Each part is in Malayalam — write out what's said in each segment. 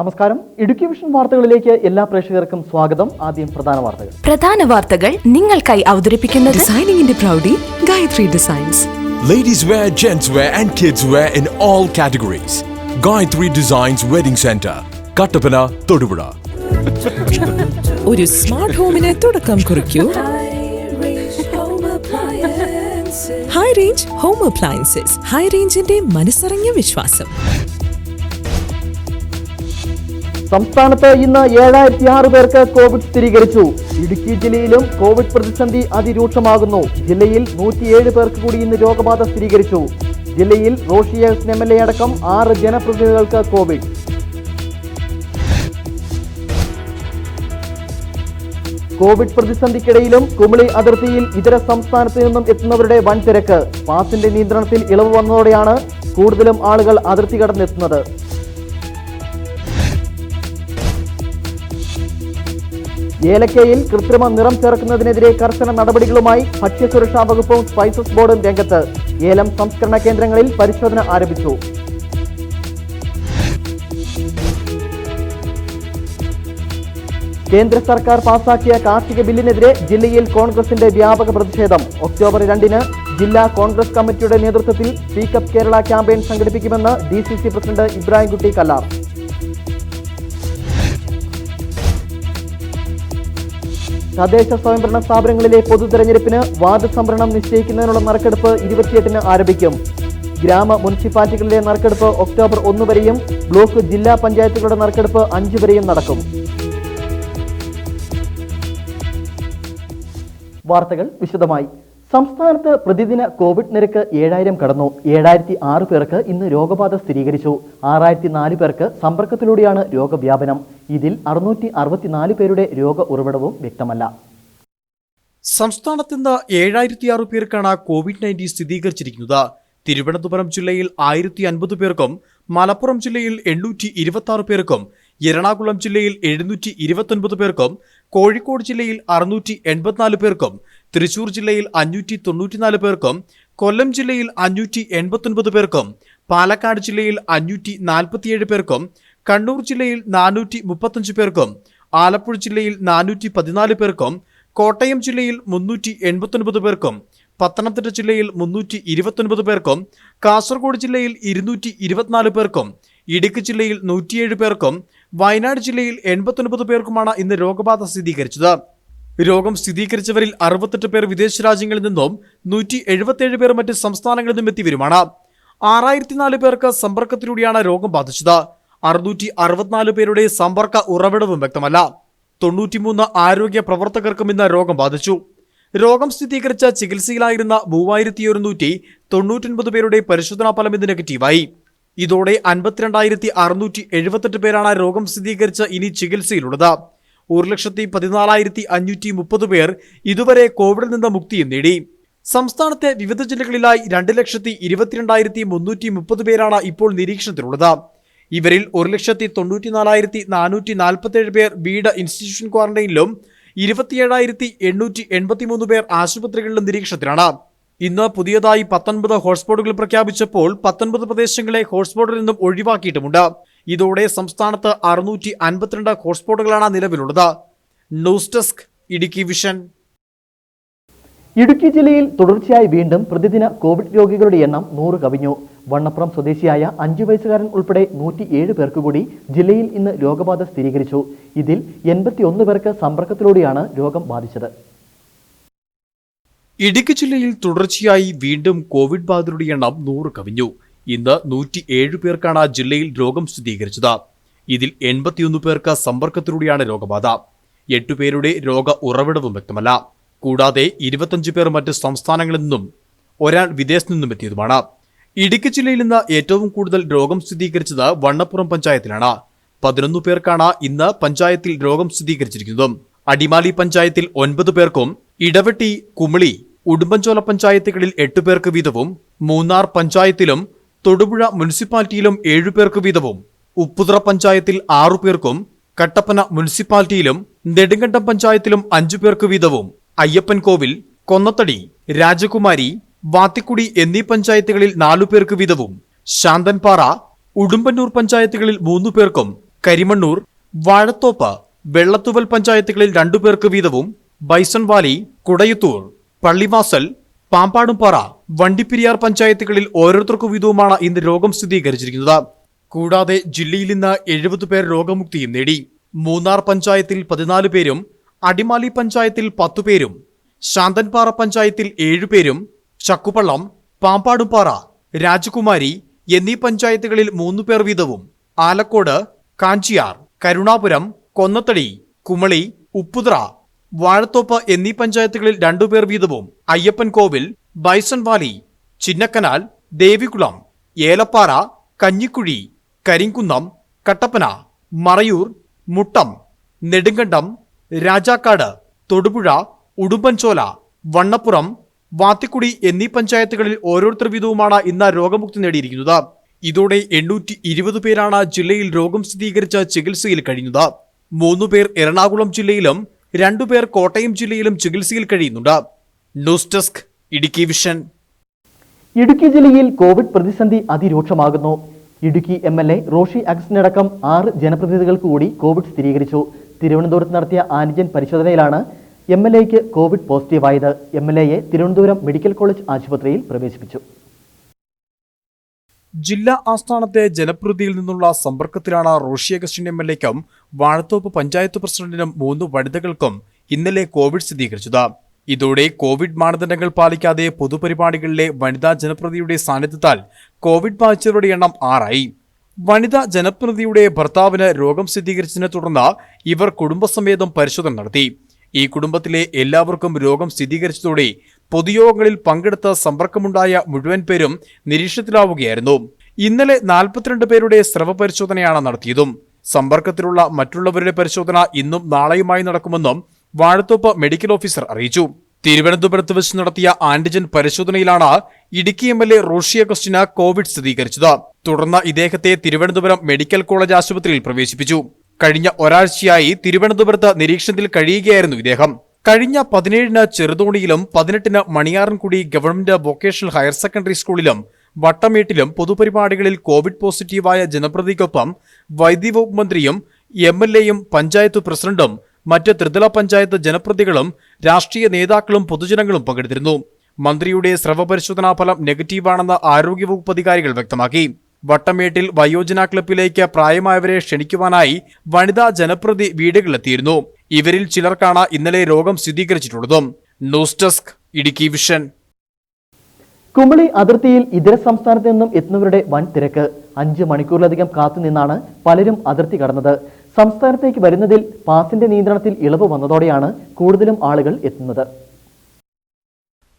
നമസ്കാരം. ഇടുക്കി വിഷൻ വാർത്തകളിലേക്ക് എല്ലാ പ്രേക്ഷകർക്കും സ്വാഗതം. ആദ്യം പ്രധാന വാർത്തകൾ നിങ്ങൾക്കായി അവതരിപ്പിക്കുന്നത് ഡിസൈനിങ്ങിന്റെ പ്രൗഢി Gayatri designs. Ladies wear, gents wear and kids wear in all categories. Gayatri Designs Wedding Center, Kattapana, Thodupuzha. ഒരു സ്മാർട്ട് ഹോമിന് തുടക്കം കുറിക്കൂ. High range home appliances. High റേഞ്ചിന്റെ മനസ്സറിഞ്ഞ വിശ്വാസം. സംസ്ഥാനത്ത് ഇന്ന് 7006 പേർക്ക് കോവിഡ് സ്ഥിരീകരിച്ചു. ഇടുക്കി ജില്ലയിലും കോവിഡ് പ്രതിസന്ധി അതിരൂക്ഷമാകുന്നു. ജില്ലയിൽ 107 പേർക്ക് കൂടി ഇന്ന് രോഗബാധ സ്ഥിരീകരിച്ചു. ജില്ലയിൽ റോഷി MLA അടക്കം 6 ജനപ്രതിനിധികൾക്ക് കോവിഡ്. കോവിഡ് പ്രതിസന്ധിക്കിടയിലും കുമളി അതിർത്തിയിൽ ഇതര സംസ്ഥാനത്ത് നിന്നും എത്തുന്നവരുടെ വൻ തിരക്ക്. പാസിന്റെ നിയന്ത്രണത്തിൽ ഇളവ് വന്നതോടെയാണ് കൂടുതലും ആളുകൾ അതിർത്തി കടന്നെത്തുന്നത്. ഏലക്കയിൽ കൃത്രിമ നിറം ചേർക്കുന്നതിനെതിരെ കർശന നടപടികളുമായി ഭക്ഷ്യസുരക്ഷാ വകുപ്പും സ്പൈസസ് ബോർഡും രംഗത്ത്. ഏലം സംസ്കരണ കേന്ദ്രങ്ങളിൽ പരിശോധന ആരംഭിച്ചു. കേന്ദ്ര സർക്കാർ പാസാക്കിയ കാർഷിക ബില്ലിനെതിരെ ജില്ലയിൽ കോൺഗ്രസിന്റെ വ്യാപക പ്രതിഷേധം. ഒക്ടോബർ 2-ന് ജില്ലാ കോൺഗ്രസ് കമ്മിറ്റിയുടെ നേതൃത്വത്തിൽ സ്പീക്കപ്പ് കേരള ക്യാമ്പയിൻ സംഘടിപ്പിക്കുമെന്ന് DCC പ്രസിഡന്റ് ഇബ്രാഹിംകുട്ടി കല്ലാർ. തദ്ദേശ സ്വയംഭരണ സ്ഥാപനങ്ങളിലെ പൊതുതെരഞ്ഞെടുപ്പിന് വാർഡ് സംവരണം നിശ്ചയിക്കുന്നതിനുള്ള നറുക്കെടുപ്പ് 28-ന് ആരംഭിക്കും. ഗ്രാമ മുനിസിപ്പാലിറ്റികളിലെ നറുക്കെടുപ്പ് ഒക്ടോബർ 1 വരെയും ബ്ലോക്ക് ജില്ലാ പഞ്ചായത്തുകളുടെ നറുക്കെടുപ്പ് 5 വരെയും നടക്കും. വാർത്തകൾ വിശദമായി. സംസ്ഥാനത്ത് പ്രതിദിന കോവിഡ് നിരക്ക് 7000 കടന്നു. 7006 പേർക്ക് ഇന്ന് രോഗബാധ സ്ഥിരീകരിച്ചു. 6004 പേർക്ക് സമ്പർക്കത്തിലൂടെയാണ് രോഗവ്യാപനം. ഇതിൽ 664 പേരുടെ രോഗ ഉറവിടവും വ്യക്തമല്ല. സംസ്ഥാനത്ത് ഇന്ന് 7006 പേർക്കാണ് COVID-19 സ്ഥിരീകരിച്ചിരിക്കുന്നത്. തിരുവനന്തപുരം ജില്ലയിൽ 1050 പേർക്കും മലപ്പുറം ജില്ലയിൽ 826 പേർക്കും എറണാകുളം ജില്ലയിൽ 729 പേർക്കും കോഴിക്കോട് ജില്ലയിൽ 684 പേർക്കും തൃശൂർ ജില്ലയിൽ 594 പേർക്കും കൊല്ലം ജില്ലയിൽ 589 പേർക്കും പാലക്കാട് ജില്ലയിൽ 547 പേർക്കും കണ്ണൂർ ജില്ലയിൽ 435 പേർക്കും ആലപ്പുഴ ജില്ലയിൽ 414 പേർക്കും കോട്ടയം ജില്ലയിൽ 389 പേർക്കും പത്തനംതിട്ട ജില്ലയിൽ 329 പേർക്കും കാസർഗോഡ് ജില്ലയിൽ 224 പേർക്കും ഇടുക്കി ജില്ലയിൽ 107 പേർക്കും വയനാട് ജില്ലയിൽ 89 പേർക്കുമാണ് ഇന്ന് രോഗബാധ സ്ഥിരീകരിച്ചത്. രോഗം സ്ഥിരീകരിച്ചവരിൽ 68 പേർ വിദേശ രാജ്യങ്ങളിൽ നിന്നും 177 പേർ മറ്റ് സംസ്ഥാനങ്ങളിൽ നിന്നും എത്തിയവരുമാണ്. 6004 പേർക്ക് സമ്പർക്കത്തിലൂടെയാണ് രോഗം ബാധിച്ചത്. 664 പേരുടെ സമ്പർക്ക ഉറവിടവും വ്യക്തമല്ല. 93 ആരോഗ്യ പ്രവർത്തകർക്കും ഇന്ന് രോഗം ബാധിച്ചു. രോഗം സ്ഥിരീകരിച്ച ചികിത്സയിലായിരുന്ന 3199 പേരുടെ പരിശോധനാ ഫലം ഇന്ന് നെഗറ്റീവായി. ഇതോടെ 52,678 പേരാണ് രോഗം സ്ഥിരീകരിച്ച് ഇനി ചികിത്സയിലുള്ളത്. 1,14,530 പേർ ഇതുവരെ കോവിഡിൽ നിന്ന് മുക്തിയും നേടി. സംസ്ഥാനത്തെ വിവിധ ജില്ലകളിലായി 2,22,330 പേരാണ് ഇപ്പോൾ നിരീക്ഷണത്തിലുള്ളത്. ഇവരിൽ 1,94,447 പേർ വീട് ഇൻസ്റ്റിറ്റ്യൂഷൻ ക്വാറന്റൈനിലും 27,883 പേർ ആശുപത്രികളിലും നിരീക്ഷണത്തിലാണ്. ഇന്ന് പുതിയതായി 19 ഹോട്ട്സ്പോട്ടുകൾ പ്രഖ്യാപിച്ചപ്പോൾ 19 പ്രദേശങ്ങളെ ഹോട്ട്സ്പോട്ടിൽ നിന്നും ഒഴിവാക്കിയിട്ടുമുണ്ട്. ഇതോടെ സംസ്ഥാനത്ത് 652 ഹോട്ട്സ്പോട്ടുകളാണ് നിലവിലുള്ളത്. News desk Idukki vision. Idukki ജില്ലയിൽ തുടർച്ചയായി വീണ്ടും പ്രതിദിന കോവിഡ് രോഗികളുടെ എണ്ണം 100 കവിഞ്ഞു. വണ്ണപ്പുറം സ്വദേശിയായ 5 വയസ്സുകാരൻ ഉൾപ്പെടെ 107 പേർക്ക് കൂടി ജില്ലയിൽ ഇന്ന് രോഗബാധ സ്ഥിരീകരിച്ചു. ഇതിൽ 81 പേർക്ക് സമ്പർക്കത്തിലൂടെയാണ് രോഗം ബാധിച്ചത്. ഇടുക്കി ജില്ലയിൽ തുടർച്ചയായി വീണ്ടും കോവിഡ് ബാധിതരുടെ എണ്ണം 100 കവിഞ്ഞു. ഇന്ന് 107 പേർക്കാണ് ജില്ലയിൽ രോഗം സ്ഥിരീകരിച്ചത്. ഇതിൽ 81 പേർക്ക് സമ്പർക്കത്തിലൂടെയാണ് രോഗബാധ. 8 പേരുടെ രോഗ ഉറവിടവും വ്യക്തമല്ല. കൂടാതെ 25 പേർ മറ്റ് സംസ്ഥാനങ്ങളിൽ നിന്നും ഒരാൾ വിദേശത്തു നിന്നും എത്തിയതുമാണ്. ഇടുക്കി ജില്ലയിൽ ഇന്ന് ഏറ്റവും കൂടുതൽ രോഗം സ്ഥിരീകരിച്ചത് വണ്ണപ്പുറം പഞ്ചായത്തിലാണ്. 11 പേർക്കാണ് ഇന്ന് പഞ്ചായത്തിൽ രോഗം സ്ഥിരീകരിച്ചിരിക്കുന്നത്. അടിമാലി പഞ്ചായത്തിൽ 9 പേർക്കും ഇടവെട്ടി, കുമളി, ഉടുമ്പൻചോല പഞ്ചായത്തുകളിൽ 8 പേർക്ക് വീതവും മൂന്നാർ പഞ്ചായത്തിലും തൊടുപുഴ മുനിസിപ്പാലിറ്റിയിലും 7 പേർക്ക് വീതവും ഉപ്പുതറ പഞ്ചായത്തിൽ 6 പേർക്കും കട്ടപ്പന മുനിസിപ്പാലിറ്റിയിലും നെടുങ്കണ്ടം പഞ്ചായത്തിലും 5 പേർക്ക് വീതവും അയ്യപ്പൻകോവിൽ, കൊന്നത്തടി, രാജകുമാരി, വാത്തിക്കുടി എന്നീ പഞ്ചായത്തുകളിൽ 4 പേർക്ക് വീതവും ശാന്തൻപാറ, ഉടുമ്പന്നൂർ പഞ്ചായത്തുകളിൽ 3 പേർക്കും കരിമണ്ണൂർ, വാഴത്തോപ്പ്, വെള്ളത്തുവൽ പഞ്ചായത്തുകളിൽ 2 പേർക്ക് വീതവും ബൈസൺ വാലി, കുടയത്തൂർ, പള്ളിവാസൽ, പാമ്പാടുംപാറ, വണ്ടിപ്പെരിയാർ പഞ്ചായത്തുകളിൽ ഓരോരുത്തർക്കു വീതവുമാണ് ഇന്ന് രോഗം സ്ഥിരീകരിച്ചിരിക്കുന്നത്. കൂടാതെ ജില്ലയിൽ ഇന്ന് 70 പേർ രോഗമുക്തിയും നേടി. മൂന്നാർ പഞ്ചായത്തിൽ 14 പേരും, അടിമാലി പഞ്ചായത്തിൽ 10 പേരും, ശാന്തൻപാറ പഞ്ചായത്തിൽ 7 പേരും, ചക്കുപള്ളം, പാമ്പാടുംപാറ, രാജകുമാരി എന്നീ പഞ്ചായത്തുകളിൽ 3 പേർ വീതവും, ആലക്കോട്, കാഞ്ചിയാർ, കരുണാപുരം, കൊന്നത്തടി, കുമളി, ഉപ്പുതറ, വാഴത്തോപ്പ് എന്നീ പഞ്ചായത്തുകളിൽ 2 പേർ വീതവും, അയ്യപ്പൻകോവിൽ, ബൈസൺ വാലി, ചിന്നക്കനാൽ, ദേവികുളം, ഏലപ്പാറ, കഞ്ഞിക്കുഴി, കരിങ്കുന്നം, കട്ടപ്പന, മറയൂർ, മുട്ടം, നെടുങ്കണ്ടം, രാജാക്കാട്, തൊടുപുഴ, ഉടുമ്പൻചോല, വണ്ണപ്പുറം, വാത്തിക്കുടി എന്നീ പഞ്ചായത്തുകളിൽ ഓരോരുത്തർ വീതവുമാണ് ഇന്ന് രോഗമുക്തി നേടിയിരിക്കുന്നത്. ഇതോടെ 820 പേരാണ് ജില്ലയിൽ രോഗം സ്ഥിരീകരിച്ച ചികിത്സയിൽ കഴിയുന്നത്. 3 പേർ എറണാകുളം ജില്ലയിലും 2 പേർ കോട്ടയം ജില്ലയിലും ചികിത്സയിൽ കഴിയുന്നുണ്ട്. News desk, Idukki vision. Idukki ജില്ലയിൽ കോവിഡ് പ്രതിസന്ധി അതിരൂക്ഷമാകുന്നു. ഇടുക്കി MLA റോഷി അഗസ്റ്റിനടക്കം 6 ജനപ്രതിനിധികൾക്ക് കൂടി കോവിഡ് സ്ഥിരീകരിച്ചു. തിരുവനന്തപുരത്ത് നടത്തിയ ആന്റിജൻ പരിശോധനയിലാണ് MLAയ്ക്ക് കോവിഡ് പോസിറ്റീവായത്. MLAയെ തിരുവനന്തപുരം മെഡിക്കൽ കോളേജ് ആശുപത്രിയിൽ പ്രവേശിപ്പിച്ചു. ജില്ലാ ആസ്ഥാനത്തെ ജനപ്രതിനിധിയിൽ നിന്നുള്ള സമ്പർക്കത്തിലാണ് റോഷി അഗസ്റ്റിൻ MLAയ്ക്കും വാഴത്തോപ്പ് പഞ്ചായത്ത് പ്രസിഡന്റിനും 3 വനിതകൾക്കും ഇന്നലെ കോവിഡ് സ്ഥിരീകരിച്ചത്. ഇതോടെ കോവിഡ് മാനദണ്ഡങ്ങൾ പാലിക്കാതെ പൊതുപരിപാടികളിലെ വനിതാ ജനപ്രതിനിധിയുടെ സാന്നിധ്യത്താൽ കോവിഡ് ബാധിച്ചവരുടെ എണ്ണം 6 ആയി. വനിതാ ജനപ്രതിനിധിയുടെ ഭർത്താവിന് രോഗം സ്ഥിരീകരിച്ചതിനെ തുടർന്ന് ഇവർ കുടുംബസമേതം പരിശോധന നടത്തി. ഈ കുടുംബത്തിലെ എല്ലാവർക്കും രോഗം സ്ഥിരീകരിച്ചതോടെ പൊതുയോഗങ്ങളിൽ പങ്കെടുത്ത സമ്പർക്കമുണ്ടായ മുഴുവൻ പേരും നിരീക്ഷണത്തിലാവുകയായിരുന്നു. ഇന്നലെ 42 പേരുടെ സ്രവ പരിശോധനയാണ് നടത്തിയതും. സമ്പർക്കത്തിലുള്ള മറ്റുള്ളവരുടെ പരിശോധന ഇന്നും നാളെയുമായി നടക്കുമെന്നും വാഴത്തോപ്പ് മെഡിക്കൽ ഓഫീസർ അറിയിച്ചു. തിരുവനന്തപുരത്ത് വെച്ച് നടത്തിയ ആന്റിജൻ പരിശോധനയിലാണ് ഇടുക്കി MLA റോഷി അഗസ്റ്റിന് കോവിഡ് സ്ഥിരീകരിച്ചത്. തുടർന്ന് ഇദ്ദേഹത്തെ തിരുവനന്തപുരം മെഡിക്കൽ കോളേജ് ആശുപത്രിയിൽ പ്രവേശിപ്പിച്ചു. കഴിഞ്ഞ ഒരാഴ്ചയായി തിരുവനന്തപുരത്ത് നിരീക്ഷണത്തിൽ കഴിയുകയായിരുന്നു ഇദ്ദേഹം. കഴിഞ്ഞ 17-ന് ചെറുതോണിയിലും 18-ന് Maniyarankudi government vocational higher secondary സ്കൂളിലും വട്ടമേട്ടിലും പൊതുപരിപാടികളിൽ കോവിഡ് പോസിറ്റീവായ ജനപ്രതിനിധിക്കൊപ്പം വൈദ്യുതി വകുപ്പ് മന്ത്രിയും MLAയും പഞ്ചായത്ത് പ്രസിഡന്റും മറ്റ് ത്രിതല പഞ്ചായത്ത് ജനപ്രതിനിധികളും രാഷ്ട്രീയ നേതാക്കളും പൊതുജനങ്ങളും പങ്കെടുത്തിരുന്നു. മന്ത്രിയുടെ സ്രവ പരിശോധനാ ഫലം നെഗറ്റീവാണെന്ന് ആരോഗ്യവകുപ്പ് അധികാരികൾ വ്യക്തമാക്കി. വട്ടമേട്ടിൽ വയോജന ക്ലബിലേക്ക് പ്രായമായവരെ ക്ഷണിക്കുവാനായി വനിതാ ജനപ്രതി വീടുകളിലെത്തിയിരുന്നു. ഇവരിൽ ചിലർക്കാണ് ഇന്നലെ രോഗം സ്ഥിരീകരിച്ചിട്ടുള്ളതും. News desk, Idukki vision. Kumily അതിർത്തിയിൽ ഇതര സംസ്ഥാനത്ത് നിന്നും എത്തുന്നവരുടെ വൻ തിരക്ക്. 5 മണിക്കൂറിലധികം കാത്തുനിന്നാണ് പലരും അതിർത്തി കടന്നത്. സംസ്ഥാനത്തേക്ക് വരുന്നതിൽ പാസിന്റെ നിയന്ത്രണത്തിൽ ഇളവ് വന്നതോടെയാണ് കൂടുതലും ആളുകൾ എത്തുന്നത്.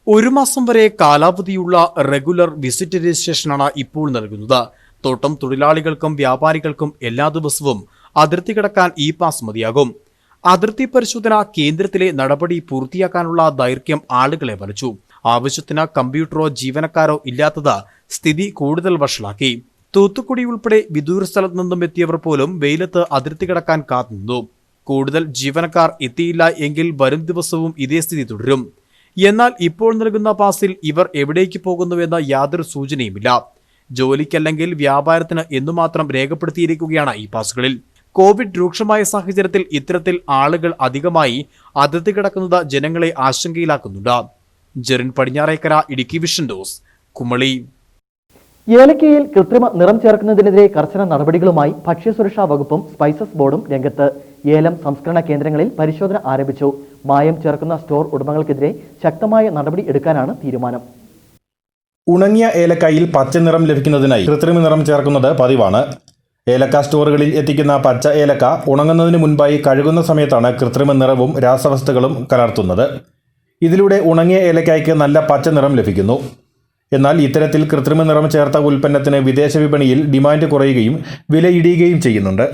1 മാസം വരെ കാലാവധിയുള്ള റെഗുലർ വിസിറ്റ് രജിസ്ട്രേഷനാണ് ഇപ്പോൾ നൽകുന്നത്. തോട്ടം തൊഴിലാളികൾക്കും വ്യാപാരികൾക്കും എല്ലാ ദിവസവും അതിർത്തി കടക്കാൻ ഈ പാസ് മതിയാകും. അതിർത്തി പരിശോധന കേന്ദ്രത്തിലെ നടപടി പൂർത്തിയാക്കാനുള്ള ദൈർഘ്യം ആളുകളെ വലിച്ചു. ആവശ്യത്തിന് കമ്പ്യൂട്ടറോ ജീവനക്കാരോ ഇല്ലാത്തത് സ്ഥിതി കൂടുതൽ വഷളാക്കി. തൂത്തുക്കുടി ഉൾപ്പെടെ വിദൂര സ്ഥലത്തു നിന്നും എത്തിയവർ പോലും വെയിലത്ത് അതിർത്തി കടക്കാൻ കാത്തുനിന്നു. കൂടുതൽ ജീവനക്കാർ എത്തിയില്ല എങ്കിൽ വരും ദിവസവും ഇതേ സ്ഥിതി തുടരും. എന്നാൽ ഇപ്പോൾ നൽകുന്ന പാസിൽ ഇവർ എവിടേക്ക് പോകുന്നുവെന്ന യാതൊരു സൂചനയുമില്ല. ജോലിക്കല്ലെങ്കിൽ വ്യാപാരത്തിന് എന്നുമാത്രം രേഖപ്പെടുത്തിയിരിക്കുകയാണ് ഈ പാസുകളിൽ. കോവിഡ് രൂക്ഷമായ സാഹചര്യത്തിൽ ഇത്തരത്തിൽ ആളുകൾ അധികമായി അതിർത്തി കടക്കുന്നത് ജനങ്ങളെ ആശങ്കയിലാക്കുന്നുണ്ട്. ജെറിൻ പടിഞ്ഞാറേക്കര, ഇടുക്കി വിഷൻ ന്യൂസ്, കുമളി. ഏലക്കയിൽ കൃത്രിമ നിറം ചേർക്കുന്നതിനെതിരെ കർശന നടപടികളുമായി ഭക്ഷ്യസുരക്ഷാ വകുപ്പും സ്പൈസസ് ബോർഡും രംഗത്ത്. ഏലം സംസ്കരണ കേന്ദ്രങ്ങളിൽ പരിശോധന ആരംഭിച്ചു. മായം ചേർക്കുന്ന സ്റ്റോർ ഉടമകൾക്കെതിരെ ശക്തമായ നടപടി എടുക്കാനാണ് തീരുമാനം. ഉണങ്ങിയ ഏലക്കായിൽ പച്ച നിറം ലഭിക്കുന്നതിനായി കൃത്രിമ നിറം ചേർക്കുന്നത് പതിവാണ്. ഏലക്ക സ്റ്റോറുകളിൽ എത്തിക്കുന്ന പച്ച ഏലക്ക ഉണങ്ങുന്നതിന് മുൻപായി കഴുകുന്ന സമയത്താണ് കൃത്രിമ നിറവും രാസവസ്തുക്കളും കലർത്തുന്നത്. ഇതിലൂടെ ഉണങ്ങിയ ഏലക്കായ്ക്ക് നല്ല പച്ച നിറം ലഭിക്കുന്നു. എന്നാൽ ഇത്തരത്തിൽ കൃത്രിമ നിറം ചേർത്ത ഉൽപ്പന്നത്തിന് വിദേശ വിപണിയിൽ ഡിമാൻഡ് കുറയുകയും വില ഇടിയുകയും ചെയ്യുന്നുണ്ട്.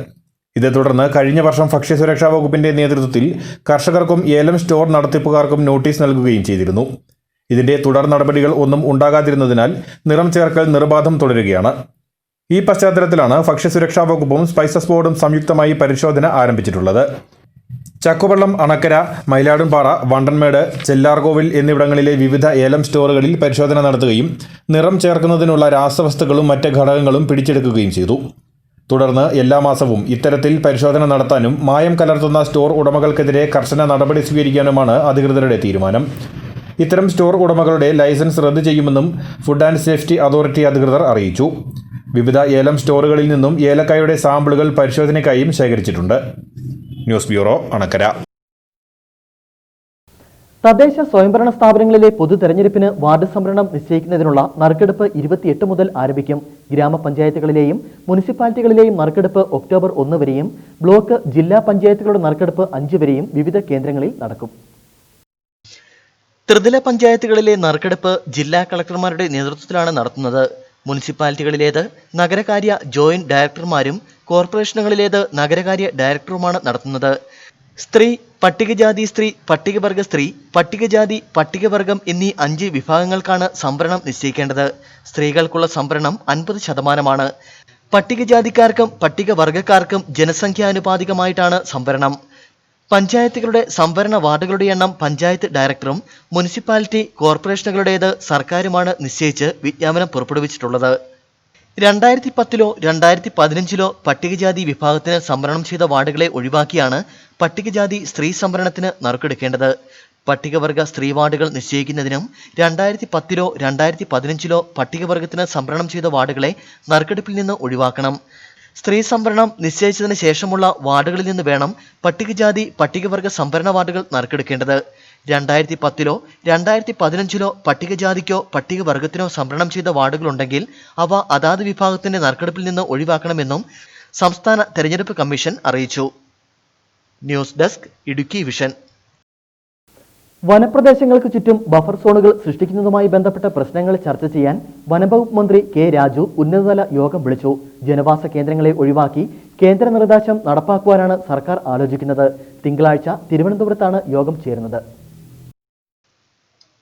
ഇതേ തുടർന്ന് കഴിഞ്ഞ വർഷം ഭക്ഷ്യസുരക്ഷാ വകുപ്പിന്റെ നേതൃത്വത്തിൽ കർഷകർക്കും ഏലം സ്റ്റോർ നടത്തിപ്പുകാർക്കും നോട്ടീസ് നൽകുകയും ചെയ്തിരുന്നു. ഇതിന്റെ തുടർ നടപടികൾ ഒന്നും ഉണ്ടാകാതിരുന്നതിനാൽ നിറം ചേർക്കൽ നിർബാധം തുടരുകയാണ്. ഈ പശ്ചാത്തലത്തിലാണ് ഭക്ഷ്യസുരക്ഷാ വകുപ്പും സ്പൈസസ് ബോർഡും സംയുക്തമായി പരിശോധന ആരംഭിച്ചിട്ടുള്ളത്. ചക്കുവള്ളം, അണക്കര, മയിലാടുംപാറ, വണ്ടൻമേട്, ചെല്ലാർകോവിൽ എന്നിവിടങ്ങളിലെ വിവിധ ഏലം സ്റ്റോറുകളിൽ പരിശോധന നടത്തുകയും നിറം ചേർക്കുന്നതിനുള്ള രാസവസ്തുക്കളും മറ്റ് ഘടകങ്ങളും പിടിച്ചെടുക്കുകയും ചെയ്തു. തുടർന്ന് എല്ലാ മാസവും ഇത്തരത്തിൽ പരിശോധന നടത്താനും മായം കലർത്തുന്ന സ്റ്റോർ ഉടമകൾക്കെതിരെ കർശന നടപടി സ്വീകരിക്കാനുമാണ് അധികൃതരുടെ തീരുമാനം. ഇത്തരം സ്റ്റോർ ഉടമകളുടെ ലൈസൻസ് റദ്ദ് ചെയ്യുമെന്നും ഫുഡ് ആൻഡ് സേഫ്റ്റി അതോറിറ്റി അധികൃതർ അറിയിച്ചു. വിവിധ ഏലം സ്റ്റോറുകളിൽ നിന്നും ഏലക്കായുടെ സാമ്പിളുകൾ പരിശോധനയ്ക്കായും ശേഖരിച്ചിട്ടുണ്ട്. News bureau, Anakkara. തദ്ദേശ സ്വയംഭരണ സ്ഥാപനങ്ങളിലെ പൊതു തെരഞ്ഞെടുപ്പിന് വാർഡ് സംവരണം നിശ്ചയിക്കുന്നതിനുള്ള നറുക്കെടുപ്പ് 28 മുതൽ ആരംഭിക്കും. ഗ്രാമപഞ്ചായത്തുകളിലെയും മുനിസിപ്പാലിറ്റികളിലെയും നറുക്കെടുപ്പ് ഒക്ടോബർ 1 വരെയും ബ്ലോക്ക് ജില്ലാ പഞ്ചായത്തുകളുടെ നറുക്കെടുപ്പ് 5 വരെയും വിവിധ കേന്ദ്രങ്ങളിൽ നടക്കും. ത്രിതല പഞ്ചായത്തുകളിലെ നറുക്കെടുപ്പ് ജില്ലാ കളക്ടർമാരുടെ നേതൃത്വത്തിലാണ് നടത്തുന്നത്. മുനിസിപ്പാലിറ്റികളിലേത് നഗരകാര്യ ജോയിന്റ് ഡയറക്ടർമാരും കോർപ്പറേഷനുകളിലേത് നഗരകാര്യ ഡയറക്ടറുമാണ് നടത്തുന്നത്. സ്ത്രീ, പട്ടികജാതി സ്ത്രീ, പട്ടികവർഗ സ്ത്രീ, പട്ടികജാതി, പട്ടികവർഗം എന്നീ 5 വിഭാഗങ്ങൾക്കാണ് സംവരണം നിശ്ചയിക്കേണ്ടത്. സ്ത്രീകൾക്കുള്ള സംവരണം 50%. പട്ടികജാതിക്കാർക്കും പട്ടികവർഗക്കാർക്കും ജനസംഖ്യാനുപാതികമായിട്ടാണ് സംവരണം. പഞ്ചായത്തുകളുടെ സംവരണ വാർഡുകളുടെ എണ്ണം പഞ്ചായത്ത് ഡയറക്ടറും മുനിസിപ്പാലിറ്റി കോർപ്പറേഷനുകളുടേത് സർക്കാരുമാണ് നിശ്ചയിച്ച് വിജ്ഞാപനം പുറപ്പെടുവിച്ചിട്ടുള്ളത്. 2010-ലോ 2015-ലോ പട്ടികജാതി വിഭാഗത്തിന് സംവരണം ചെയ്ത വാർഡുകളെ ഒഴിവാക്കിയാണ് പട്ടികജാതി സ്ത്രീ സംവരണത്തിന് നറുക്കെടുക്കേണ്ടത്. പട്ടികവർഗ സ്ത്രീ വാർഡുകൾ നിശ്ചയിക്കുന്നതിനും 2010-ലോ 2015-ലോ പട്ടികവർഗത്തിന് സംവരണം ചെയ്ത വാർഡുകളെ നറുക്കെടുപ്പിൽ നിന്ന് ഒഴിവാക്കണം. സ്ത്രീ സംവരണം നിശ്ചയിച്ചതിന് ശേഷമുള്ള വാർഡുകളിൽ നിന്ന് വേണം പട്ടികജാതി പട്ടികവർഗ സംവരണ വാർഡുകൾ നറുക്കെടുക്കേണ്ടത്. 2010-ലോ 2015-ലോ പട്ടികജാതിക്കോ പട്ടികവർഗത്തിനോ സംവരണം ചെയ്ത വാർഡുകളുണ്ടെങ്കിൽ അവ അതാത് വിഭാഗത്തിന്റെ നറുക്കെടുപ്പിൽ നിന്ന് ഒഴിവാക്കണമെന്നും സംസ്ഥാന തെരഞ്ഞെടുപ്പ് കമ്മീഷൻ അറിയിച്ചു. News desk, Idukki vision. വനപ്രദേശങ്ങൾക്ക് ചുറ്റും ബഫർ സോണുകൾ സൃഷ്ടിക്കുന്നതുമായി ബന്ധപ്പെട്ട പ്രശ്നങ്ങൾ ചർച്ച ചെയ്യാൻ വനംവകുപ്പ് മന്ത്രി കെ രാജു ഉന്നതതല യോഗം വിളിച്ചു. ജനവാസ കേന്ദ്രങ്ങളെ ഒഴിവാക്കി കേന്ദ്ര നിർദ്ദേശം നടപ്പാക്കുവാനാണ് സർക്കാർ ആലോചിക്കുന്നത്. തിങ്കളാഴ്ച തിരുവനന്തപുരത്താണ് യോഗം ചേരുന്നത്.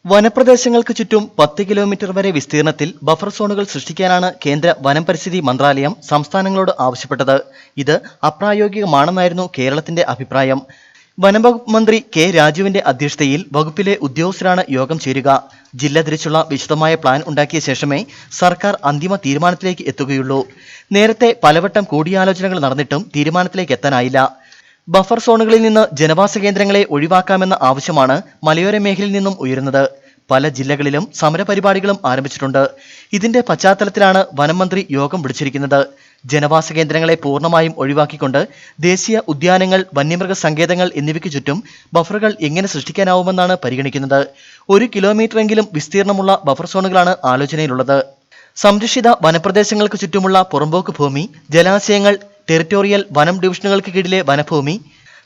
വനപ്രദേശങ്ങൾക്ക് ചുറ്റും 10 കിലോമീറ്റർ വരെ വിസ്തീർണത്തിൽ ബഫർ സോണുകൾ സൃഷ്ടിക്കാനാണ് കേന്ദ്ര വനം പരിസ്ഥിതി മന്ത്രാലയം സംസ്ഥാനങ്ങളോട് ആവശ്യപ്പെട്ടത്. ഇത് അപ്രായോഗികമാണെന്നായിരുന്നു കേരളത്തിന്റെ അഭിപ്രായം. വനംവകുപ്പ് മന്ത്രി കെ രാജുവിന്റെ അധ്യക്ഷതയിൽ വകുപ്പിലെ ഉദ്യോഗസ്ഥരാണ് യോഗം ചേരുക. ജില്ല തിരിച്ചുള്ള വിശദമായ പ്ലാൻ ഉണ്ടാക്കിയ ശേഷമേ സർക്കാർ അന്തിമ തീരുമാനത്തിലേക്ക് എത്തുകയുള്ളൂ. നേരത്തെ പലവട്ടം കൂടിയാലോചനകൾ നടന്നിട്ടും തീരുമാനത്തിലേക്ക് എത്താനായില്ല. ബഫർ സോണുകളിൽ നിന്ന് ജനവാസ കേന്ദ്രങ്ങളെ ഒഴിവാക്കാമെന്ന ആവശ്യമാണ് മലയോര മേഖലയിൽ നിന്നും ഉയരുന്നത്. പല ജില്ലകളിലും സമരപരിപാടികളും ആരംഭിച്ചിട്ടുണ്ട്. ഇതിന്റെ പശ്ചാത്തലത്തിലാണ് വനം മന്ത്രി യോഗം വിളിച്ചിരിക്കുന്നത്. ജനവാസ കേന്ദ്രങ്ങളെ പൂർണ്ണമായും ഒഴിവാക്കിക്കൊണ്ട് ദേശീയ ഉദ്യാനങ്ങൾ, വന്യമൃഗ സങ്കേതങ്ങൾ എന്നിവയ്ക്ക് ചുറ്റും ബഫറുകൾ എങ്ങനെ സൃഷ്ടിക്കാനാവുമെന്നാണ് പരിഗണിക്കുന്നത്. 1 കിലോമീറ്ററെങ്കിലും വിസ്തീർണമുള്ള ബഫർ സോണുകളാണ് ആലോചനയിലുള്ളത്. സംരക്ഷിത വനപ്രദേശങ്ങൾക്ക് ചുറ്റുമുള്ള പുറമ്പോക്ക് ഭൂമി, ജലാശയങ്ങൾ, ടെറിട്ടോറിയൽ വനം ഡിവിഷനുകൾക്ക് കീഴിലെ വനഭൂമി,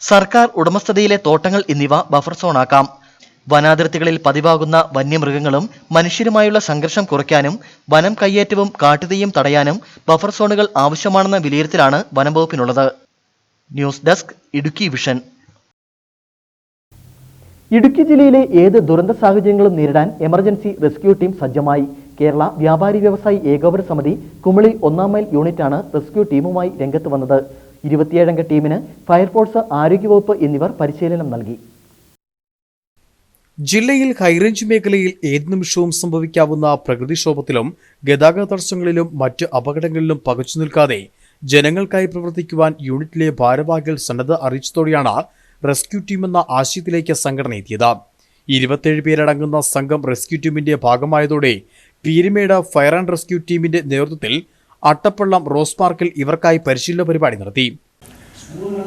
സർക്കാർ ഉടമസ്ഥതയിലെ തോട്ടങ്ങൾ എന്നിവ ബഫർ സോണാക്കാം. വനാതിർത്തികളിൽ പതിവാകുന്ന വന്യമൃഗങ്ങളും മനുഷ്യരുമായുള്ള സംഘർഷം കുറയ്ക്കാനും വനം കയ്യേറ്റവും കാട്ടുതീയും തടയാനും ബഫർ സോണുകൾ ആവശ്യമാണെന്ന വിലയിരുത്തലാണ് വനം വകുപ്പിനുള്ളത്. News desk, Idukki vision. Idukki ജില്ലയിലെ ഏത് ദുരന്ത സാഹചര്യങ്ങളും നേരിടാൻ എമർജൻസി റെസ്ക്യൂ ടീം സജ്ജമായി. കേരള വ്യാപാരി വ്യവസായി ഏകോപന സമിതി കുമളി 1-ാം മൈൽ യൂണിറ്റാണ് റെസ്ക്യൂ ടീമുമായി രംഗത്ത് വന്നത്. 27 അംഗ ടീമിന് ഫയർഫോഴ്സ്, ആരോഗ്യവകുപ്പ് എന്നിവർ പരിശീലനം നൽകി. ജില്ലയിൽ ഹൈറേഞ്ച് മേഖലയിൽ ഏത് നിമിഷവും സംഭവിക്കാവുന്ന പ്രകൃതിക്ഷോഭത്തിലും ഗതാഗത തടസ്സങ്ങളിലും മറ്റ് അപകടങ്ങളിലും പകച്ചു നിൽക്കാതെ ജനങ്ങൾക്കായി പ്രവർത്തിക്കുവാൻ യൂണിറ്റിലെ ഭാരവാഹികൾ സന്നദ്ധ അറിയിച്ചതോടെയാണ് റെസ്ക്യൂ ടീം എന്ന ആശയത്തിലേക്ക് സംഘടന എത്തിയത്. 27 പേരടങ്ങുന്ന സംഘം റെസ്ക്യൂ ടീമിന്റെ ഭാഗമായതോടെ പീരുമേട് ഫയർ ആൻഡ് റെസ്ക്യൂ ടീമിന്റെ നേതൃത്വത്തിൽ അട്ടപ്പള്ളം റോസ് പാർക്കിൽ ഇവർക്കായി പരിശീലന പരിപാടി നടത്തി.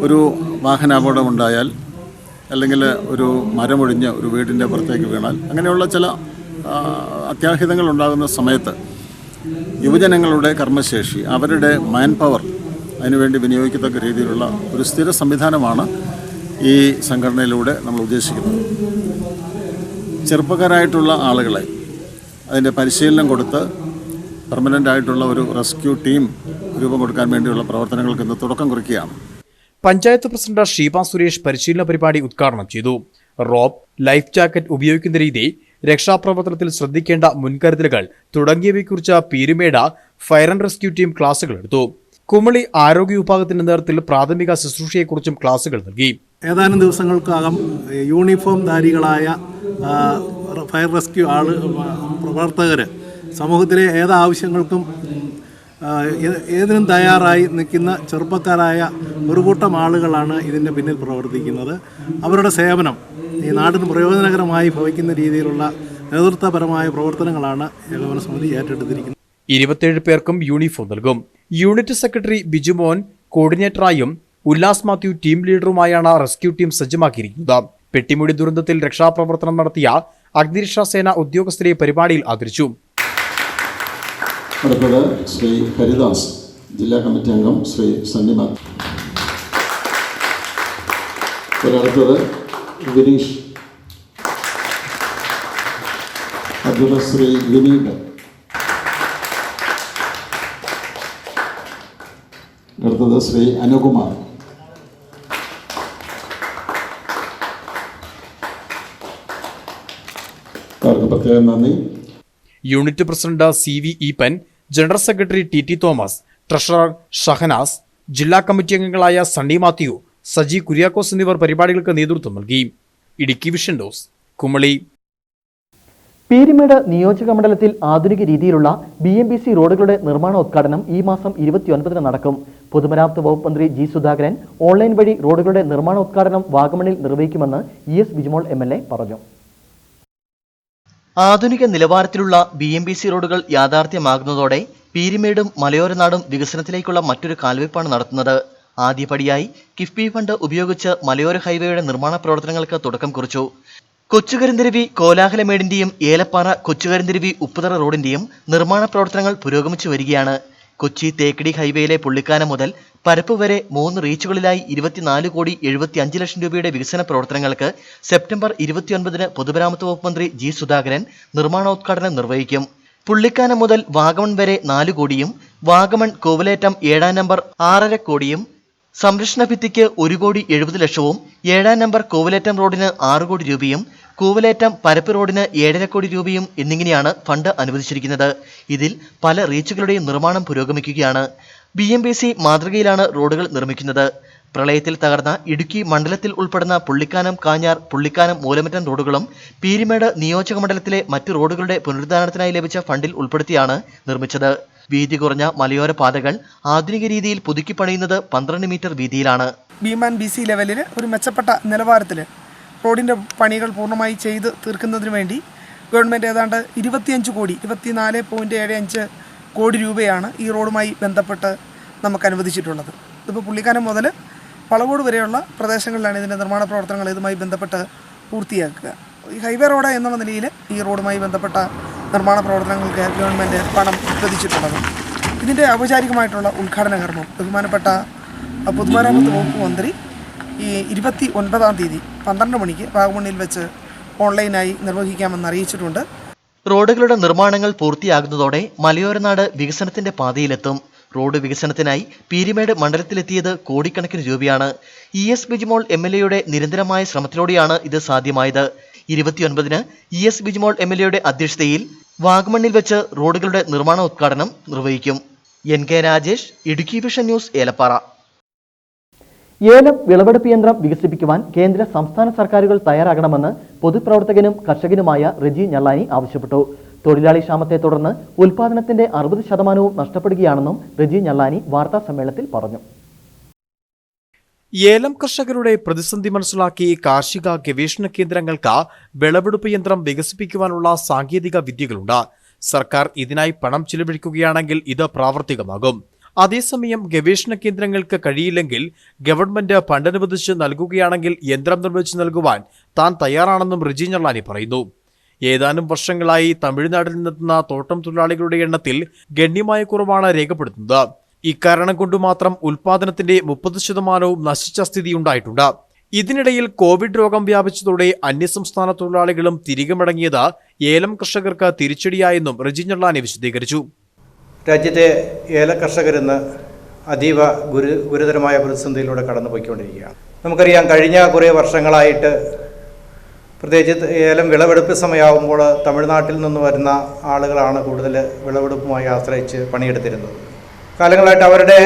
ഒരു വാഹനാപകടമുണ്ടായാൽ അല്ലെങ്കിൽ ഒരു മരമൊഴിഞ്ഞ് ഒരു വീടിൻ്റെ പുറത്തേക്ക് വീണാൽ അങ്ങനെയുള്ള ചില അത്യാഹിതങ്ങൾ ഉണ്ടാകുന്ന സമയത്ത് യുവജനങ്ങളുടെ കർമ്മശേഷി, അവരുടെ മാൻ പവർ അതിനുവേണ്ടി വിനിയോഗിക്കത്തക്ക രീതിയിലുള്ള ഒരു സ്ഥിര സംവിധാനമാണ് ഈ സംഘടനയിലൂടെ നമ്മൾ ഉദ്ദേശിക്കുന്നത്. ചെറുപ്പക്കാരായിട്ടുള്ള ആളുകളെ അതിൻ്റെ പരിശീലനം കൊടുത്ത് പെർമനൻ്റ് ആയിട്ടുള്ള ഒരു റെസ്ക്യൂ ടീം രൂപം കൊടുക്കാൻ വേണ്ടിയുള്ള പ്രവർത്തനങ്ങൾക്ക് ഇന്ന് തുടക്കം കുറിക്കുകയാണ്. പഞ്ചായത്ത് പ്രസിഡന്റ് ഷീബ സുരേഷ് പരിശീലന പരിപാടി ഉദ്ഘാടനം ചെയ്തു. റോപ്പ്, ലൈഫ് ജാക്കറ്റ് ഉപയോഗിക്കുന്ന രീതി, രക്ഷാപ്രവർത്തനത്തിൽ ശ്രദ്ധിക്കേണ്ട മുൻകരുതലുകൾ തുടങ്ങിയവയെക്കുറിച്ച് Peermade fire and rescue team ക്ലാസുകൾ എടുത്തു. കുമളി ആരോഗ്യ വിഭാഗത്തിന്റെ നേതൃത്വത്തിൽ പ്രാഥമിക ശുശ്രൂഷയെക്കുറിച്ചും ക്ലാസുകൾ നൽകി. ഏതാനും ദിവസങ്ങൾക്കകം യൂണിഫോം ധാരികളായ ഫയർ റെസ്ക്യൂ പ്രവർത്തകർ സമൂഹത്തിലെ ഏതാവശ്യങ്ങൾക്കും ഏതിനും തയ്യാറായി നിൽക്കുന്ന ചെറുപ്പക്കാരായ ഒരു കൂട്ടം ആളുകളാണ് ഇതിൻ്റെ പിന്നിൽ പ്രവർത്തിക്കുന്നത്. അവരുടെ സേവനം ഈ നാടിന് പ്രയോജനകരമായി ഭവിക്കുന്ന രീതിയിലുള്ള നേതൃത്വപരമായ പ്രവർത്തനങ്ങളാണ് ഏകോപന സമിതി ഏറ്റെടുത്തിരിക്കുന്നത്. 27 പേർക്കും യൂണിഫോം നൽകും. യൂണിറ്റ് സെക്രട്ടറി ബിജുമോൻ കോർഡിനേറ്ററായും ഉല്ലാസ് മാത്യു ടീം ലീഡറുമായാണ് റെസ്ക്യൂ ടീം സജ്ജമാക്കിയിരിക്കുന്നത്. പെട്ടിമുടി ദുരന്തത്തിൽ രക്ഷാപ്രവർത്തനം നടത്തിയ അഗ്നിരക്ഷാസേന ഉദ്യോഗസ്ഥരെ പരിപാടിയിൽ ആദരിച്ചു. അടുത്തത് ശ്രീ ഹരിദാസ്, ജില്ലാ കമ്മിറ്റി അംഗം ശ്രീ സന്നിമാൻ. അടുത്തത് വിനീഷ്. അടുത്തത് ശ്രീ വിനീത്. അടുത്തത് ശ്രീ അനുകുമാർ. അവർക്ക് പ്രത്യേകം നന്ദി. Unit president CV Eapen, general secretary TT Thomas, treasurer Shahanas, ജില്ലാ കമ്മിറ്റി അംഗങ്ങളായ സണ്ണി മാത്യു, സജി കുര്യാക്കോസ് എന്നിവർ പരിപാടികൾക്ക് നേതൃത്വം നൽകി. Idukki vision news, Kumily. പീരിമേട് നിയോജക മണ്ഡലത്തിൽ ആധുനിക രീതിയിലുള്ള BMBC റോഡുകളുടെ നിർമ്മാണോദ്ഘാടനം ഈ മാസം 29-ന് നടക്കും. പൊതുമരാമത്ത് വകുപ്പ് മന്ത്രി G. സുധാകരൻ ഓൺലൈൻ വഴി റോഡുകളുടെ നിർമ്മാണോദ്ഘാടനം വാഗമണിൽ നിർവഹിക്കുമെന്ന് ES ബിജിമോൾ MLA പറഞ്ഞു. ആധുനിക നിലവാരത്തിലുള്ള BMBC റോഡുകൾ യാഥാർത്ഥ്യമാകുന്നതോടെ പീരിമേടും മലയോരനാടും വികസനത്തിലേക്കുള്ള മറ്റൊരു കാൽവെപ്പാണ് നടത്തുന്നത്. ആദ്യപടിയായി കിഫ്ബി ഫണ്ട് ഉപയോഗിച്ച് മലയോര ഹൈവേയുടെ നിർമ്മാണ പ്രവർത്തനങ്ങൾക്ക് തുടക്കം കുറിച്ചു. കൊച്ചുകരിന്തിരുവി കോലാഹലമേടിന്റെയും ഏലപ്പാറ കൊച്ചുകരിന്തിരുവി ഉപ്പുതറ റോഡിന്റെയും നിർമ്മാണ പ്രവർത്തനങ്ങൾ പുരോഗമിച്ചു വരികയാണ്. കൊച്ചി തേക്കടി ഹൈവേയിലെ പുള്ളിക്കാനം മുതൽ പരപ്പ് വരെ 3 റീച്ചുകളിലായി 24,75,00,000 രൂപയുടെ വികസന പ്രവർത്തനങ്ങൾക്ക് സെപ്റ്റംബർ 29-ന് പൊതുമരാമത്ത് വകുപ്പ് മന്ത്രി G. സുധാകരൻ നിർമ്മാണോദ്ഘാടനം നിർവഹിക്കും. പുള്ളിക്കാനം മുതൽ വാഗമൺ വരെ 4 കോടിയും വാഗമൺ കോവിലേറ്റം 7-ാം നമ്പർ 6.5 കോടിയും സംരക്ഷണ ഭിത്തിക്ക് 1,70,00,000 7-ാം നമ്പർ കോവിലേറ്റം റോഡിന് 6 കോടി രൂപയും കൂവലേറ്റം പരപ്പ് റോഡിന് 7.5 കോടി രൂപയും എന്നിങ്ങനെയാണ് ഫണ്ട് അനുവദിച്ചിരിക്കുന്നത്. ഇതിൽ പല റീച്ചുകളുടെയും നിർമ്മാണം പുരോഗമിക്കുകയാണ്. BMBC മാതൃകയിലാണ് റോഡുകൾ നിർമ്മിക്കുന്നത്. പ്രളയത്തിൽ തകർന്ന ഇടുക്കി മണ്ഡലത്തിൽ ഉൾപ്പെടുന്ന പുള്ളിക്കാനം കാഞ്ഞാർ, പുള്ളിക്കാനം മൂലമറ്റം റോഡുകളും പീരിമേട് നിയോജക മണ്ഡലത്തിലെ മറ്റ് റോഡുകളുടെ പുനരുദ്ധാരണത്തിനായി ലഭിച്ച ഫണ്ടിൽ ഉൾപ്പെടുത്തിയാണ് നിർമ്മിച്ചത്. വീതി കുറഞ്ഞ മലയോര പാതകൾ ആധുനിക രീതിയിൽ പുതുക്കി പണിയുന്നത് 12 മീറ്റർ വീതിയിലാണ്. BMBC ലെവലിൽ ഒരു മെച്ചപ്പെട്ട നിലവാരത്തിൽ റോഡിൻ്റെ പണികൾ പൂർണ്ണമായി ചെയ്ത് തീർക്കുന്നതിന് വേണ്ടി ഗവൺമെൻറ് ഏതാണ്ട് 24.75 കോടി രൂപയാണ് ഈ റോഡുമായി ബന്ധപ്പെട്ട് നമുക്ക് അനുവദിച്ചിട്ടുള്ളത്. ഇതിപ്പോൾ പുള്ളിക്കാനം മുതൽ വളവോട് വരെയുള്ള പ്രദേശങ്ങളിലാണ് ഇതിൻ്റെ നിർമ്മാണ പ്രവർത്തനങ്ങൾ ഇതുമായി ബന്ധപ്പെട്ട് പൂർത്തിയാക്കുക. ഈ ഹൈവേ റോഡ് എന്നുള്ള നിലയിൽ ഈ റോഡുമായി ബന്ധപ്പെട്ട നിർമ്മാണ പ്രവർത്തനങ്ങൾക്ക് ഗവൺമെൻറ് പണം അനുവദിച്ചിട്ടുള്ളത്. ഇതിൻ്റെ ഔപചാരികമായിട്ടുള്ള ഉദ്ഘാടന കർമ്മം ബഹുമാനപ്പെട്ട പൊതുമരാമത്ത് വകുപ്പ് മന്ത്രി ഈ 29-ാം തീയതി 12 മണിക്ക് വാഗമണ്ണിൽ വെച്ച് ഓൺലൈനായി നിർവഹിക്കാമെന്ന് അറിയിച്ചിട്ടുണ്ട്. റോഡുകളുടെ നിർമ്മാണങ്ങൾ പൂർത്തിയാകുന്നതോടെ മലയോരനാട് വികസനത്തിന്റെ പാതയിലെത്തും. റോഡ് വികസനത്തിനായി പീരിമേട് മണ്ഡലത്തിലെത്തിയത് കോടിക്കണക്കിന് രൂപയാണ്. ES ബിജിമോൾ MLAയുടെ നിരന്തരമായ ശ്രമത്തിലൂടെയാണ് ഇത് സാധ്യമായത്. 29-ന് ES ബിജിമോൾ MLAയുടെ അധ്യക്ഷതയിൽ വാഗമണ്ണിൽ വെച്ച് റോഡുകളുടെ നിർമ്മാണോദ്ഘാടനം നിർവഹിക്കും. NK Rajesh, Idukki vision news, Elappara. ഏലം വിളവെടുപ്പ് യന്ത്രം വികസിപ്പിക്കുവാൻ കേന്ദ്ര സംസ്ഥാന സർക്കാരുകൾ തയ്യാറാകണമെന്ന് പൊതുപ്രവർത്തകനും കർഷകനുമായ റെജി ഞള്ളാനി ആവശ്യപ്പെട്ടു. തൊഴിലാളി ക്ഷാമത്തെ തുടർന്ന് ഉൽപാദനത്തിന്റെ 60% നഷ്ടപ്പെടുകയാണെന്നും റെജി ഞള്ളാനി വാർത്താ സമ്മേളനത്തിൽ പറഞ്ഞു. ഏലം കർഷകരുടെ പ്രതിസന്ധി മനസ്സിലാക്കി കാർഷിക ഗവേഷണ കേന്ദ്രങ്ങൾക്ക് വിളവെടുപ്പ് യന്ത്രം വികസിപ്പിക്കുവാനുള്ള സാങ്കേതിക വിദ്യകളുണ്ട്. സർക്കാർ ഇതിനായി പണം ചിലവഴിക്കുകയാണെങ്കിൽ ഇത് പ്രാവർത്തികമാകും. അതേസമയം ഗവേഷണ കേന്ദ്രങ്ങൾക്ക് കഴിയില്ലെങ്കിൽ ഗവൺമെന്റ് ഫണ്ട് അനുവദിച്ച് നൽകുകയാണെങ്കിൽ യന്ത്രം നിർമ്മിച്ചു നൽകുവാൻ താൻ തയ്യാറാണെന്നും റെജി ഞള്ളാനി പറയുന്നു. ഏതാനും വർഷങ്ങളായി തമിഴ്നാട്ടിൽ നിന്നെത്തുന്ന തോട്ടം തൊഴിലാളികളുടെ എണ്ണത്തിൽ ഗണ്യമായ കുറവാണ് രേഖപ്പെടുത്തുന്നത്. ഇക്കാരണം കൊണ്ട് മാത്രം ഉൽപാദനത്തിന്റെ 30% നശിച്ച സ്ഥിതിയുണ്ടായിട്ടുണ്ട്. ഇതിനിടയിൽ കോവിഡ് രോഗം വ്യാപിച്ചതോടെ അന്യസംസ്ഥാന തൊഴിലാളികളും തിരികെ മടങ്ങിയത് ഏലം കർഷകർക്ക് തിരിച്ചടിയായെന്നും റെജി ഞള്ളാനി വിശദീകരിച്ചു. രാജ്യത്തെ ഏല കർഷകരിന്ന് അതീവ ഗുരുതരമായ പ്രതിസന്ധിയിലൂടെ കടന്നുപോയിക്കൊണ്ടിരിക്കുകയാണ്. നമുക്കറിയാം, കഴിഞ്ഞ കുറേ വർഷങ്ങളായിട്ട് പ്രത്യേകിച്ച് ഏലം വിളവെടുപ്പ് സമയമാകുമ്പോൾ തമിഴ്നാട്ടിൽ നിന്ന് വരുന്ന ആളുകളാണ് കൂടുതൽ വിളവെടുപ്പുമായി ആശ്രയിച്ച് പണിയെടുത്തിരുന്നത്. കാലങ്ങളായിട്ട് അവരുടെ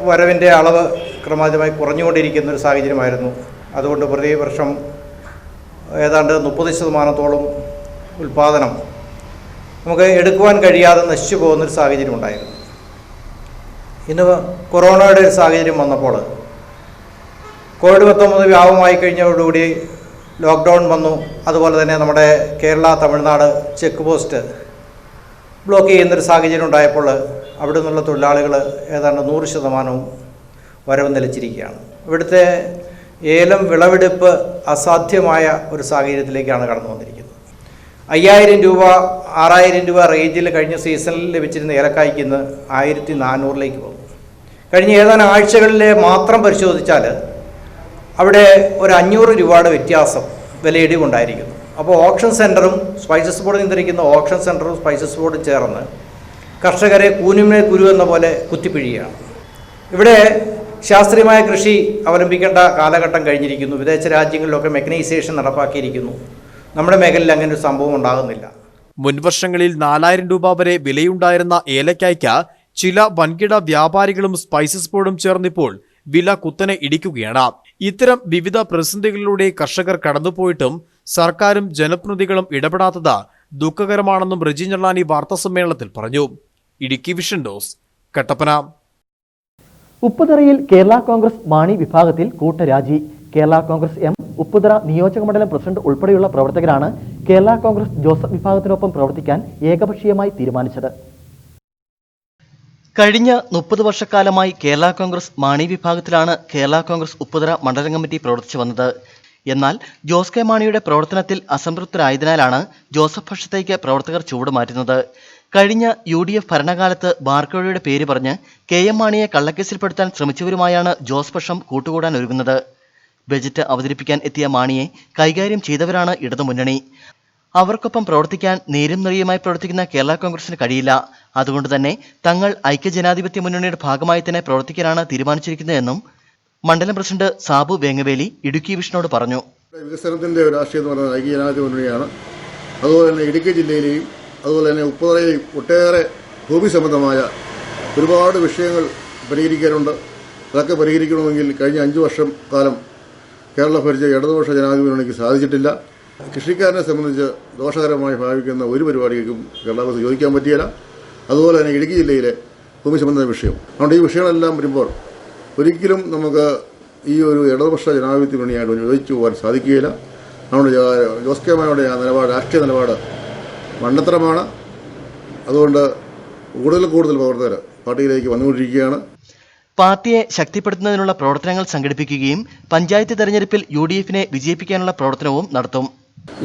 വരവിൻ്റെ അളവ് ക്രമാതീതമായി കുറഞ്ഞുകൊണ്ടിരിക്കുന്ന ഒരു സാഹചര്യമായിരുന്നു. അതുകൊണ്ട് പ്രതിവർഷം ഏതാണ്ട് 30% ഉൽപ്പാദനം നമുക്ക് എടുക്കുവാൻ കഴിയാതെ നശിച്ചു പോകുന്നൊരു സാഹചര്യം ഉണ്ടായിരുന്നു. ഇന്ന് കൊറോണയുടെ ഒരു സാഹചര്യം വന്നപ്പോൾ കോവിഡ്-19 വ്യാപകമായി കഴിഞ്ഞതോടുകൂടി ലോക്ക്ഡൗൺ വന്നു. അതുപോലെ തന്നെ നമ്മുടെ Kerala Tamil Nadu check post block ചെയ്യുന്നൊരു സാഹചര്യം ഉണ്ടായപ്പോൾ അവിടെ നിന്നുള്ള തൊഴിലാളികൾ ഏതാണ്ട് 100% വരവ് നിലച്ചിരിക്കുകയാണ്. ഇവിടുത്തെ ഏലം വിളവെടുപ്പ് അസാധ്യമായ ഒരു സാഹചര്യത്തിലേക്കാണ് കടന്നു വന്നിരിക്കുന്നത്. 5000 രൂപ 6000 രൂപ റേഞ്ചിൽ കഴിഞ്ഞ സീസണിൽ ലഭിച്ചിരുന്ന ഏലക്കായ്ക്ക് ഇന്ന് 1400 പോകും. കഴിഞ്ഞ ഏതാനും ആഴ്ചകളിലെ മാത്രം പരിശോധിച്ചാൽ അവിടെ ഒരു 500 രൂപയുടെ വ്യത്യാസം വിലയിടിവുണ്ടായിരിക്കുന്നു. അപ്പോൾ ഓപ്ഷൻ സെൻറ്ററും സ്പൈസസ് ബോർഡ് നിയന്ത്രിക്കുന്ന ഓപ്ഷൻ സെൻറ്ററും സ്പൈസസ് ബോർഡും ചേർന്ന് കർഷകരെ കൂനിമേ കുരു എന്ന പോലെ കുത്തിപ്പിഴിയുകയാണ്. ഇവിടെ ശാസ്ത്രീയമായ കൃഷി അവലംബിക്കേണ്ട കാലഘട്ടം കഴിഞ്ഞിരിക്കുന്നു. വിദേശ രാജ്യങ്ങളിലൊക്കെ മെക്കനൈസേഷൻ നടപ്പാക്കിയിരിക്കുന്നു. നമ്മുടെ മേഖലയിൽ അങ്ങനെ ഒരു സംഭവം ഉണ്ടാകുന്നില്ല. മുൻവർഷങ്ങളിൽ 4000 രൂപ വരെ വിലയുണ്ടായിരുന്ന ഏലക്കായ്ക്ക് ചില വൻകിട വ്യാപാരികളും സ്പൈസസ് ബോർഡും ചേർന്നിപ്പോൾ വില കുത്തനെ ഇടിക്കുകയാണ്. ഇത്തരം വിവിധ പ്രതിസന്ധികളിലൂടെ കർഷകർ കടന്നുപോയിട്ടും സർക്കാരും ജനപ്രതിനിധികളും ഇടപെടാത്തത് ദുഃഖകരമാണെന്നും റെജി ഞെള്ളാനി വാർത്താസമ്മേളനത്തിൽ പറഞ്ഞു. Idukki vision news, Kattappana. ഉപ്പുതറയിൽ കേരള കോൺഗ്രസ് മാണി വിഭാഗത്തിൽ കൂട്ടരാജി. കേരള കോൺഗ്രസ് എം ഉപ്പുതറ നിയോജക മണ്ഡലം പ്രസിഡന്റ് ഉൾപ്പെടെയുള്ള പ്രവർത്തകരാണ് കേരള കോൺഗ്രസ് ജോസഫ് വിഭാഗത്തിനൊപ്പം പ്രവർത്തിക്കാൻ ഏകപക്ഷീയമായി തീരുമാനിച്ചത്. കഴിഞ്ഞ 30 വർഷക്കാലമായി കേരള കോൺഗ്രസ് മാണി വിഭാഗത്തിലാണ് കേരള കോൺഗ്രസ് ഉപ്പുതറ മണ്ഡലം കമ്മിറ്റി പ്രവർത്തിച്ചു വന്നത്. എന്നാൽ ജോസ് കെ മാണിയുടെ പ്രവർത്തനത്തിൽ അസംതൃപ്തരായതിനാലാണ് ജോസഫ് പക്ഷത്തേക്ക് പ്രവർത്തകർ ചുവടുമാറ്റുന്നത്. കഴിഞ്ഞ UDF ഭരണകാലത്ത് ബാർക്കോഴയുടെ പേര് പറഞ്ഞ് KM മാണിയെ കള്ളക്കേസിൽപ്പെടുത്താൻ ശ്രമിച്ചവരുമായാണ് ജോസ് പക്ഷം കൂട്ടുകൂടാൻ ഒരുങ്ങുന്നത്. ബജറ്റ് അവതരിപ്പിക്കാൻ എത്തിയ മാണിയെ കൈകാര്യം ചെയ്തവരാണ് ഇടതുമുന്നണി. അവർക്കൊപ്പം പ്രവർത്തിക്കാൻ നേരും നിറയുമായി പ്രവർത്തിക്കുന്ന കേരള കോൺഗ്രസിന് കഴിയില്ല. അതുകൊണ്ട് തന്നെ തങ്ങൾ ഐക്യജനാധിപത്യ മുന്നണിയുടെ ഭാഗമായി തന്നെ പ്രവർത്തിക്കാനാണ് തീരുമാനിച്ചിരിക്കുന്നതെന്നും മണ്ഡലം പ്രസിഡന്റ് സാബു വേങ്ങവേലി ഇടുക്കി വിഷനോട് പറഞ്ഞു. വികസനത്തിന്റെ രാഷ്ട്രീയം എന്ന് പറയുന്നത് ഐക്യജനാധിപത്യ മുന്നണിയാണ്. അതുപോലെ തന്നെ ഇടുക്കി ജില്ലയിലെയും അതുപോലെ തന്നെ ഉപ്പുതറയിലെയും ഒട്ടേറെ ഭൂമി സംബന്ധമായ ഒരുപാട് വിഷയങ്ങൾ പരിഹരിക്കാനുണ്ട്. അതൊക്കെ പരിഹരിക്കണമെങ്കിൽ കഴിഞ്ഞ 5 വർഷം കാലം കേരളം ഭരിച്ച ഇടതുപക്ഷ ജനാധിപത്യ മുന്നണിക്ക് സാധിച്ചിട്ടില്ല. കൃഷിക്കാരനെ സംബന്ധിച്ച് ദോഷകരമായി ഭാവിക്കുന്ന ഒരു പരിപാടിക്കും കേരള കോൺഗ്രസ് യോജിക്കാൻ പറ്റിയില്ല. അതുപോലെ തന്നെ ഇടുക്കി ജില്ലയിലെ ഭൂമി സംബന്ധമായ വിഷയം. അതുകൊണ്ട് ഈ വിഷയങ്ങളെല്ലാം വരുമ്പോൾ ഒരിക്കലും നമുക്ക് ഈ ഒരു ഇടതുപക്ഷ ജനാധിപത്യ മുന്നണിയായിട്ട് യോജിച്ചു പോകാൻ സാധിക്കുകയില്ല. അതുകൊണ്ട് ജോസ് കെ മാണിയുടെ നിലപാട്, രാഷ്ട്രീയ നിലപാട് മണ്ടത്തരമാണ്. അതുകൊണ്ട് കൂടുതൽ പ്രവർത്തകർ പാർട്ടിയിലേക്ക് വന്നുകൊണ്ടിരിക്കുകയാണ്. പാർട്ടിയെ ശക്തിപ്പെടുത്തുന്നതിനുള്ള പ്രവർത്തനങ്ങൾ സംഘടിപ്പിക്കുകയും പഞ്ചായത്ത് തെരഞ്ഞെടുപ്പിൽ UDF-നെ വിജയിപ്പിക്കാനുള്ള പ്രവർത്തനവും നടത്തും.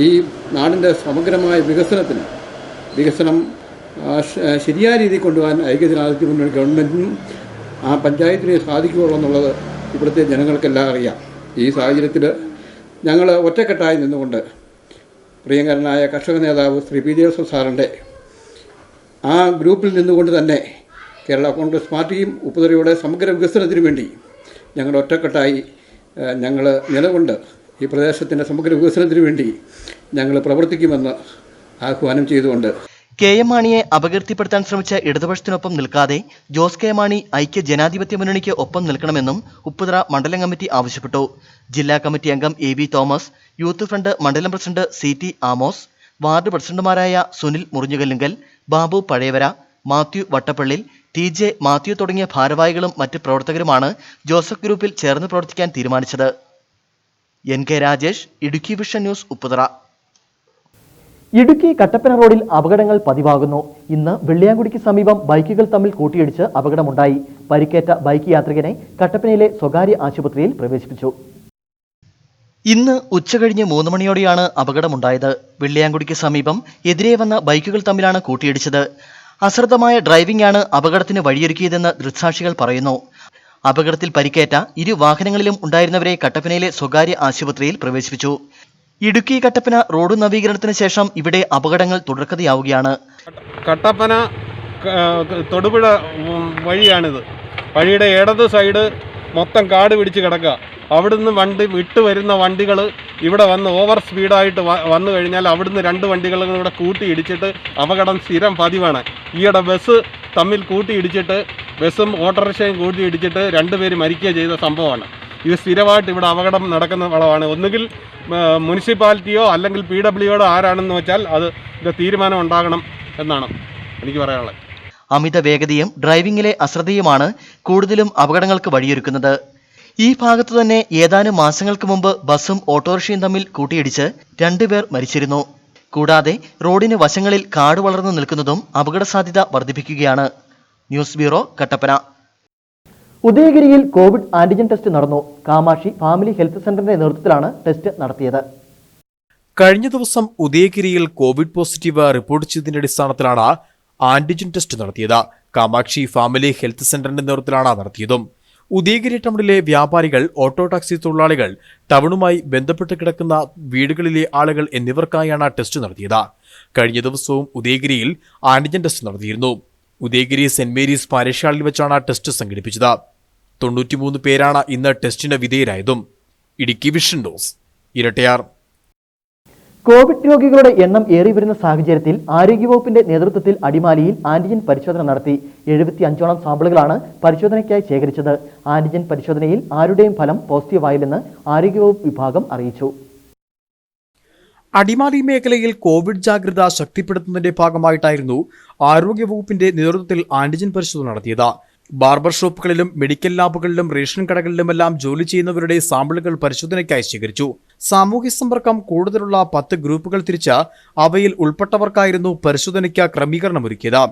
ഈ നാടിൻ്റെ സമഗ്രമായ വികസനം ശരിയായ രീതിയിൽ കൊണ്ടുപോകാൻ ഐക്യജനാധിപത്യ മുന്നണി ഗവൺമെൻറ്റിനും ആ പഞ്ചായത്തിനെ സാധിക്കുകയുള്ളൂ എന്നുള്ളത് ഇവിടുത്തെ ജനങ്ങൾക്കെല്ലാം അറിയാം. ഈ സാഹചര്യത്തിൽ ഞങ്ങൾ ഒറ്റക്കെട്ടായി നിന്നുകൊണ്ട് പ്രിയങ്കരനായ കർഷക നേതാവ് ശ്രീ P. ജോസഫ് സാറിൻ്റെ ആ ഗ്രൂപ്പിൽ നിന്നുകൊണ്ട് തന്നെ കേരള കോൺഗ്രസ് പാർട്ടിയും ഉപ്പുതറയുടെ സമഗ്ര വികസനത്തിനു വേണ്ടി ഞങ്ങൾ ഒറ്റക്കെട്ടായി ഞങ്ങൾ നിലകൊണ്ട് ഈ പ്രദേശത്തിൻ്റെ സമഗ്ര വികസനത്തിനു വേണ്ടി ഞങ്ങൾ പ്രവർത്തിക്കുമെന്ന് ആഹ്വാനം ചെയ്തുകൊണ്ട് KM മാണിയെ അപകീർത്തിപ്പെടുത്താൻ ശ്രമിച്ച ഇടതുപക്ഷത്തിനൊപ്പം നിൽക്കാതെ ജോസ് കെ മാണി ഐക്യ ജനാധിപത്യ മുന്നണിക്ക് ഒപ്പം നിൽക്കണമെന്നും ഉപ്പുതറ മണ്ഡലം കമ്മിറ്റി ആവശ്യപ്പെട്ടു. ജില്ലാ കമ്മിറ്റി അംഗം AB തോമസ്, യൂത്ത് ഫ്രണ്ട് മണ്ഡലം പ്രസിഡന്റ് CT ആമോസ്, വാർഡ് പ്രസിഡന്റുമാരായ സുനിൽ മുറിഞ്ഞുകല്ലുങ്കൽ, ബാബു പഴയവര, മാത്യു വട്ടപ്പള്ളിൽ, TJ മാത്യു തുടങ്ങിയ ഭാരവാഹികളും മറ്റ് പ്രവർത്തകരുമാണ് ജോസഫ് ഗ്രൂപ്പിൽ ചേർന്ന് പ്രവർത്തിക്കാൻ തീരുമാനിച്ചത്. NK Rajesh, Idukki vision news, Upputhara. Idukki Kattappana റോഡിൽ അപകടങ്ങൾ പതിവാകുന്നു. ഇന്ന് വെള്ളിയാങ്കുടിക്ക് സമീപം ബൈക്കുകൾ തമ്മിൽ കൂട്ടിയിടിച്ച് അപകടമുണ്ടായി. പരിക്കേറ്റ ബൈക്ക് യാത്രികനെ കട്ടപ്പനയിലെ സ്വകാര്യ ആശുപത്രിയിൽ പ്രവേശിപ്പിച്ചു. ഇന്ന് ഉച്ചകഴിഞ്ഞ് 3 മണിയോടെയാണ് അപകടമുണ്ടായത്. വെള്ളിയാങ്കുടിക്ക് സമീപം എതിരെ വന്ന ബൈക്കുകൾ തമ്മിലാണ് കൂട്ടിയിടിച്ചത്. അശ്രദ്ധമായ ഡ്രൈവിംഗ് ആണ് അപകടത്തിന് വഴിയൊരുക്കിയതെന്ന് ദൃക്സാക്ഷികൾ പറയുന്നു. അപകടത്തിൽ പരിക്കേറ്റ 2 വാഹനങ്ങളിലും ഉണ്ടായിരുന്നവരെ കട്ടപ്പനയിലെ സ്വകാര്യ ആശുപത്രിയിൽ പ്രവേശിപ്പിച്ചു. ഇടുക്കി കട്ടപ്പന റോഡ് നവീകരണത്തിന് ശേഷം ഇവിടെ അപകടങ്ങൾ തുടർക്കഥയാവുകയാണ്. കട്ടപ്പന തൊടുപുഴ വഴിയാണിത്. വഴിയുടെ ഇടത് സൈഡ് മൊത്തം കാട് പിടിച്ച് കിടക്കുക. അവിടുന്ന് വണ്ടി വിട്ട് വരുന്ന വണ്ടികൾ ഇവിടെ വന്ന് ഓവർ സ്പീഡായിട്ട് വന്നു കഴിഞ്ഞാൽ അവിടുന്ന് 2 വണ്ടികളും കൂടെ കൂട്ടിയിടിച്ചിട്ട് അപകടം സ്ഥിരം പതിവാണ്. ഈയിടെ ബസ് തമ്മിൽ കൂട്ടിയിടിച്ചിട്ട് ബസ്സും ഓട്ടോറിക്ഷയും കൂട്ടിയിടിച്ചിട്ട് 2 പേര് മരിക്കുക ചെയ്ത സംഭവമാണ്. ഇത് സ്ഥിരമായിട്ട് ഇവിടെ അപകടം നടക്കുന്ന വളമാണ്. ഒന്നുകിൽ മുനിസിപ്പാലിറ്റിയോ അല്ലെങ്കിൽ PWO ആരാണെന്ന് വെച്ചാൽ അത് തീരുമാനം ഉണ്ടാകണം എന്നാണ് എനിക്ക് പറയാനുള്ളത്. അമിത വേഗതയും ഡ്രൈവിംഗിലെ അശ്രദ്ധയുമാണ് കൂടുതലും അപകടങ്ങൾക്ക് വഴിയൊരുക്കുന്നത്. ഈ ഭാഗത്തു തന്നെ ഏതാനും മാസങ്ങൾക്ക് മുമ്പ് ബസ്സും ഓട്ടോറിക്ഷയും തമ്മിൽ കൂട്ടിയിടിച്ച് 2 പേർ മരിച്ചിരുന്നു. കൂടാതെ റോഡിന് വശങ്ങളിൽ കാട് വളർന്നു നിൽക്കുന്നതും അപകട സാധ്യത വർദ്ധിപ്പിക്കുകയാണ്. News bureau, Kattappana. ഉദയഗിരിയിൽ കോവിഡ് ആന്റിജൻ ടെസ്റ്റ് നടന്നു. കാമാക്ഷി ഫാമിലി ഹെൽത്ത് സെന്ററിന്റെ നേതൃത്വത്തിലാണ് ടെസ്റ്റ് നടത്തിയത്. കഴിഞ്ഞ ദിവസം ഉദയഗിരിയിൽ കോവിഡ് പോസിറ്റീവ് റിപ്പോർട്ട് ചെയ്തതിന്റെ അടിസ്ഥാനത്തിലാണ് ആന്റിജൻ ടെസ്റ്റ് നടത്തിയത്. കാമാക്ഷി ഫാമിലി ഹെൽത്ത് സെന്ററിന്റെ നേതൃത്വത്തിലാണ് നടത്തിയതും. ഉദയഗിരി ടൗണിലെ വ്യാപാരികൾ, ഓട്ടോ ടാക്സി തൊഴിലാളികൾ, ടൗണുമായി ബന്ധപ്പെട്ട് കിടക്കുന്ന വീടുകളിലെ ആളുകൾ എന്നിവർക്കായാണ് ടെസ്റ്റ് നടത്തിയത്. കഴിഞ്ഞ ദിവസവും ഉദയഗിരിയിൽ ആന്റിജൻ ടെസ്റ്റ് നടത്തിയിരുന്നു. ഉദയഗിരി സെന്റ് മേരീസ് പാരിഷ് വെച്ചാണ് ടെസ്റ്റ് സംഘടിപ്പിച്ചത്. 93 പേരാണ് ഇന്ന് ടെസ്റ്റിന് വിധേയരായതും. Idukki vision news, Erattayar. Covid രോഗികളുടെ എണ്ണം ഏറി വരുന്ന സാഹചര്യത്തിൽ ആരോഗ്യവകുപ്പിന്റെ നേതൃത്വത്തിൽ അടിമാലിയിൽ ആന്റിജൻ പരിശോധന നടത്തി. 75ഓളം സാമ്പിളുകളാണ് പരിശോധനയ്ക്കായി ശേഖരിച്ചത്. ആന്റിജൻ പരിശോധനയിൽ ആരുടെയും ഫലം പോസിറ്റീവായില്ലെന്ന് ആരോഗ്യവകുപ്പ് വിഭാഗം അറിയിച്ചു. അടിമാലി മേഖലയിൽ കോവിഡ് ജാഗ്രത ശക്തിപ്പെടുത്തുന്നതിന്റെ ഭാഗമായിട്ടായിരുന്നു ആരോഗ്യവകുപ്പിന്റെ നേതൃത്വത്തിൽ ആന്റിജൻ പരിശോധന നടത്തിയത്. ബാർബർ ഷോപ്പുകളിലും മെഡിക്കൽ ലാബുകളിലും റേഷൻ കടകളിലുമെല്ലാം ജോലി ചെയ്യുന്നവരുടെ സാമ്പിളുകൾ പരിശോധനയ്ക്കായി ശേഖരിച്ചു. സാമൂഹ്യ സമ്പർക്കം കൂടുതലുള്ള 10 ഗ്രൂപ്പുകൾ തിരിച്ച് അവയിൽ ഉൾപ്പെട്ടവർക്കായിരുന്നു പരിശോധനയ്ക്ക് ക്രമീകരണമൊരുക്കിയത്.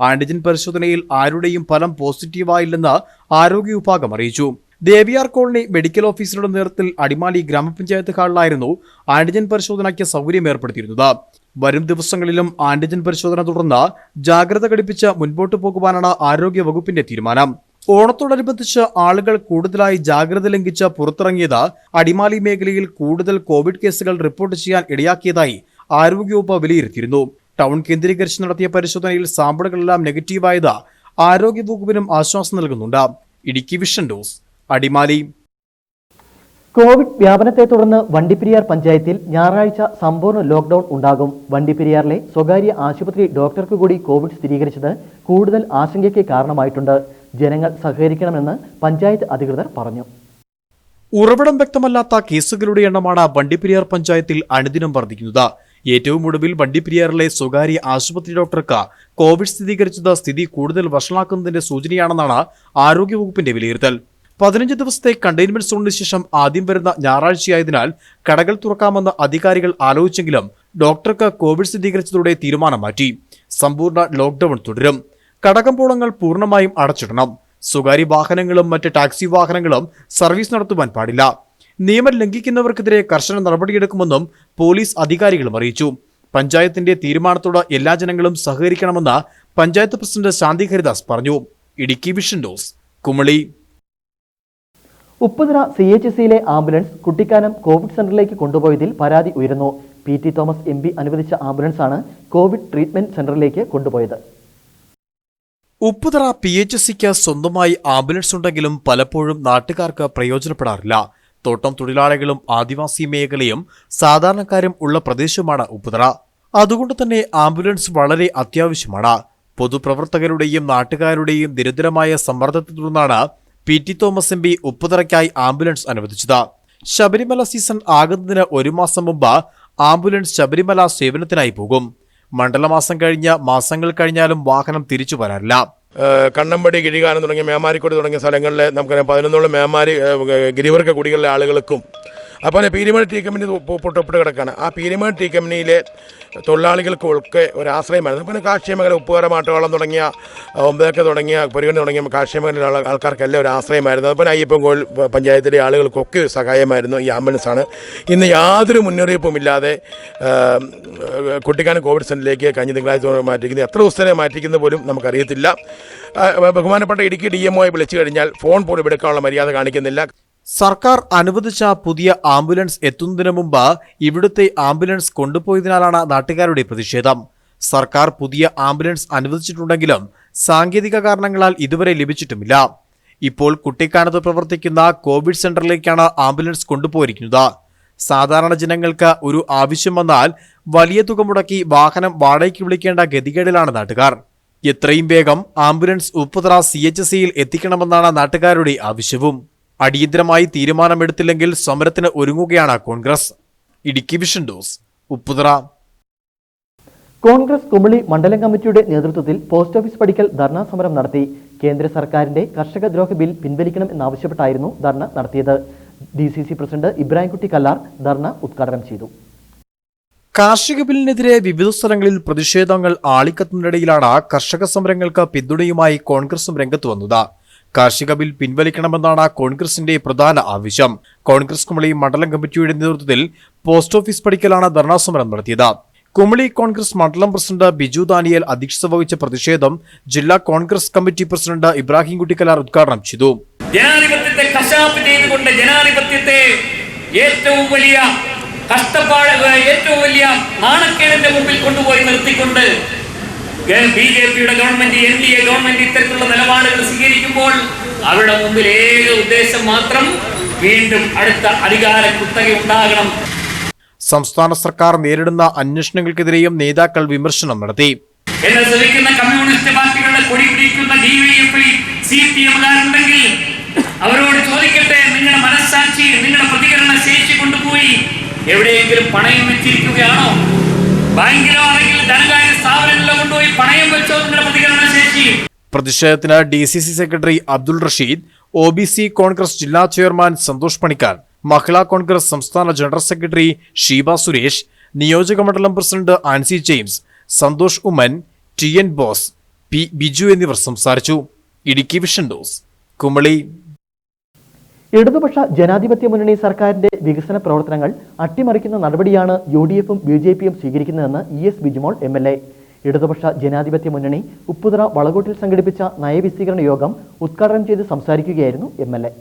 ആന്റിജൻ പരിശോധനയിൽ ആരുടെയും ഫലം പോസിറ്റീവായില്ലെന്ന് ആരോഗ്യ വിഭാഗം അറിയിച്ചു. ദേവിയാർ കോളനി മെഡിക്കൽ ഓഫീസറുടെ നേതൃത്വത്തിൽ അടിമാലി ഗ്രാമപഞ്ചായത്ത് ഹാളിലായിരുന്നു ആന്റിജൻ പരിശോധനയ്ക്ക് സൗകര്യം ഏർപ്പെടുത്തിയിരുന്നത്. വരും ദിവസങ്ങളിലും ആന്റിജൻ പരിശോധന തുടർന്ന് ജാഗ്രത ഘടിപ്പിച്ച് മുൻപോട്ടു പോകുവാനാണ് ആരോഗ്യ വകുപ്പിന്റെ തീരുമാനം. ഓണത്തോടനുബന്ധിച്ച് ആളുകൾ കൂടുതലായി ജാഗ്രത ലംഘിച്ച് പുറത്തിറങ്ങിയത് അടിമാലി മേഖലയിൽ കൂടുതൽ കോവിഡ് കേസുകൾ റിപ്പോർട്ട് ചെയ്യാൻ ഇടയാക്കിയതായി ആരോഗ്യവകുപ്പ് വിലയിരുത്തിയിരുന്നു. ടൗൺ കേന്ദ്രീകരിച്ച് നടത്തിയ പരിശോധനയിൽ സാമ്പിളുകളെല്ലാം നെഗറ്റീവായത് ആരോഗ്യവകുപ്പിനും ആശ്വാസം നൽകുന്നുണ്ട്. Idukki vision news, Adimali. Covid വ്യാപനത്തെ തുടർന്ന് വണ്ടിപ്പെരിയാർ പഞ്ചായത്തിൽ ഞായറാഴ്ച സമ്പൂർണ്ണ ലോക്ക്ഡൌൺ ഉണ്ടാകും. വണ്ടിപ്പെരിയാറിലെ സ്വകാര്യ ആശുപത്രി ഡോക്ടർക്ക് കൂടി കോവിഡ് സ്ഥിരീകരിച്ചത് കൂടുതൽ ആശങ്കയ്ക്ക് കാരണമായിട്ടുണ്ട്. ജനങ്ങൾ സഹകരിക്കണമെന്ന് പഞ്ചായത്ത് അധികൃതർ പറഞ്ഞു. ഉറവിടം വ്യക്തമല്ലാത്ത കേസുകളുടെ എണ്ണമാണ് വണ്ടിപ്പെരിയാർ പഞ്ചായത്തിൽ അനുദിനം വർദ്ധിക്കുന്നത്. ഏറ്റവും ഒടുവിൽ വണ്ടിപ്പെരിയാറിലെ സ്വകാര്യ ആശുപത്രി ഡോക്ടർക്ക് കോവിഡ് സ്ഥിരീകരിച്ചത് സ്ഥിതി കൂടുതൽ വഷളാക്കുന്നതിന്റെ സൂചനയാണെന്നാണ് ആരോഗ്യവകുപ്പിന്റെ വിലയിരുത്തൽ. 15 ദിവസത്തെ കണ്ടെയ്ൻമെന്റ് സോണിന് ശേഷം ആദ്യം വരുന്ന ഞായറാഴ്ചയായതിനാൽ കടകൾ തുറക്കാമെന്ന് അധികാരികൾ ആലോചിച്ചെങ്കിലും ഡോക്ടർക്ക് കോവിഡ് സ്ഥിരീകരിച്ചതോടെ തീരുമാനം മാറ്റി. സമ്പൂർണ്ണ ലോക്ക്ഡൌൺ തുടരും. കടകമ്പോളങ്ങൾ പൂർണ്ണമായും അടച്ചിടണം. സ്വകാര്യ വാഹനങ്ങളും മറ്റ് ടാക്സി വാഹനങ്ങളും സർവീസ് നടത്തുവാൻ പാടില്ല. നിയമം ലംഘിക്കുന്നവർക്കെതിരെ കർശന നടപടിയെടുക്കുമെന്നും പോലീസ് അധികാരികളും അറിയിച്ചു. പഞ്ചായത്തിന്റെ തീരുമാനത്തോട് എല്ലാ ജനങ്ങളും സഹകരിക്കണമെന്ന് പഞ്ചായത്ത് പ്രസിഡന്റ് ശാന്തി ഹരിദാസ് പറഞ്ഞു. Idukki vision news, Kumily. ഉപ്പുതറ CHCയിലെ ആംബുലൻസ് കുട്ടിക്കാനം കോവിഡ് സെന്ററിലേക്ക് കൊണ്ടുപോയതിൽ പരാതി ഉയരുന്നു. PT തോമസ് MP അനുവദിച്ച ആംബുലൻസാണ് കോവിഡ് ട്രീറ്റ്മെന്റ് സെന്ററിലേക്ക് കൊണ്ടുപോയത്. ഉപ്പുതറ PHCക്ക് സ്വന്തമായി ആംബുലൻസ് ഉണ്ടെങ്കിലും പലപ്പോഴും നാട്ടുകാർക്ക് പ്രയോജനപ്പെടാറില്ല. തോട്ടം തൊഴിലാളികളും ആദിവാസി മേഖലയും സാധാരണക്കാരും ഉള്ള പ്രദേശമാണ് ഉപ്പുതറ. അതുകൊണ്ട് തന്നെ ആംബുലൻസ് വളരെ അത്യാവശ്യമാണ്. പൊതുപ്രവർത്തകരുടെയും നാട്ടുകാരുടെയും നിരന്തരമായ സമ്മർദ്ദത്തെ തുടർന്നാണ് PT തോമസ് MP ഉപ്പുതറയ്ക്കായി ആംബുലൻസ് അനുവദിച്ചത്. ശബരിമല സീസൺ ആകുന്നതിന് 1 മാസം മുമ്പ് ആംബുലൻസ് ശബരിമല സേവനത്തിനായി പോകും. മണ്ഡലമാസം കഴിഞ്ഞ മാസങ്ങൾ കഴിഞ്ഞാലും വാഹനം തിരിച്ചു വരാറില്ല. കണ്ണമ്പടി, കിഴികാനം തുടങ്ങിയ മേമാരിക്കോട് തുടങ്ങിയ സ്ഥലങ്ങളിലെ നമുക്കറിയാം 11 മേമാരി ഗിരിവർഗ കുടികളിലെ ആളുകൾക്കും അപ്പോൾ പീരിമേട് ടീ കമ്പനി പൊട്ടപ്പെട്ട് കിടക്കുകയാണ്. ആ പീരിമേട് ടീ കമ്പനിയിലെ തൊഴിലാളികൾക്കൊക്കെ ഒരാശ്രയമായിരുന്നു. പിന്നെ കാർഷിക മേഖല, ഉപ്പുകര, മാട്ടുവള്ളം തുടങ്ങിയ ഒമ്പതൊക്കെ തുടങ്ങിയ പൊരുകണി തുടങ്ങിയ കാർഷിക മേഖലയിലുള്ള ആൾക്കാർക്കെല്ലാം ഒരു ആശ്രയമായിരുന്നു. അതുപോലെ അയ്യപ്പൻകോവിൽ പഞ്ചായത്തിലെ ആളുകൾക്കൊക്കെ സഹായമായിരുന്നു ഈ ആംബുലൻസാണ്. ഇന്ന് യാതൊരു മുന്നറിയിപ്പുമില്ലാതെ കുട്ടിക്കാനം കോവിഡ് സെൻ്ററിലേക്ക് കഴിഞ്ഞ തിങ്കളാഴ്ച മാറ്റിക്കുന്നത്. എത്ര ദിവസത്തെ മാറ്റിക്കുന്നത് പോലും നമുക്കറിയത്തില്ല. ബഹുമാനപ്പെട്ട ഇടുക്കി DMO വിളിച്ചു കഴിഞ്ഞാൽ ഫോൺ പോലും എടുക്കാനുള്ള മര്യാദ കാണിക്കുന്നില്ല. സർക്കാർ അനുവദിച്ച പുതിയ ആംബുലൻസ് എത്തുന്നതിന് മുമ്പ് ഇവിടുത്തെ ആംബുലൻസ് കൊണ്ടുപോയതിനാലാണ് നാട്ടുകാരുടെ പ്രതിഷേധം. സർക്കാർ പുതിയ ആംബുലൻസ് അനുവദിച്ചിട്ടുണ്ടെങ്കിലും സാങ്കേതിക കാരണങ്ങളാൽ ഇതുവരെ ലഭിച്ചിട്ടുമില്ല. ഇപ്പോൾ കുട്ടിക്കാനത്ത് പ്രവർത്തിക്കുന്ന കോവിഡ് സെന്ററിലേക്കാണ് ആംബുലൻസ് കൊണ്ടുപോയിരിക്കുന്നത്. സാധാരണ ജനങ്ങൾക്ക് ഒരു ആവശ്യം വന്നാൽ വലിയ തുക മുടക്കി വാഹനം വാടകയ്ക്ക് വിളിക്കേണ്ട ഗതികേടിലാണ് നാട്ടുകാർ. എത്രയും വേഗം ആംബുലൻസ് ഉപ്പുതറ CHCയിൽ എത്തിക്കണമെന്നാണ് നാട്ടുകാരുടെ ആവശ്യവും. അടിയന്തരമായി തീരുമാനമെടുത്തില്ലെങ്കിൽ സമരത്തിന് ഒരുങ്ങുകയാണ് കോൺഗ്രസ്. Idukki vision news, Upputhara. കോൺഗ്രസ് കുമളി മണ്ഡലം കമ്മിറ്റിയുടെ നേതൃത്വത്തിൽ പോസ്റ്റ് ഓഫീസ് പടിക്കൽ ധർണാ സമരം നടത്തി. കേന്ദ്ര സർക്കാരിന്റെ കർഷകദ്രോഹ ബിൽ പിൻവലിക്കണം എന്നാവശ്യപ്പെട്ടായിരുന്നു ധർണ നടത്തിയത്. DCC പ്രസിഡന്റ് ഇബ്രാഹിംകുട്ടി കല്ലാർ ധർണ ഉദ്ഘാടനം ചെയ്തു. കാർഷിക ബില്ലിനെതിരെ വിവിധ സ്ഥലങ്ങളിൽ പ്രതിഷേധങ്ങൾ ആളിക്കത്തുന്നതിനിടയിലാണ് കർഷക സമരങ്ങൾക്ക് പിന്തുണയുമായി കോൺഗ്രസും രംഗത്ത് വന്നത്. കാർഷിക ബിൽ പിൻവലിക്കണമെന്നാണ് കോൺഗ്രസിന്റെ പ്രധാന ആവശ്യം. കോൺഗ്രസ് കുമളി മണ്ഡലം കമ്മിറ്റിയുടെ നേതൃത്വത്തിൽ പോസ്റ്റ് ഓഫീസ് പടിക്കലാണ് ധർണാ സമരം നടത്തിയത്. കുമളി കോൺഗ്രസ് മണ്ഡലം പ്രസിഡന്റ് ബിജു ദാനിയേൽ അധ്യക്ഷത വഹിച്ച പ്രതിഷേധം ജില്ലാ കോൺഗ്രസ് കമ്മിറ്റി പ്രസിഡന്റ് ഇബ്രാഹിംകുട്ടി കല്ലാർ ഉദ്ഘാടനം ചെയ്തു. ജനാധിപത്യത്തെ കശാപ്പ് ചെയ്തുകൊണ്ട് ജനാധിപത്യത്തെ ഏറ്റവും വലിയ ഏറ്റവും വലിയ നാണക്കേടിന്റെ മുമ്പിൽ കൊണ്ടുപോയി നിർത്തിക്കൊണ്ട് BJPയുടെ ഗവൺമെന്റ് NDA ഗവൺമെന്റ് ഇത്തരത്തിലുള്ള നിലപാടുകൾ സ്വീകരിക്കുമ്പോൾ അവരുടെ മുമ്പിൽ ഏക ഉദ്ദേശം മാത്രം വീണ്ടും അടുത്ത അധികാര കുത്തക ഉണ്ടാകണം. സംസ്ഥാന സർക്കാർ നേരിടുന്ന അന്വേഷണങ്ങൾക്കെതിരെയും നേതാക്കൾ വിമർശനം നടത്തി. എന്നെ ശ്രമിക്കുന്ന കമ്മ്യൂണിസ്റ്റ് പാർട്ടികളുടെ കൊടി പിടിക്കുന്ന DYFI CPM-കാരുണ്ടെങ്കിൽ അവരോട് ചോദിക്കട്ടെ, നിങ്ങളുടെ മനസ്സാക്ഷി നിങ്ങളുടെ പ്രതികരണ ശേഷി കൊണ്ടുപോയി എവിടെയെങ്കിലും പണയം വെച്ചിരിക്കുകയാണോ? ബാങ്കിലോ അല്ലെങ്കിൽ ധനകാര്യ സ്ഥാപനങ്ങളിലോ കൊണ്ടുപോയി പണയം വെച്ചോ നിങ്ങളുടെ പ്രതികരണ ശേഷി? പ്രതിഷേധത്തിന് DCC secretary Abdul Rasheed, OBC Congress ജില്ലാ ചെയർമാൻ സന്തോഷ് പണിക്കാർ, മഹിളാ കോൺഗ്രസ് സംസ്ഥാന ജനറൽ സെക്രട്ടറി ഷീബ സുരേഷ്, നിയോജക മണ്ഡലം president Ancy James, Santhosh Oommen, TN Bose, P Biju എന്നിവർ സംസാരിച്ചു. Idukki vision news, Kumily. ഇടതുപക്ഷ ജനാധിപത്യ മുന്നണി സർക്കാരിന്റെ വികസന പ്രവർത്തനങ്ങൾ അട്ടിമറിക്കുന്ന നടപടിയാണ് UDF-ഉം BJP-യും സ്വീകരിക്കുന്നതെന്ന് ES ബിജുമോൾ MLA. ഇടതുപക്ഷ ജനാധിപത്യ മുന്നണി ഉപ്പുതറ വളകോട്ടിൽ സംഘടിപ്പിച്ച നയവിശദീകരണ യോഗം ഉദ്ഘാടനം ചെയ്ത് സംസാരിക്കുകയായിരുന്നു MLA.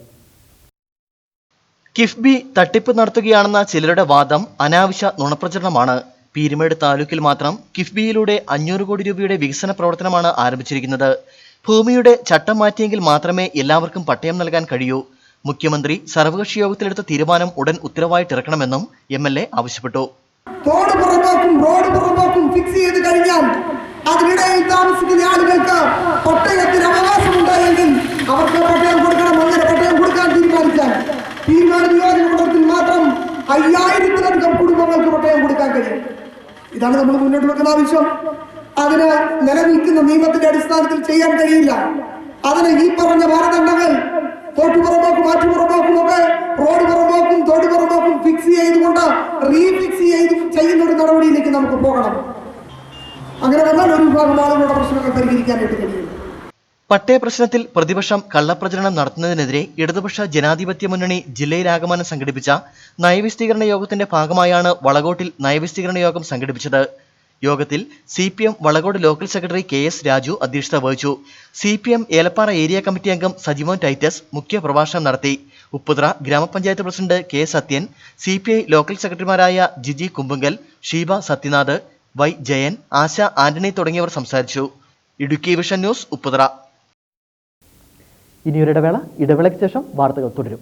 കിഫ്ബി തട്ടിപ്പ് നടത്തുകയാണെന്ന ചിലരുടെ വാദം അനാവശ്യ നുണപ്രചരണമാണ്. പീരുമേട് താലൂക്കിൽ മാത്രം കിഫ്ബിയിലൂടെ 500 കോടി രൂപയുടെ വികസന പ്രവർത്തനമാണ് ആരംഭിച്ചിരിക്കുന്നത്. ഭൂമിയുടെ ചട്ടം മാറ്റിയെങ്കിൽ മാത്രമേ എല്ലാവർക്കും പട്ടയം നൽകാൻ കഴിയൂ. മുഖ്യമന്ത്രി സർവകക്ഷി യോഗത്തിലെടുത്ത തീരുമാനം ഉടൻ ഉത്തരവായിട്ടിറക്കണമെന്നും MLA ആവശ്യപ്പെട്ടു. റോഡ് പുറമ്പോക്കും ഫിക്സ് ചെയ്ത് കഴിഞ്ഞാൽ അതിനിടയിൽ താമസിക്കുന്ന ആളുകൾക്ക് പട്ടയത്തിന് അവകാശമുണ്ടായെങ്കിൽ അവർക്ക് പട്ടയം കൊടുക്കണം. അങ്ങനെ പട്ടയം കൊടുക്കാൻ തീരുമാനിച്ചാൽ തീരുമാന നിയോജകമണ്ഡലത്തിൽ മാത്രം 5000-ലധികം കുടുംബങ്ങൾക്ക് പട്ടയം കൊടുക്കാൻ കഴിയും. ഇതാണ് നമ്മൾ മുന്നോട്ട് വെക്കുന്ന ആവശ്യം. അതിന് നിലനിൽക്കുന്ന നിയമത്തിന്റെ അടിസ്ഥാനത്തിൽ ചെയ്യാൻ കഴിയില്ല. അതിന് ഈ പറഞ്ഞ മാനദണ്ഡങ്ങൾ തോട്ടുപുറമ്പോക്കും ആറ്റുപുറമ്പോക്കും ഒക്കെ റോഡ് പുറമ്പോക്കും തോട്ടുപുറമ്പോക്കും ഫിക്സ് ചെയ്തുകൊണ്ട് റീഫിക്സ് ചെയ്യുന്ന ഒരു നടപടിയിലേക്ക് നമുക്ക് പോകണം. അങ്ങനെ വന്നാൽ ഒരു വിഭാഗം ആളുകളുടെ പ്രശ്നങ്ങൾ പരിഹരിക്കാനായിട്ട് കഴിയും. പട്ടയ പ്രശ്നത്തിൽ പ്രതിപക്ഷം കള്ളപ്രചരണം നടത്തുന്നതിനെതിരെ ഇടതുപക്ഷ ജനാധിപത്യ മുന്നണി ജില്ലയിലാകമാനം സംഘടിപ്പിച്ച നയവിശദീകരണ യോഗത്തിന്റെ ഭാഗമായാണ് വളകോട്ടിൽ നയവിശദീകരണ യോഗം സംഘടിപ്പിച്ചത്. യോഗത്തിൽ CPM Valakode local secretary KS Raju അധ്യക്ഷത വഹിച്ചു. CPM ഏലപ്പാറ ഏരിയ കമ്മിറ്റി അംഗം സജിമോൻ ടൈറ്റസ് മുഖ്യ പ്രഭാഷണം നടത്തി. ഉപ്പുതറ ഗ്രാമപഞ്ചായത്ത് president K Sathyan, CPI local സെക്രട്ടറിമാരായ ജിജി കുമ്പങ്കൽ, ഷീബ സത്യനാഥ്, Y ജയൻ, ആശ ആന്റണി തുടങ്ങിയവർ സംസാരിച്ചു. Idukki vision news, Upputhara. ഇനിയൊരിടവേള, ഇടവേളയ്ക്ക് ശേഷം വാർത്തകൾ തുടരും.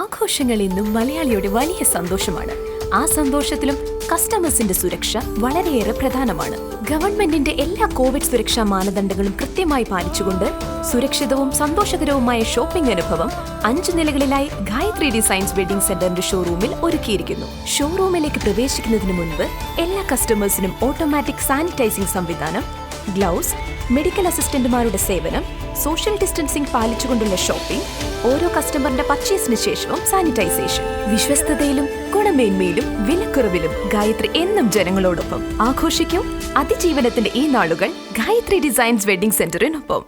ആഘോഷങ്ങൾ ഇന്നും മലയാളിയുടെ വലിയ സന്തോഷമാണ്. ആ സന്തോഷത്തിലും കസ്റ്റമേഴ്സിന്റെ സുരക്ഷ വളരെയേറെ പ്രധാനമാണ്. ഗവൺമെന്റിന്റെ എല്ലാ കോവിഡ് സുരക്ഷാ മാനദണ്ഡങ്ങളും കൃത്യമായി പാലിച്ചുകൊണ്ട് സുരക്ഷിതവും സന്തോഷകരവുമായ ഷോപ്പിംഗ് അനുഭവം 5 നിലകളിലായി ഗായത്രി ഡിസൈൻസ് വെഡിംഗ് സെന്ററിന്റെ ഷോറൂമിൽ ഒരുക്കിയിരിക്കുന്നു. ഷോറൂമിലേക്ക് പ്രവേശിക്കുന്നതിന് മുൻപ് എല്ലാ കസ്റ്റമേഴ്സിനും ഓട്ടോമാറ്റിക് സാനിറ്റൈസിംഗ് സംവിധാനം, ഗ്ലൗസ്, മെഡിക്കൽ അസിസ്റ്റന്റുമാരുടെ സേവനം, സോഷ്യൽ ഡിസ്റ്റൻസിംഗ് പാലിച്ചുകൊണ്ടുള്ള ഷോപ്പിംഗ്, ഓരോ കസ്റ്റമറിന്റെ പർച്ചേസിന് ശേഷവും സാനിറ്റൈസേഷൻ. വിശ്വസ്തതയിലും ഗുണമേന്മയിലും വിലക്കുറവിലും ഗായത്രി എന്നും ജനങ്ങളോടൊപ്പം. ആഘോഷിക്കും അതിജീവനത്തിന്റെ ഈ നാളുകൾ ഗായത്രി ഡിസൈൻസ് വെഡിംഗ് സെന്ററിനൊപ്പം.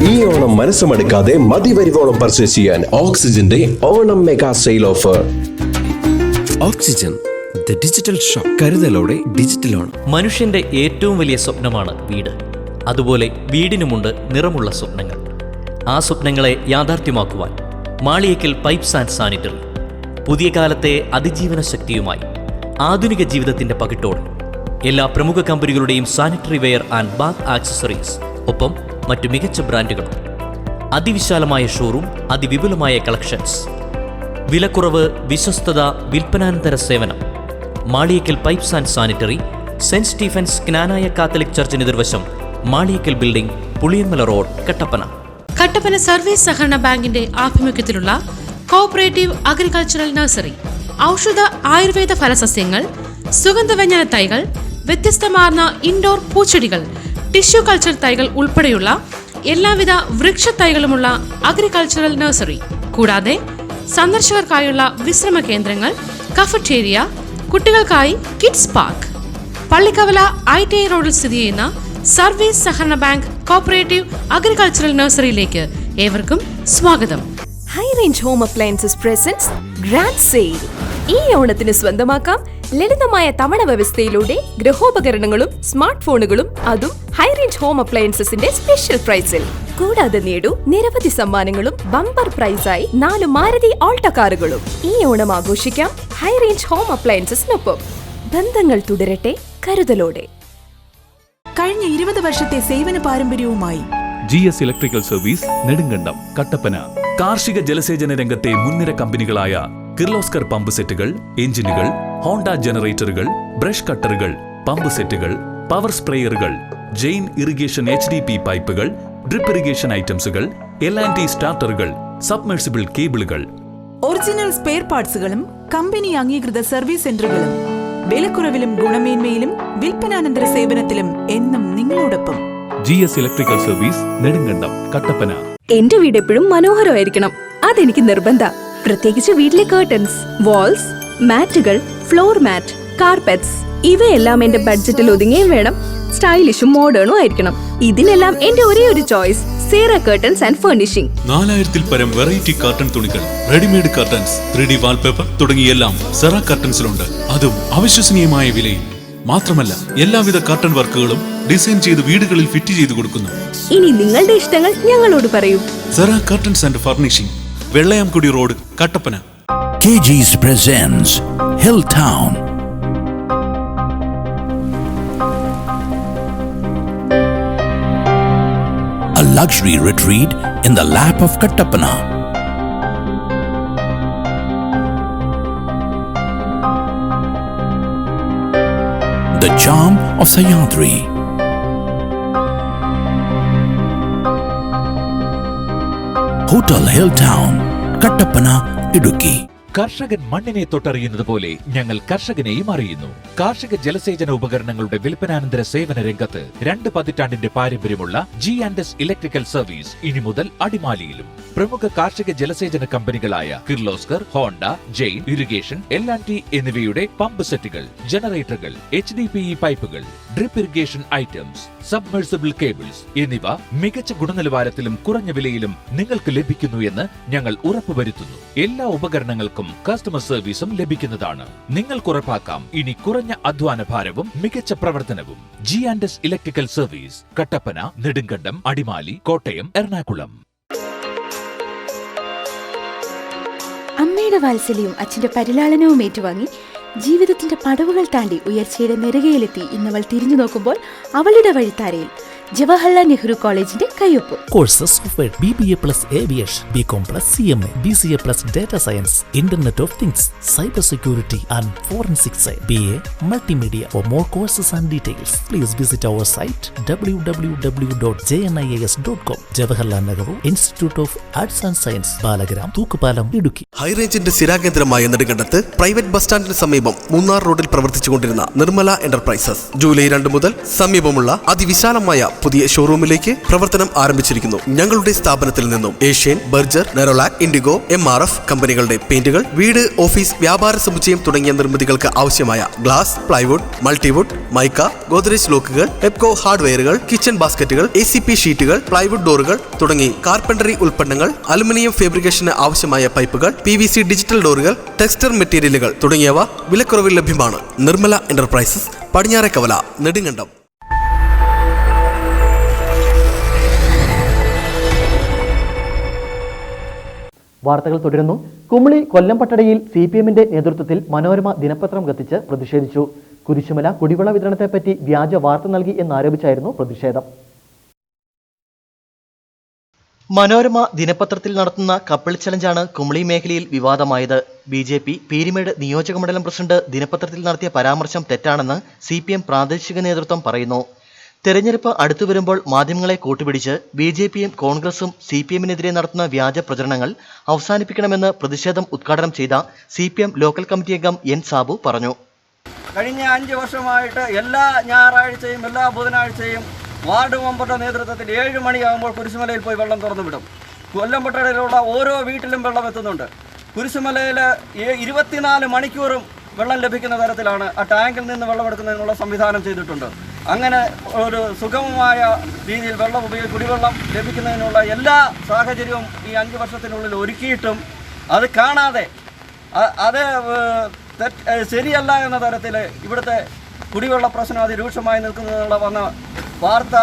ഈ ഓണം മനസ്സുമടുക്കാതെ മതിവരുവോളം പർച്ചേസ് ചെയ്യാൻ ഓക്സിജന്റെ Onam mega sale offer. Oxygen, the digital shop. കരുതലോടെ ഡിജിറ്റൽ ഓണം. മനുഷ്യന്റെ ഏറ്റവും വലിയ സ്വപ്നമാണ് വീട്. അതുപോലെ വീടിനുമുണ്ട് നിറമുള്ള സ്വപ്നങ്ങൾ. ആ സ്വപ്നങ്ങളെ യാഥാർത്ഥ്യമാക്കുവാൻ മാളിയേക്കൽ പൈപ്സ് ആൻഡ് സാനിറ്ററി പുതിയ കാലത്തെ അതിജീവന ശക്തിയുമായി ആധുനിക ജീവിതത്തിന്റെ പകിട്ടോടെ എല്ലാ പ്രമുഖ കമ്പനികളുടെയും sanitary ware and bath accessories, ഒപ്പം മറ്റു മികച്ച ബ്രാൻഡുകളും. അതിവിശാലമായ ഷോറൂം, അതിവിപുലമായ കളക്ഷൻസ്, വിലക്കുറവ്, വിശ്വസ്തത, വിൽപ്പനാനന്തര സേവനം. Maliyekkal pipes and sanitary, Saint Stephen's Knanaya Catholic ചർച്ചിന് എതിർവശം, Maliyekkal building, Puliyanmala road, Kattappana. Kattappana service സഹകരണ ബാങ്കിന്റെ ആഭിമുഖ്യത്തിലുള്ള കോഓപ്പറേറ്റീവ് അഗ്രികൾച്ചറൽ നഴ്സറി. ഔഷധ ആയുർവേദ ഫലസസ്യങ്ങൾ, സുഗന്ധവ്യഞ്ജന തൈകൾ, വ്യത്യസ്തമാർന്ന ഇൻഡോർ പൂച്ചെടികൾ, ടിഷ്യൂ കൾച്ചർ തൈകൾ ഉൾപ്പെടെയുള്ള എല്ലാവിധ വൃക്ഷ തൈകളുമുള്ള അഗ്രികൾച്ചറൽ നഴ്സറി. കൂടാതെ സന്ദർശകർക്കായുള്ള വിശ്രമ കേന്ദ്രങ്ങൾ, കഫറ്റേരിയ, കുട്ടികൾക്കായി കിഡ്സ് പാർക്ക്. പള്ളിക്കവല ITI റോഡിൽ സ്ഥിതി ചെയ്യുന്ന സർവീസ് സഹകരണ ബാങ്ക് കോഓപ്പറേറ്റീവ് അഗ്രികൾച്ചറൽ നഴ്സറിയിലേക്ക് ഏവർക്കും സ്വാഗതം. High range home appliances presents grand sale. ഈ ഓണത്തിന് സ്വന്തമാക്കാം ലളിതമായ തവണ വ്യവസ്ഥയിലൂടെ ഗൃഹോപകരണങ്ങളും സ്മാർട്ട് ഫോണുകളും, അതും ഹൈ റേഞ്ച് ഹോം അപ്ലയൻസസിന്റെ സ്പെഷ്യൽ പ്രൈസിൽ. കൂടാതെ നേടൂ നിരവധി സമ്മാനങ്ങളും ബമ്പർ പ്രൈസായി 4 മാരുതി ഓൾട്ടോ കാറുകളും. ഈ ഓണം ആഘോഷിക്കാം ഹൈ റേഞ്ച് ഹോം അപ്ലയൻസസിനൊപ്പം. ബന്ധങ്ങൾ തുടരട്ടെ കരുതലോടെ. കഴിഞ്ഞ 20 വർഷത്തെ സേവന പാരമ്പര്യവുമായി GS electrical service Nedumkandam, Kattappana. കാർഷിക ജലസേചന രംഗത്തെ മുൻനിര കമ്പനികളായ കിർലോസ്കർ പമ്പ് സെറ്റുകൾ, എഞ്ചിനുകൾ, ഹോണ്ട ജനറേറ്ററുകൾ, ബ്രഷ് കട്ടറുകൾ, പമ്പ് സെറ്റുകൾ, പവർ സ്പ്രേയറുകൾ, ജെയിൻ ഇറിഗേഷൻ HDP പൈപ്പുകൾ, ഡ്രിപ്പ് ഇറിഗേഷൻ ഐറ്റംസുകൾ, L&T സ്റ്റാർട്ടറുകൾ, സബ്മെർസിബിൾ കേബിളുകൾ. ഒറിജിനൽ സ്പെയർ പാർട്സുകളും കമ്പനി അംഗീകൃത സർവീസ് സെന്ററുകളും. വിലക്കുറവിലും ഗുണമേന്മയിലും വിൽപ്പനാനന്തര സേവനത്തിലും എന്നും നിങ്ങളോടൊപ്പം. GS electrical service Nedumkandam, Kattappana. എന്റെ വീട് എപ്പോഴും മനോഹരമായിരിക്കണം, അതെനിക്ക് നിർബന്ധ. പ്രത്യേകിച്ച് വീട്ടിലെ കർട്ടൻസ്, വാൾസ്, മാറ്റുകൾ, ഫ്ലോർ മാറ്റ്, കാർപെറ്റ്സ് ഇവയെല്ലാം എന്റെ ബഡ്ജറ്റിൽ ഒതുങ്ങിയും വേണം. സ്റ്റൈലിഷും മോഡേണും ആയിരിക്കണം. ഇതിനെല്ലാം എന്റെ ഒരേ ഒരു choice Sera curtains and furnishing. 4000-ൽ പരം വെറൈറ്റി കർട്ടൻ തുണികൾ, റെഡിമെയ്ഡ് കർട്ടൻസ്, 3D വാൾപേപ്പർ തുടങ്ങിയെല്ലാം സെറ കർട്ടൻസിലുണ്ട്. അതും അവിശ്വസനീയമായ വിലയിൽ. മാത്രമല്ല എല്ലാവിധ കർട്ടൻ വർക്കുകളും ഡിസൈൻ ചെയ്ത് വീടുകളിൽ ഫിറ്റ് ചെയ്ത് കൊടുക്കുന്നു. ഇനി നിങ്ങളുടെ ഇഷ്ടങ്ങൾ ഞങ്ങളോട് പറയൂ. Sera curtains and furnishing, Vellayamkudy road, Kattappana. KG's presents Hilltown. A luxury retreat in the lap of Kattapana. The charm of Sahyadri. Hotel Hilltown, Kattapana, Idukki. കർഷകൻ മണ്ണിനെ തൊട്ടറിയുന്നത് പോലെ ഞങ്ങൾ കർഷകനെയും അറിയുന്നു. കാർഷിക ജലസേചന ഉപകരണങ്ങളുടെ വിൽപ്പനാനന്തര സേവന രംഗത്ത് 2 പതിറ്റാണ്ടിന്റെ പാരമ്പര്യമുള്ള G&S ഇലക്ട്രിക്കൽ സർവീസ് ഇനി മുതൽ അടിമാലിയിലും. പ്രമുഖ കാർഷിക ജലസേചന കമ്പനികളായ Kirloskar, Honda, Jain irrigation, L&T എന്നിവയുടെ പമ്പ് സെറ്റുകൾ, ജനറേറ്ററുകൾ, HDPE പൈപ്പുകൾ, drip irrigation items, submersible cables എന്നിവ മികച്ച ഗുണനിലവാരത്തിലും കുറഞ്ഞ വിലയിലും നിങ്ങൾക്ക് ലഭിക്കുന്നു എന്ന് ഞങ്ങൾ ഉറപ്പുവരുത്തുന്നു. എല്ലാ ഉപകരണങ്ങൾക്കും കസ്റ്റമർ സർവീസും ലഭിക്കുന്നതാണ്. നിങ്ങൾക്ക് ഉറപ്പാക്കാം ഇനി കുറഞ്ഞ അധ്വാന ഭാരവും മികച്ച പ്രവർത്തനവും. G&S electrical service, Kattappana, Nedumkandam, Adimali, Kottayam, Ernakulam. അമ്മയുടെ വാത്സല്യവും അച്ഛന്റെ പരിലാളനവും ഏറ്റുവാങ്ങി ജീവിതത്തിന്റെ പടവുകൾ താണ്ടി ഉയർച്ചയുടെ നെറുകയിലെത്തി ഇന്നവൾ തിരിഞ്ഞു നോക്കുമ്പോൾ അവളുടെ വഴിത്താരയിൽ ജവഹർലാൽ നെഹ്റു കോളേജിന്റെ കയ്യൊപ്പ്. Courses offered BBA plus Aviation, BCom plus CMA, BCA plus Data Science, Internet of Things, Cyber Security and Forensic Science, BA Multimedia. For more courses and details, please visit our site www.jnias.com. Jawaharlal Nehru Institute of Arts and Science, Balagram, Tookupalam, Idukki. ഹൈറേഞ്ചിന്റെ സ്ഥിരാകേന്ദ്രമായ നെടുങ്കണ്ടത്ത് പ്രൈവറ്റ് ബസ് സ്റ്റാൻഡിന് സമീപം മൂന്നാർ റോഡിൽ പ്രവർത്തിച്ചുകൊണ്ടിരുന്ന നിർമ്മല എന്റർപ്രൈസസ് ജൂലൈ 2 മുതൽ സമീപമുള്ള അതിവിശാലമായ പുതിയ ഷോറൂമിലേക്ക് പ്രവർത്തനം ആരംഭിച്ചിരിക്കുന്നു. ഞങ്ങളുടെ സ്ഥാപനത്തിൽ നിന്നും Asian, Berger, Nerolac, IndiGo, MRF കമ്പനികളുടെ പെയിന്റുകൾ, വീട്, ഓഫീസ്, വ്യാപാര സമുച്ചയം തുടങ്ങിയ നിർമ്മിതികൾക്ക് ആവശ്യമായ glass, plywood, multiwood, mica, Godrej ലോക്കുകൾ, എപ്കോ ഹാർഡ്വെയറുകൾ, കിച്ചൺ ബാസ്ക്കറ്റുകൾ, ACP ഷീറ്റുകൾ, പ്ലൈവുഡ് ഡോറുകൾ തുടങ്ങി കാർപ്പൻട്രി ഉൽപ്പന്നങ്ങൾ, അലുമിനിയം ഫാബ്രിക്കേഷന് ആവശ്യമായ പൈപ്പുകൾ, PVC ഡിജിറ്റൽ ഡോറുകൾ, ടെക്സ്ചർ മെറ്റീരിയലുകൾ തുടങ്ങിയവ വിലക്കുറവിൽ ലഭ്യമാണ്. നിർമ്മല എന്റർപ്രൈസസ്, പടിഞ്ഞാറേക്കവല, നെടുങ്കണ്ടം. വാർത്തകൾ തുടരുന്നു. കുമളി കൊല്ലംപട്ടടയിൽ CPMന്റെ നേതൃത്വത്തിൽ മനോരമ ദിനപത്രം കത്തിച്ച് പ്രതിഷേധിച്ചു. കുരിശുമല കുടിവെള്ള വിതരണത്തെപ്പറ്റി വ്യാജ വാർത്ത നൽകി എന്നാരോപിച്ചായിരുന്നു പ്രതിഷേധം. മനോരമ ദിനപത്രത്തിൽ നടത്തുന്ന കപ്പിൾ ചലഞ്ചാണ് കുമളി മേഖലയിൽ വിവാദമായത്. BJP പീരിമേട് നിയോജകമണ്ഡലം പ്രസിഡന്റ് ദിനപത്രത്തിൽ നടത്തിയ പരാമർശം തെറ്റാണെന്ന് CPM പ്രാദേശിക നേതൃത്വം പറയുന്നു. തെരഞ്ഞെടുപ്പ് അടുത്തു വരുമ്പോൾ മാധ്യമങ്ങളെ കൂട്ടുപിടിച്ച് BJPയും കോൺഗ്രസും CPMനെതിരെ നടത്തുന്ന വ്യാജ പ്രചരണങ്ങൾ അവസാനിപ്പിക്കണമെന്ന് പ്രതിഷേധം ഉദ്ഘാടനം ചെയ്ത CPM ലോക്കൽ കമ്മിറ്റി അംഗം N സാബു പറഞ്ഞു. കഴിഞ്ഞ 5 വർഷമായിട്ട് എല്ലാ ഞായറാഴ്ചയും എല്ലാ ബുധനാഴ്ചയും വാർഡ് മെമ്പറുടെ നേതൃത്വത്തിൽ 7 മണിയാകുമ്പോൾ കുരിശുമലയിൽ പോയി വെള്ളം തുറന്നു വിടും. കൊല്ലംപട്ടണയിലുള്ള ഓരോ വീട്ടിലും വെള്ളം എത്തുന്നുണ്ട്. കുരിശുമലയിൽ 24 മണിക്കൂറും വെള്ളം ലഭിക്കുന്ന തരത്തിലാണ് ആ ടാങ്കിൽ നിന്ന് വെള്ളമെടുക്കുന്നതിനുള്ള സംവിധാനം ചെയ്തിട്ടുണ്ട്. അങ്ങനെ ഒരു സുഗമമായ രീതിയിൽ കുടിവെള്ളം ലഭിക്കുന്നതിനുള്ള എല്ലാ സാഹചര്യവും ഈ 5 വർഷത്തിനുള്ളിൽ ഒരുക്കിയിട്ടും അത് കാണാതെ അത് ശരിയല്ല എന്ന തരത്തിൽ ഇവിടുത്തെ കുടിവെള്ള പ്രശ്നം അതിരൂക്ഷമായി നിൽക്കുന്നതിനുള്ള വന്ന വാർത്ത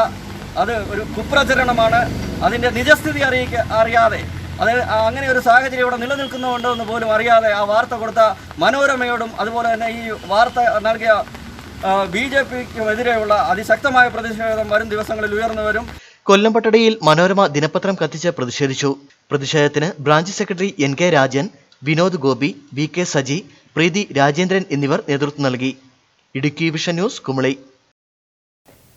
അത് ഒരു കുപ്രചരണമാണ്. അതിൻ്റെ നിജസ്ഥിതി അറിയാതെ അങ്ങനെ ഒരു സാഹചര്യം ഇവിടെ നിലനിൽക്കുന്നുണ്ടോ എന്ന് പോലും അറിയാതെ ആ വാർത്ത കൊടുത്ത മനോരമയോടും അതുപോലെ തന്നെ ഈ വാർത്ത നൽകിയ BJPക്കുമെതിരെയുള്ള അതിശക്തമായ പ്രതിഷേധം വരും ദിവസങ്ങളിൽ ഉയർന്നു വരും. കൊല്ലംപട്ടടിയിൽ മനോരമ ദിനപത്രം കത്തിച്ച് പ്രതിഷേധിച്ചു. പ്രതിഷേധത്തിന് branch secretary NK Rajan, Vinod Gopi, VK Saji, Preethi Rajendran എന്നിവർ നേതൃത്വം നൽകി. Idukki vision news, Kumily.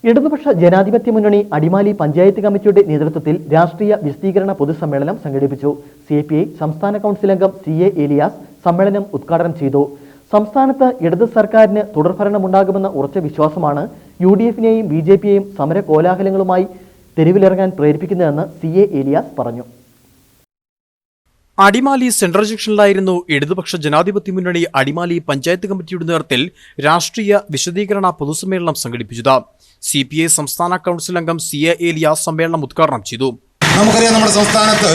ഇടതുപക്ഷ ജനാധിപത്യ മുന്നണി അടിമാലി പഞ്ചായത്ത് കമ്മിറ്റിയുടെ നേതൃത്വത്തിൽ രാഷ്ട്രീയ വിശദീകരണ പൊതുസമ്മേളനം സംഘടിപ്പിച്ചു. CPI സംസ്ഥാന കൗൺസിൽ അംഗം CA ഏലിയാസ് സമ്മേളനം ഉദ്ഘാടനം ചെയ്തു. സംസ്ഥാനത്ത് ഇടത് സർക്കാരിന് തുടർഭരണമുണ്ടാകുമെന്ന ഉറച്ച വിശ്വാസമാണ് UDFനെയും BJPയെയും സമര കോലാഹലങ്ങളുമായി തെരുവിലിറങ്ങാൻ പ്രേരിപ്പിക്കുന്നതെന്ന് CA ഏലിയാസ് പറഞ്ഞു. അടിമാലി സെൻട്രൽ ജംഗ്ഷനിലായിരുന്നു ഇടതുപക്ഷ ജനാധിപത്യ മുന്നണി അടിമാലി പഞ്ചായത്ത് കമ്മിറ്റിയുടെ നേതൃത്വത്തിൽ രാഷ്ട്രീയ വിശദീകരണ പൊതുസമ്മേളനം സംഘടിപ്പിച്ചത്. CPI സംസ്ഥാന കൗൺസിൽ അംഗം CA ഏലിയാസ് സമ്മേളനം ഉദ്ഘാടനം ചെയ്തു. നമുക്കറിയാം, നമ്മുടെ സംസ്ഥാനത്ത്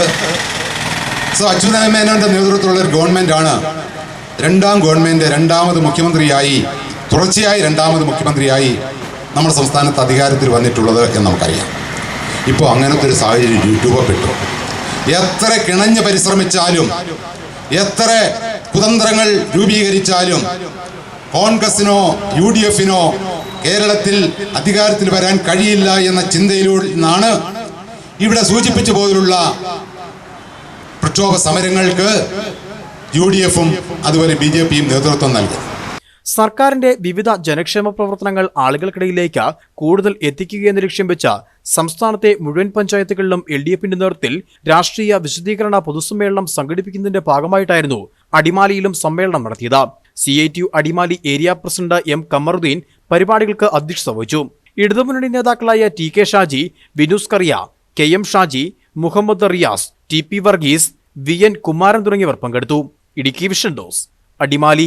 അച്യുതാനന്ദ മേനോന്റെ നേതൃത്വത്തിലുള്ള ഒരു ഗവൺമെന്റാണ് രണ്ടാമത് മുഖ്യമന്ത്രിയായി തുടർച്ചയായി രണ്ടാമത് മുഖ്യമന്ത്രിയായി നമ്മുടെ സംസ്ഥാനത്ത് അധികാരത്തിൽ വന്നിട്ടുള്ളത് എന്ന് നമുക്കറിയാം. ഇപ്പോൾ അങ്ങനത്തെ ഒരു സാഹചര്യം രൂപപ്പെട്ടു. എത്ര കിണഞ്ഞ് പരിശ്രമിച്ചാലും എത്ര കുതന്ത്രങ്ങൾ രൂപീകരിച്ചാലും കോൺഗ്രസിനോ UDFനോ കേരളത്തിൽ അധികാരത്തിൽ വരാൻ കഴിയില്ല എന്ന ചിന്തയിലൂടെ നിന്നാണ് ഇവിടെ സൂചിപ്പിച്ച പോലുള്ള പ്രക്ഷോഭ സമരങ്ങൾക്ക് UDFും അതുപോലെ BJPയും നേതൃത്വം നൽകി. സർക്കാരിന്റെ വിവിധ ജനക്ഷേമ പ്രവർത്തനങ്ങൾ ആളുകൾക്കിടയിലേക്ക് കൂടുതൽ എത്തിക്കുകയെന്ന ലക്ഷ്യം വെച്ച സംസ്ഥാനത്തെ മുഴുവൻ പഞ്ചായത്തുകളിലും LDFന്റെ നേതൃത്വത്തിൽ രാഷ്ട്രീയ വിശദീകരണ പൊതുസമ്മേളനം സംഘടിപ്പിക്കുന്നതിന്റെ ഭാഗമായിട്ടായിരുന്നു അടിമാലിയിലും സമ്മേളനം നടത്തിയത്. CITU Adimali area president M Kamaruddin പരിപാടികൾക്ക് അധ്യക്ഷത വഹിച്ചു. ഇടതുമുന്നണി നേതാക്കളായ TK ഷാജി, വിനൂസ് കറിയ, KM Shaji, Muhammad Riyas, TP Varghese, VN Kumaran തുടങ്ങിയവർ പങ്കെടുത്തു. Idukki vision news, Adimali.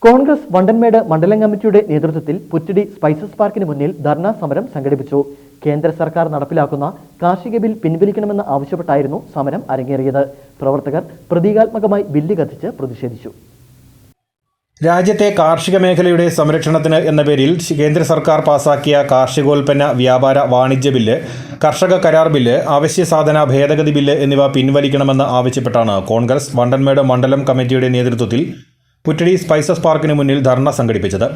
Congress Vandanmedu മണ്ഡലം കമ്മിറ്റിയുടെ നേതൃത്വത്തിൽ പുറ്റടി സ്പൈസസ് പാർക്കിന് മുന്നിൽ ധർണാ സമരം സംഘടിപ്പിച്ചു. കേന്ദ്ര സർക്കാർ നടപ്പിലാക്കുന്ന കാർഷിക ബിൽ പിൻവലിക്കണമെന്ന് ആവശ്യപ്പെട്ടായിരുന്നു സമരം അരങ്ങേറിയത്. പ്രവർത്തകർ പ്രതീകാത്മകമായി ബില്ല് കത്തിച്ച് പ്രതിഷേധിച്ചു. രാജ്യത്തെ കാർഷിക മേഖലയുടെ സംരക്ഷണത്തിന് എന്ന പേരിൽ കേന്ദ്ര സർക്കാർ പാസാക്കിയ കാർഷികോൽപ്പന്ന വ്യാപാര വാണിജ്യ ബില്ല്, കർഷക കരാർ ബില്ല്, അവശ്യ സാധന ഭേദഗതി ബില്ല് എന്നിവ പിൻവലിക്കണമെന്ന് ആവശ്യപ്പെട്ടാണ് കോൺഗ്രസ് വണ്ടൻമേട് മണ്ഡലം കമ്മിറ്റിയുടെ നേതൃത്വത്തിൽ പുറ്റടി സ്പൈസസ് പാർക്കിന് മുന്നിൽ ധർണ സംഘടിപ്പിച്ചത്.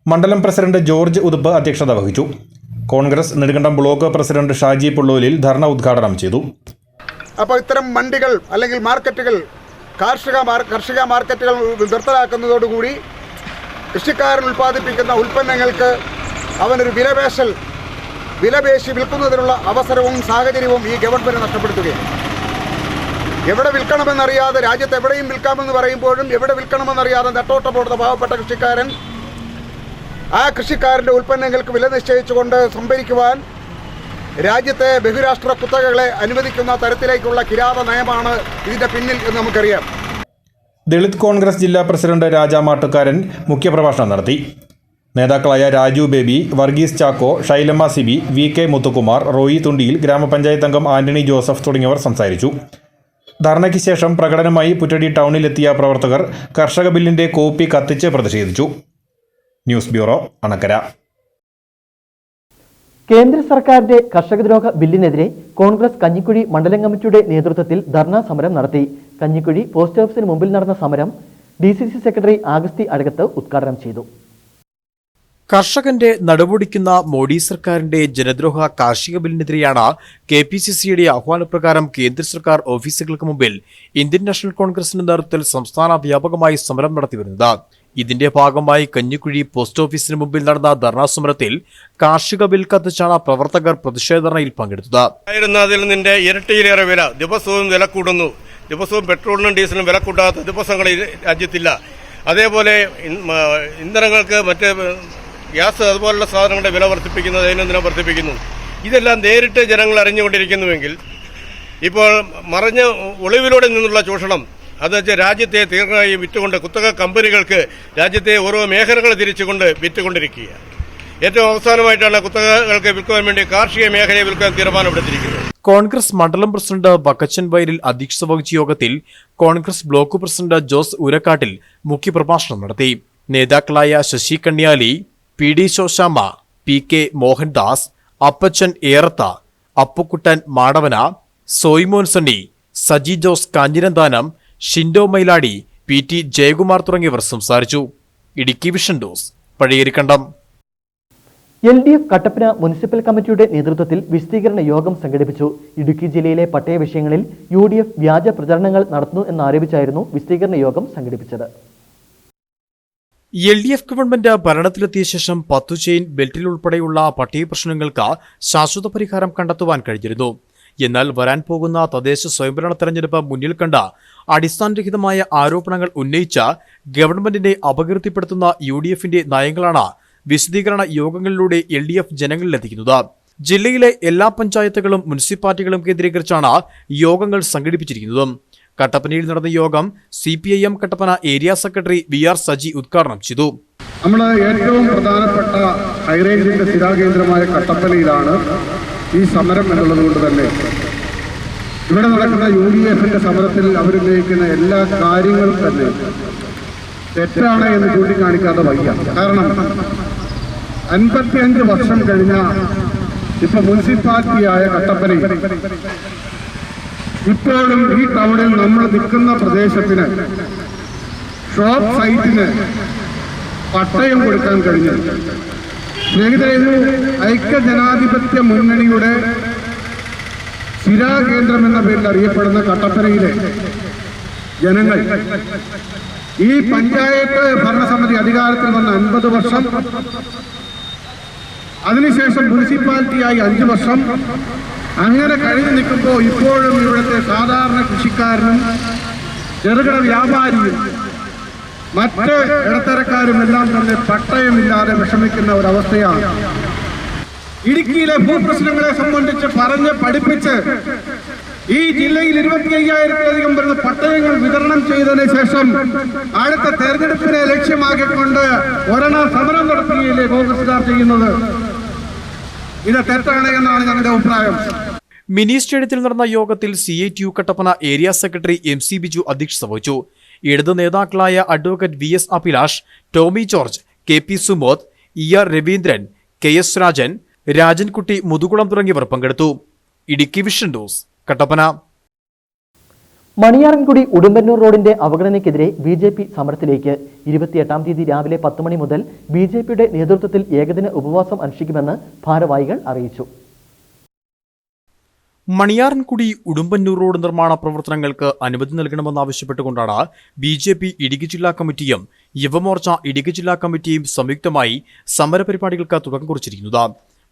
മണ്ഡലം പ്രസിഡന്റ് ജോർജ് ഉതുപ്പ് അധ്യക്ഷത വഹിച്ചു. കോൺഗ്രസ് നെടുങ്കണ്ടം ബ്ലോക്ക് പ്രസിഡന്റ് ഷാജി പുള്ളൂലിൽ ധർണ ഉദ്ഘാടനം ചെയ്തു. അപ്പോൾ ഇത്തരം മണ്ടികൾ അല്ലെങ്കിൽ മാർക്കറ്റുകൾ, കാർഷിക മാർക്കറ്റുകൾ നിർത്തലാക്കുന്നതോടുകൂടി കൃഷിക്കാരൻ ഉൽപ്പാദിപ്പിക്കുന്ന ഉൽപ്പന്നങ്ങൾക്ക് അവനൊരു വിലപേശി വിൽക്കുന്നതിനുള്ള അവസരവും സാഹചര്യവും ഈ ഗവൺമെൻറ് നഷ്ടപ്പെടുത്തുകയാണ്. എവിടെ വിൽക്കണമെന്നറിയാതെ, രാജ്യത്ത് എവിടെയും വിൽക്കാമെന്ന് പറയുമ്പോഴും എവിടെ വിൽക്കണമെന്നറിയാതെ നെട്ടോട്ടപ്പോടുന്ന പാവപ്പെട്ട കൃഷിക്കാരൻ ആ കൃഷിക്കാരൻ്റെ ഉൽപ്പന്നങ്ങൾക്ക് വില നിശ്ചയിച്ചുകൊണ്ട് സംഭരിക്കുവാൻ രാജ്യത്തെ ബഹുരാഷ്ട്ര കുത്തകകളെ അനുവദിക്കുന്ന തരത്തിലേക്കുള്ള കിരാത നയമാണ് ഇതിന്റെ പിന്നിൽ എന്ന് നമുക്കറിയാം. ദളിത് കോൺഗ്രസ് ജില്ലാ പ്രസിഡന്റ് രാജാ മാട്ടുകാരൻ മുഖ്യപ്രഭാഷണം നടത്തി. നേതാക്കളായ രാജു ബേബി, വർഗീസ് ചാക്കോ, ഷൈലമ്മ സിബി, VK മുത്തുകുമാർ, റോയി തുണ്ടിയിൽ, ഗ്രാമപഞ്ചായത്ത് അംഗം ആന്റണി ജോസഫ് തുടങ്ങിയവർ സംസാരിച്ചു. ധർണയ്ക്ക് ശേഷം പ്രകടനമായി പുറ്റടി ടൗണിലെത്തിയ പ്രവർത്തകർ കർഷക ബില്ലിന്റെ കോപ്പി കത്തിച്ച് പ്രതിഷേധിച്ചു. News bureau, Anakkara. കേന്ദ്ര സർക്കാരിന്റെ കർഷകദ്രോഹ ബില്ലിനെതിരെ കോൺഗ്രസ് കഞ്ഞിക്കുഴി മണ്ഡലം കമ്മിറ്റിയുടെ നേതൃത്വത്തിൽ ധർണാ സമരം നടത്തി. കഞ്ഞിക്കുഴി പോസ്റ്റ് ഓഫീസിന് മുമ്പിൽ നടന്ന സമരം DCC സെക്രട്ടറി ആഗസ്തി അടകത്ത് ഉദ്ഘാടനം ചെയ്തു. കർഷകന്റെ നടുപൊടിക്കുന്ന മോഡി സർക്കാരിന്റെ ജനദ്രോഹ കാർഷിക ബില്ലിനെതിരെയാണ് KPCCയുടെ ആഹ്വാനപ്രകാരം കേന്ദ്ര സർക്കാർ ഓഫീസുകൾക്ക് മുമ്പിൽ ഇന്ത്യൻ നാഷണൽ കോൺഗ്രസിന്റെ നേതൃത്വത്തിൽ സംസ്ഥാന വ്യാപകമായി സമരം നടത്തിവരുന്നത്. ഇതിന്റെ ഭാഗമായി കഞ്ഞിക്കുഴി പോസ്റ്റ് ഓഫീസിന് മുമ്പിൽ നടന്ന ധർണാ സമരത്തിൽ കാർഷിക ബിൽ കത്തിച്ചാണ് പ്രവർത്തകർ പ്രതിഷേധ ധർണയിൽ പങ്കെടുത്തത്. അതിൽ നിന്റെ ഇരട്ടിയിലേറെ വില, ദിവസവും വില കൂടുന്നു. ദിവസവും പെട്രോളിനും ഡീസലിനും വില കൂട്ടാത്ത ദിവസങ്ങൾ രാജ്യത്തില്ല. അതേപോലെ ഇന്ധനങ്ങൾക്ക് മറ്റ് ഗ്യാസ് അതുപോലുള്ള സാധനങ്ങളുടെ വില വർദ്ധിപ്പിക്കുന്നത് ദൈനംദിനം വർദ്ധിപ്പിക്കുന്നു. ഇതെല്ലാം നേരിട്ട് ജനങ്ങൾ അറിഞ്ഞുകൊണ്ടിരിക്കുന്നുവെങ്കിൽ ഇപ്പോൾ മറഞ്ഞ ഒളിവിലൂടെ നിന്നുള്ള ചൂഷണം അത് രാജ്യത്തെ തീർച്ചയായും വിറ്റുകൊണ്ട് കുത്തക കമ്പനികൾക്ക് രാജ്യത്തെ ഓരോ മേഖലകൾ തിരിച്ചുകൊണ്ട് വിറ്റുകൊണ്ടിരിക്കുക. ഏറ്റവും അവസാനമായിട്ടാണ് കുത്തകകൾക്ക് വിൽക്കുവാൻ വേണ്ടി കാർഷിക മേഖലയെ വിൽക്കാൻ തീരുമാനമെടുത്തിരിക്കുന്നത്. കോൺഗ്രസ് മണ്ഡലം പ്രസിഡന്റ് ബക്കച്ചൻ വയലിൽ അധ്യക്ഷത വഹിച്ച യോഗത്തിൽ Congress block president Jose Urakkattil മുഖ്യപ്രഭാഷണം നടത്തി. നേതാക്കളായ Sasi Kanyali, P D Sosamma, P K Mohandas, Appachan Eratha, Appukuttan Madavana, Soymon Sunny, Saji Jose Kanjirathanam, Shindo Mailadi, P T Jayakumar തുടങ്ങിയവർ സംസാരിച്ചു. Idukki vision news, Pazhayarikandam. LDF Kattappana municipal കമ്മിറ്റിയുടെ നേതൃത്വത്തിൽ വിശദീകരണ യോഗം സംഘടിപ്പിച്ചു. ഇടുക്കി ജില്ലയിലെ പട്ടയ വിഷയങ്ങളിൽ UDF വ്യാജ പ്രചരണങ്ങൾ നടത്തുന്നു എന്നാരോപിച്ചായിരുന്നു വിശദീകരണ യോഗം സംഘടിപ്പിച്ചത്. LDF ഗവൺമെന്റ് ഭരണത്തിലെത്തിയ ശേഷം 10 ചെയിൻ ബെൽറ്റിൽ ഉൾപ്പെടെയുള്ള പട്ടയ പ്രശ്നങ്ങൾക്ക് ശാശ്വത പരിഹാരം കണ്ടെത്തുവാൻ കഴിഞ്ഞിരുന്നു. എന്നാൽ വരാൻ പോകുന്ന തദ്ദേശ സ്വയംഭരണ തെരഞ്ഞെടുപ്പ് മുന്നിൽ കണ്ട അടിസ്ഥാനരഹിതമായ ആരോപണങ്ങൾ ഉന്നയിച്ച ഗവൺമെന്റിനെ അപകീർത്തിപ്പെടുത്തുന്ന UDFന്റെ നയങ്ങളാണ് വിശദീകരണ യോഗങ്ങളിലൂടെ LDF ജനങ്ങളിലെത്തിക്കുന്നത്. ജില്ലയിലെ എല്ലാ പഞ്ചായത്തുകളും മുനിസിപ്പാലിറ്റികളും കേന്ദ്രീകരിച്ചാണ് യോഗങ്ങൾ സംഘടിപ്പിച്ചിരിക്കുന്നത്. കട്ടപ്പനയിൽ നടന്ന യോഗം CPIM Kattappana area secretary VR Saji ഉദ്ഘാടനം ചെയ്തു. നമ്മുടെ ഏറ്റവും പ്രധാനപ്പെട്ട ഹൈറേഞ്ചിന്റെ സ്ഥിരാകേന്ദ്രമായ കട്ടപ്പനയിലാണ് ഈ സമരം എന്നുള്ളത് കൊണ്ട് തന്നെ ഇവിടെ നടക്കുന്ന UDFന്റെ സമരത്തിൽ അവരുന്നയിക്കുന്ന എല്ലാ കാര്യങ്ങളും തന്നെ തെറ്റാണ് എന്ന് ചൂണ്ടിക്കാണിക്കാതെ വയ്യ. കാരണം 55 വർഷം കഴിഞ്ഞ ഇപ്പൊ മുനിസിപ്പാലിറ്റിയായ കട്ടപ്പനയിൽ ഇപ്പോഴും ഈ ടൗണിൽ നമ്മൾ നിൽക്കുന്ന പ്രദേശത്തിന് ഷോപ്പ് സൈറ്റിന് പട്ടയം കൊടുക്കാൻ കഴിഞ്ഞു. സ്നേഹിതരെ, ഐക്യജനാധിപത്യ മുന്നണിയുടെ സ്ഥിരാകേന്ദ്രം എന്ന പേരിൽ അറിയപ്പെടുന്ന കട്ടപ്പനയിലെ ജനങ്ങൾ ഈ പഞ്ചായത്ത് ഭരണസമിതി അധികാരത്തിൽ വന്ന 50 വർഷം, അതിനുശേഷം മുനിസിപ്പാലിറ്റിയായി 5 വർഷം, അങ്ങനെ കഴിഞ്ഞു നിൽക്കുമ്പോൾ ഇപ്പോഴും ഇവിടുത്തെ സാധാരണ കൃഷിക്കാരനും ചെറുകിട വ്യാപാരിയും മറ്റ് ഇടത്തരക്കാരും എല്ലാം തന്നെ പട്ടയമില്ലാതെ വിഷമിക്കുന്ന ഒരവസ്ഥയാണ്. ഇടുക്കിയിലെ ഭൂപ്രശ്നങ്ങളെ സംബന്ധിച്ച് പറഞ്ഞ് പഠിപ്പിച്ച് ഈ ജില്ലയിൽ 25,000-ലധികം വരുന്ന പട്ടയങ്ങൾ വിതരണം ചെയ്തതിനു ശേഷം അടുത്ത തെരഞ്ഞെടുപ്പിനെ ലക്ഷ്യമാക്കിക്കൊണ്ട് ഒരെണ്ണം സമരം നടത്തുകയില്ലേ കോൺഗ്രസുകാർ ചെയ്യുന്നത്? ഇത് തെറ്റാണ് എന്നാണ് ഞങ്ങളുടെ അഭിപ്രായം. മിനി സ്റ്റേഡിയത്തിൽ നടന്ന യോഗത്തിൽ CITU Kattappana area secretary MC Biju അധ്യക്ഷത വഹിച്ചു. ഇടത് നേതാക്കളായ advocate VS Abhilash, Tomy George, KP Sumod, ER Raveendran, KS Rajan, Rajankutty Muthukulam തുടങ്ങിയവർ പങ്കെടുത്തു. Idukki vision news, Kattappana. മണിയാറൻകുടി ഉടുമ്പന്നൂർ റോഡിന്റെ അവഗണനയ്ക്കെതിരെ BJP സമരത്തിലേക്ക്. 28-ാം തീയതി രാവിലെ 10 മണി മുതൽ BJPയുടെ നേതൃത്വത്തിൽ ഏകദിന ഉപവാസം അനുഷ്ഠിക്കുമെന്ന് ഭാരവാഹികൾ അറിയിച്ചു. മണിയാറൻകുടി ഉടുമ്പന്നൂർ റോഡ് നിർമ്മാണ പ്രവർത്തനങ്ങൾക്ക് അനുമതി നൽകണമെന്നാവശ്യപ്പെട്ടുകൊണ്ടാണ് BJP ഇടുക്കി ജില്ലാ കമ്മിറ്റിയും യുവമോർച്ച ഇടുക്കി ജില്ലാ കമ്മിറ്റിയും സംയുക്തമായി സമരപരിപാടികൾക്ക് തുടക്കം കുറിച്ചിരിക്കുന്നത്.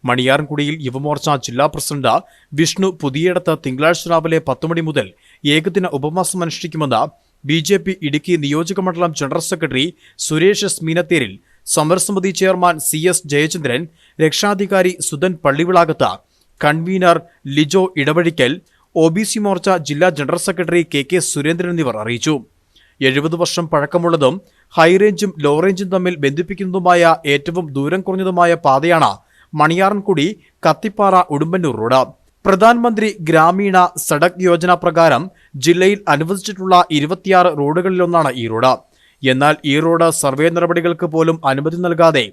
മണിയാറൻകുടിയിൽ യുവമോർച്ച ജില്ലാ പ്രസിഡന്റ് വിഷ്ണു പുതിയടത്ത് തിങ്കളാഴ്ച രാവിലെ 10 മണി മുതൽ ഏകദിന ഉപവാസം അനുഷ്ഠിക്കുമെന്ന് BJP ഇടുക്കി നിയോജക മണ്ഡലം general secretary Suresh S Meenatheril, സമരസമിതി ചെയർമാൻ CS ജയചന്ദ്രൻ, രക്ഷാധികാരി സുധൻ പള്ളിവിളാകത്ത്, കൺവീനർ ലിജോ ഇടവഴിക്കൽ, OBC മോർച്ച ജില്ലാ ജനറൽ സെക്രട്ടറി KK സുരേന്ദ്രൻ എന്നിവർ അറിയിച്ചു. 70 വർഷം പഴക്കമുള്ളതും ഹൈറേഞ്ചും ലോ റേഞ്ചും തമ്മിൽ ബന്ധിപ്പിക്കുന്നതുമായ ഏറ്റവും ദൂരം കുറഞ്ഞതുമായ പാതയാണ് മണിയാറൻകുടി കത്തിപ്പാറ ഉടുമ്പന്നൂർ റോഡ്. പ്രധാനമന്ത്രി ഗ്രാമീണ സഡക് യോജന പ്രകാരം ജില്ലയിൽ അനുവദിച്ചിട്ടുള്ള 26 റോഡുകളിലൊന്നാണ് ഈ റോഡ്. എന്നാൽ ഈ റോഡ് സർവേ നടപടികൾക്ക് പോലും അനുമതി നൽകാതെ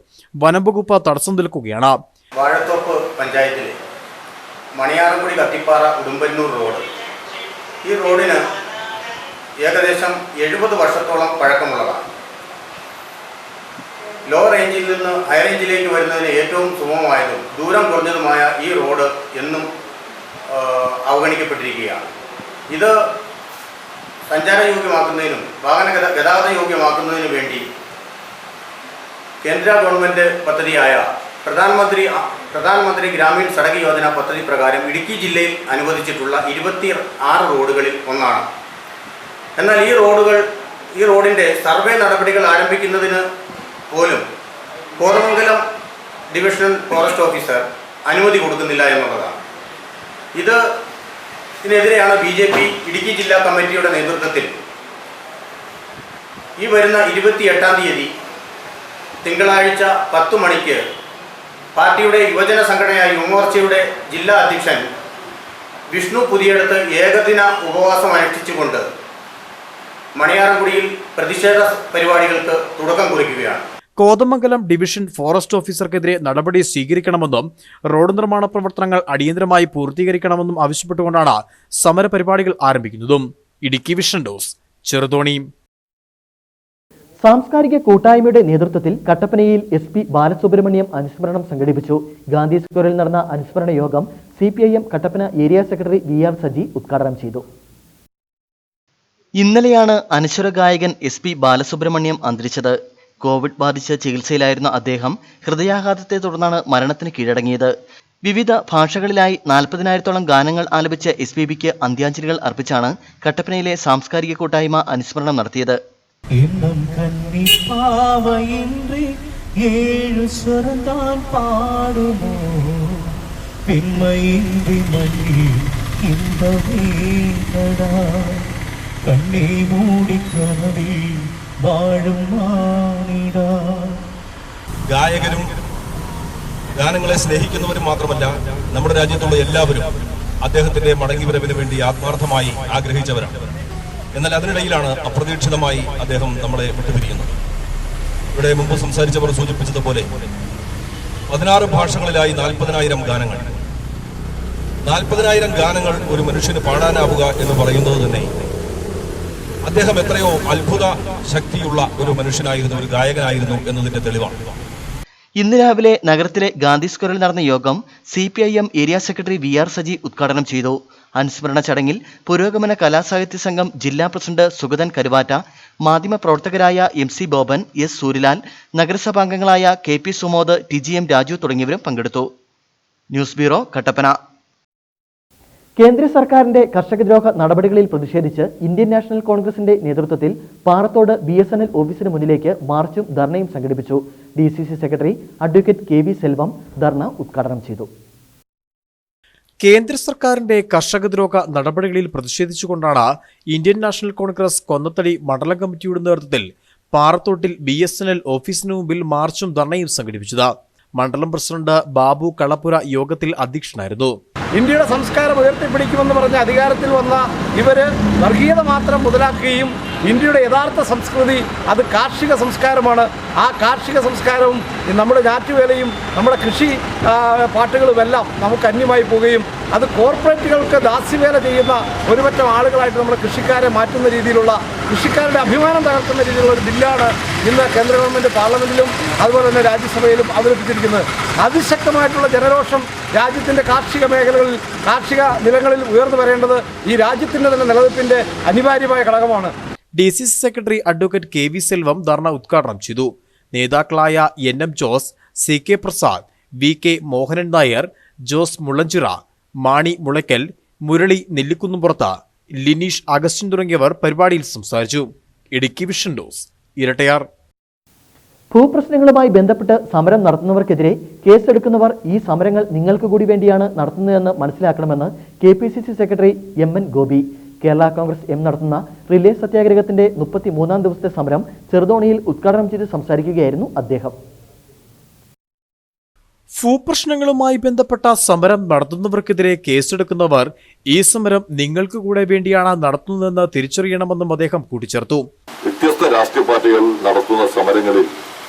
വനംവകുപ്പ് തടസ്സം നിൽക്കുകയാണ്. വാഴത്തോപ്പ് പഞ്ചായത്തിലെ മണിയാറൻകുടി കത്തിപ്പാറ ഉടുമ്പന്നൂർ റോഡ്, ഈ റോഡിന് ഏകദേശം 70 വർഷത്തോളം പഴക്കമുള്ളതാണ്. ലോ റേഞ്ചിൽ നിന്ന് ഹൈ റേഞ്ചിലേക്ക് വരുന്നതിന് ഏറ്റവും സുഗമമായതും ദൂരം കുറഞ്ഞതുമായ ഈ റോഡ് എന്നും അവഗണിക്കപ്പെട്ടിരിക്കുകയാണ്. ഇത് സഞ്ചാരയോഗ്യമാക്കുന്നതിനും വാഹന ഗതാഗത യോഗ്യമാക്കുന്നതിനു വേണ്ടി കേന്ദ്ര ഗവൺമെൻറ് പദ്ധതിയായ പ്രധാനമന്ത്രി ഗ്രാമീൺ സഡക് യോജന പദ്ധതി പ്രകാരം ഇടുക്കി ജില്ലയിൽ അനുവദിച്ചിട്ടുള്ള 26 റോഡുകളിൽ ഒന്നാണ്. എന്നാൽ ഈ റോഡിൻ്റെ സർവേ നടപടികൾ ആരംഭിക്കുന്നതിന് പോലും കോതമംഗലം ഡിവിഷണൽ ഫോറസ്റ്റ് ഓഫീസർ അനുമതി കൊടുക്കുന്നില്ല എന്നുള്ളതാണ്. ഇതിനെതിരെയാണ് BJP ഇടുക്കി ജില്ലാ കമ്മിറ്റിയുടെ നേതൃത്വത്തിൽ ഈ വരുന്ന 28-ാം തീയതി തിങ്കളാഴ്ച 10 മണിക്ക് പാർട്ടിയുടെ യുവജന സംഘടനയായ യുവമോർച്ചയുടെ ജില്ലാ അധ്യക്ഷൻ വിഷ്ണു പുതിയടത്ത് ഏകദിന ഉപവാസം അനുഷ്ഠിച്ചുകൊണ്ട് മണിയാറൻകുടിയിൽ പ്രതിഷേധ പരിപാടികൾക്ക് തുടക്കം കുറിക്കുകയാണ്. കോതമംഗലം ഡിവിഷൻ ഫോറസ്റ്റ് ഓഫീസർക്കെതിരെ നടപടി സ്വീകരിക്കണമെന്നും റോഡ് നിർമ്മാണ പ്രവർത്തനങ്ങൾ അടിയന്തരമായി പൂർത്തീകരിക്കണമെന്നും ആവശ്യപ്പെട്ടുകൊണ്ടാണ് സമരപരിപാടികൾ ആരംഭിക്കുന്നതും. Idukki vision news, Cheruthoni. സാംസ്കാരിക കൂട്ടായ്മയുടെ നേതൃത്വത്തിൽ കട്ടപ്പനയിൽ SP ബാലസുബ്രഹ്മണ്യം അനുസ്മരണം സംഘടിപ്പിച്ചു. ഗാന്ധി സ്ക്വയറിൽ നടന്ന അനുസ്മരണ യോഗം CPIM Kattappana area secretary VR Saji ഉദ്ഘാടനം ചെയ്തു. ഇന്നലെയാണ് അനശ്വര ഗായകൻ SP ബാലസുബ്രഹ്മണ്യം അന്തരിച്ചത്. കോവിഡ് ബാധിച്ച് ചികിത്സയിലായിരുന്ന അദ്ദേഹം ഹൃദയാഘാതത്തെ തുടർന്നാണ് മരണത്തിന് കീഴടങ്ങിയത്. വിവിധ ഭാഷകളിലായി 40,000-ഓളം ഗാനങ്ങൾ ആലപിച്ച SPBക്ക് അന്ത്യാഞ്ജലികൾ അർപ്പിച്ചാണ് കട്ടപ്പനയിലെ സാംസ്കാരിക കൂട്ടായ്മ അനുസ്മരണം നടത്തിയത്. ഗായകരും ഗാനങ്ങളെ സ്നേഹിക്കുന്നവരും മാത്രമല്ല നമ്മുടെ രാജ്യത്തുള്ള എല്ലാവരും അദ്ദേഹത്തിന്റെ മടങ്ങിവരവിന് വേണ്ടി ആത്മാർത്ഥമായി ആഗ്രഹിച്ചവരാണ്. എന്നാൽ അതിനിടയിലാണ് അപ്രതീക്ഷിതമായി അദ്ദേഹം നമ്മളെ വിട്ടുപിരിയുന്നത്. ഇവിടെ മുമ്പ് സംസാരിച്ചവർ സൂചിപ്പിച്ചതുപോലെ 16 ഭാഷകളിലായി 40,000 ഗാനങ്ങൾ. 40,000 ഗാനങ്ങൾ ഒരു മനുഷ്യന് പാടാനാവുക എന്ന് പറയുന്നത് തന്നെ അദ്ദേഹം എത്രയോ അത്ഭുത ശക്തിയുള്ള ഒരു മനുഷ്യനായിരുന്നു, ഒരു ഗായകനായിരുന്നു എന്നതിന്റെ തെളിവാണ്. ഇന്ന് രാവിലെ നഗരത്തിലെ ഗാന്ധി സ്ക്വയറിൽ നടന്ന യോഗം CPIM area secretary VR Saji ഉദ്ഘാടനം ചെയ്തു. അനുസ്മരണ ചടങ്ങിൽ പുരോഗമന കലാസാഹിത്യ സംഘം ജില്ലാ പ്രസിഡന്റ് സുഗതൻ കരുവാറ്റ, മാധ്യമപ്രവർത്തകരായ MC ബോബൻ, S സൂര്യലാൽ, നഗരസഭാംഗങ്ങളായ KP സുമോദ്, TGM രാജു തുടങ്ങിയവരും പങ്കെടുത്തു. News bureau, Kattappana. കേന്ദ്ര സർക്കാരിന്റെ കർഷകദ്രോഹ നടപടികളിൽ പ്രതിഷേധിച്ച് ഇന്ത്യൻ നാഷണൽ കോൺഗ്രസിന്റെ നേതൃത്വത്തിൽ പാറത്തോട് BSNL ഓഫീസിന് മുന്നിലേക്ക് മാർച്ചും ധർണയും സംഘടിപ്പിച്ചു. DCC secretary advocate KV Selvam dharna ഉദ്ഘാടനം ചെയ്തു. കേന്ദ്ര സർക്കാരിന്റെ കർഷകദ്രോഹ നടപടികളിൽ പ്രതിഷേധിച്ചുകൊണ്ടാണ് ഇന്ത്യൻ നാഷണൽ കോൺഗ്രസ് കൊന്നത്തടി മണ്ഡലം കമ്മിറ്റിയുടെ നേതൃത്വത്തിൽ പാറത്തോട്ടിൽ BSNL ഓഫീസിന് മുമ്പിൽ മാർച്ചും ധർണയും സംഘടിപ്പിച്ചത്. മണ്ഡലം പ്രസിഡന്റ് ബാബു കളപ്പുര യോഗത്തിൽ അധ്യക്ഷനായിരുന്നു. ഇന്ത്യയുടെ സംസ്കാരം ഉയർത്തിപ്പിടിക്കുമെന്ന് പറഞ്ഞ് അധികാരത്തിൽ വന്ന ഇവര് വർഗീയത മാത്രം മുതലാക്കുകയും ഇന്ത്യയുടെ യഥാർത്ഥ സംസ്കൃതി അത് കാർഷിക സംസ്കാരമാണ്. ആ കാർഷിക സംസ്കാരവും നമ്മുടെ ഞാറ്റുവേലയും നമ്മുടെ കൃഷി പാട്ടുകളുമെല്ലാം നമുക്ക് അന്യമായി പോവുകയും അത് കോർപ്പറേറ്റുകൾക്ക് ദാസ്യവേല ചെയ്യുന്ന ഒരുപറ്റം ആളുകളായിട്ട് നമ്മുടെ കൃഷിക്കാരെ മാറ്റുന്ന രീതിയിലുള്ള, കൃഷിക്കാരുടെ അഭിമാനം തകർക്കുന്ന രീതിയിലുള്ള ഒരു ബില്ലാണ് ഇന്ന് കേന്ദ്ര ഗവൺമെൻറ് പാർലമെന്റിലും അതുപോലെ തന്നെ രാജ്യസഭയിലും അവതരിപ്പിച്ചിരിക്കുന്നത്. അതിശക്തമായിട്ടുള്ള ജനരോഷം രാജ്യത്തിൻ്റെ കാർഷിക മേഖലകളിൽ, കാർഷിക നിലങ്ങളിൽ ഉയർന്നു വരേണ്ടത് ഈ രാജ്യത്തിൻ്റെ തന്നെ നിലനിൽപ്പിൻ്റെ അനിവാര്യമായ ഘടകമാണ്. DCC secretary advocate KV Selvam dharna ഉദ്ഘാടനം ചെയ്തു. നേതാക്കളായ NM Jose, CK Prasad, VK Mohanan Nair, Jose Mullanchira, Mani Mulackal, Murali Nellikunnumpurath, Lineesh Augustine തുടങ്ങിയവർ പരിപാടിയിൽ സംസാരിച്ചു. Idukki vision news, Erattayar. ഭൂപ്രശ്നങ്ങളുമായി ബന്ധപ്പെട്ട് സമരം നടത്തുന്നവർക്കെതിരെ കേസെടുക്കുന്നവർ ഈ സമരങ്ങൾ നിങ്ങൾക്ക് കൂടി വേണ്ടിയാണ് നടത്തുന്നതെന്ന് മനസ്സിലാക്കണമെന്ന് KPCC secretary MN Gopi. Kerala Congress M നടത്തുന്ന റിലേ സത്യാഗ്രഹത്തിന്റെ 33-ാം ദിവസത്തെ സമരം ചെറുതോണിയിൽ ഉദ്ഘാടനം ചെയ്ത് സംസാരിക്കുകയായിരുന്നു അദ്ദേഹം. ഭൂപ്രശ്നങ്ങളുമായി ബന്ധപ്പെട്ട സമരം നടത്തുന്നവർക്കെതിരെ കേസെടുക്കുന്നവർ ഈ സമരം നിങ്ങൾക്ക് കൂടെ വേണ്ടിയാണ് നടത്തുന്നതെന്ന് തിരിച്ചറിയണമെന്നും അദ്ദേഹം കൂട്ടിച്ചേർത്തു. വ്യത്യസ്ത രാഷ്ട്രീയ പാർട്ടികൾ നടത്തുന്ന സമരങ്ങളിൽ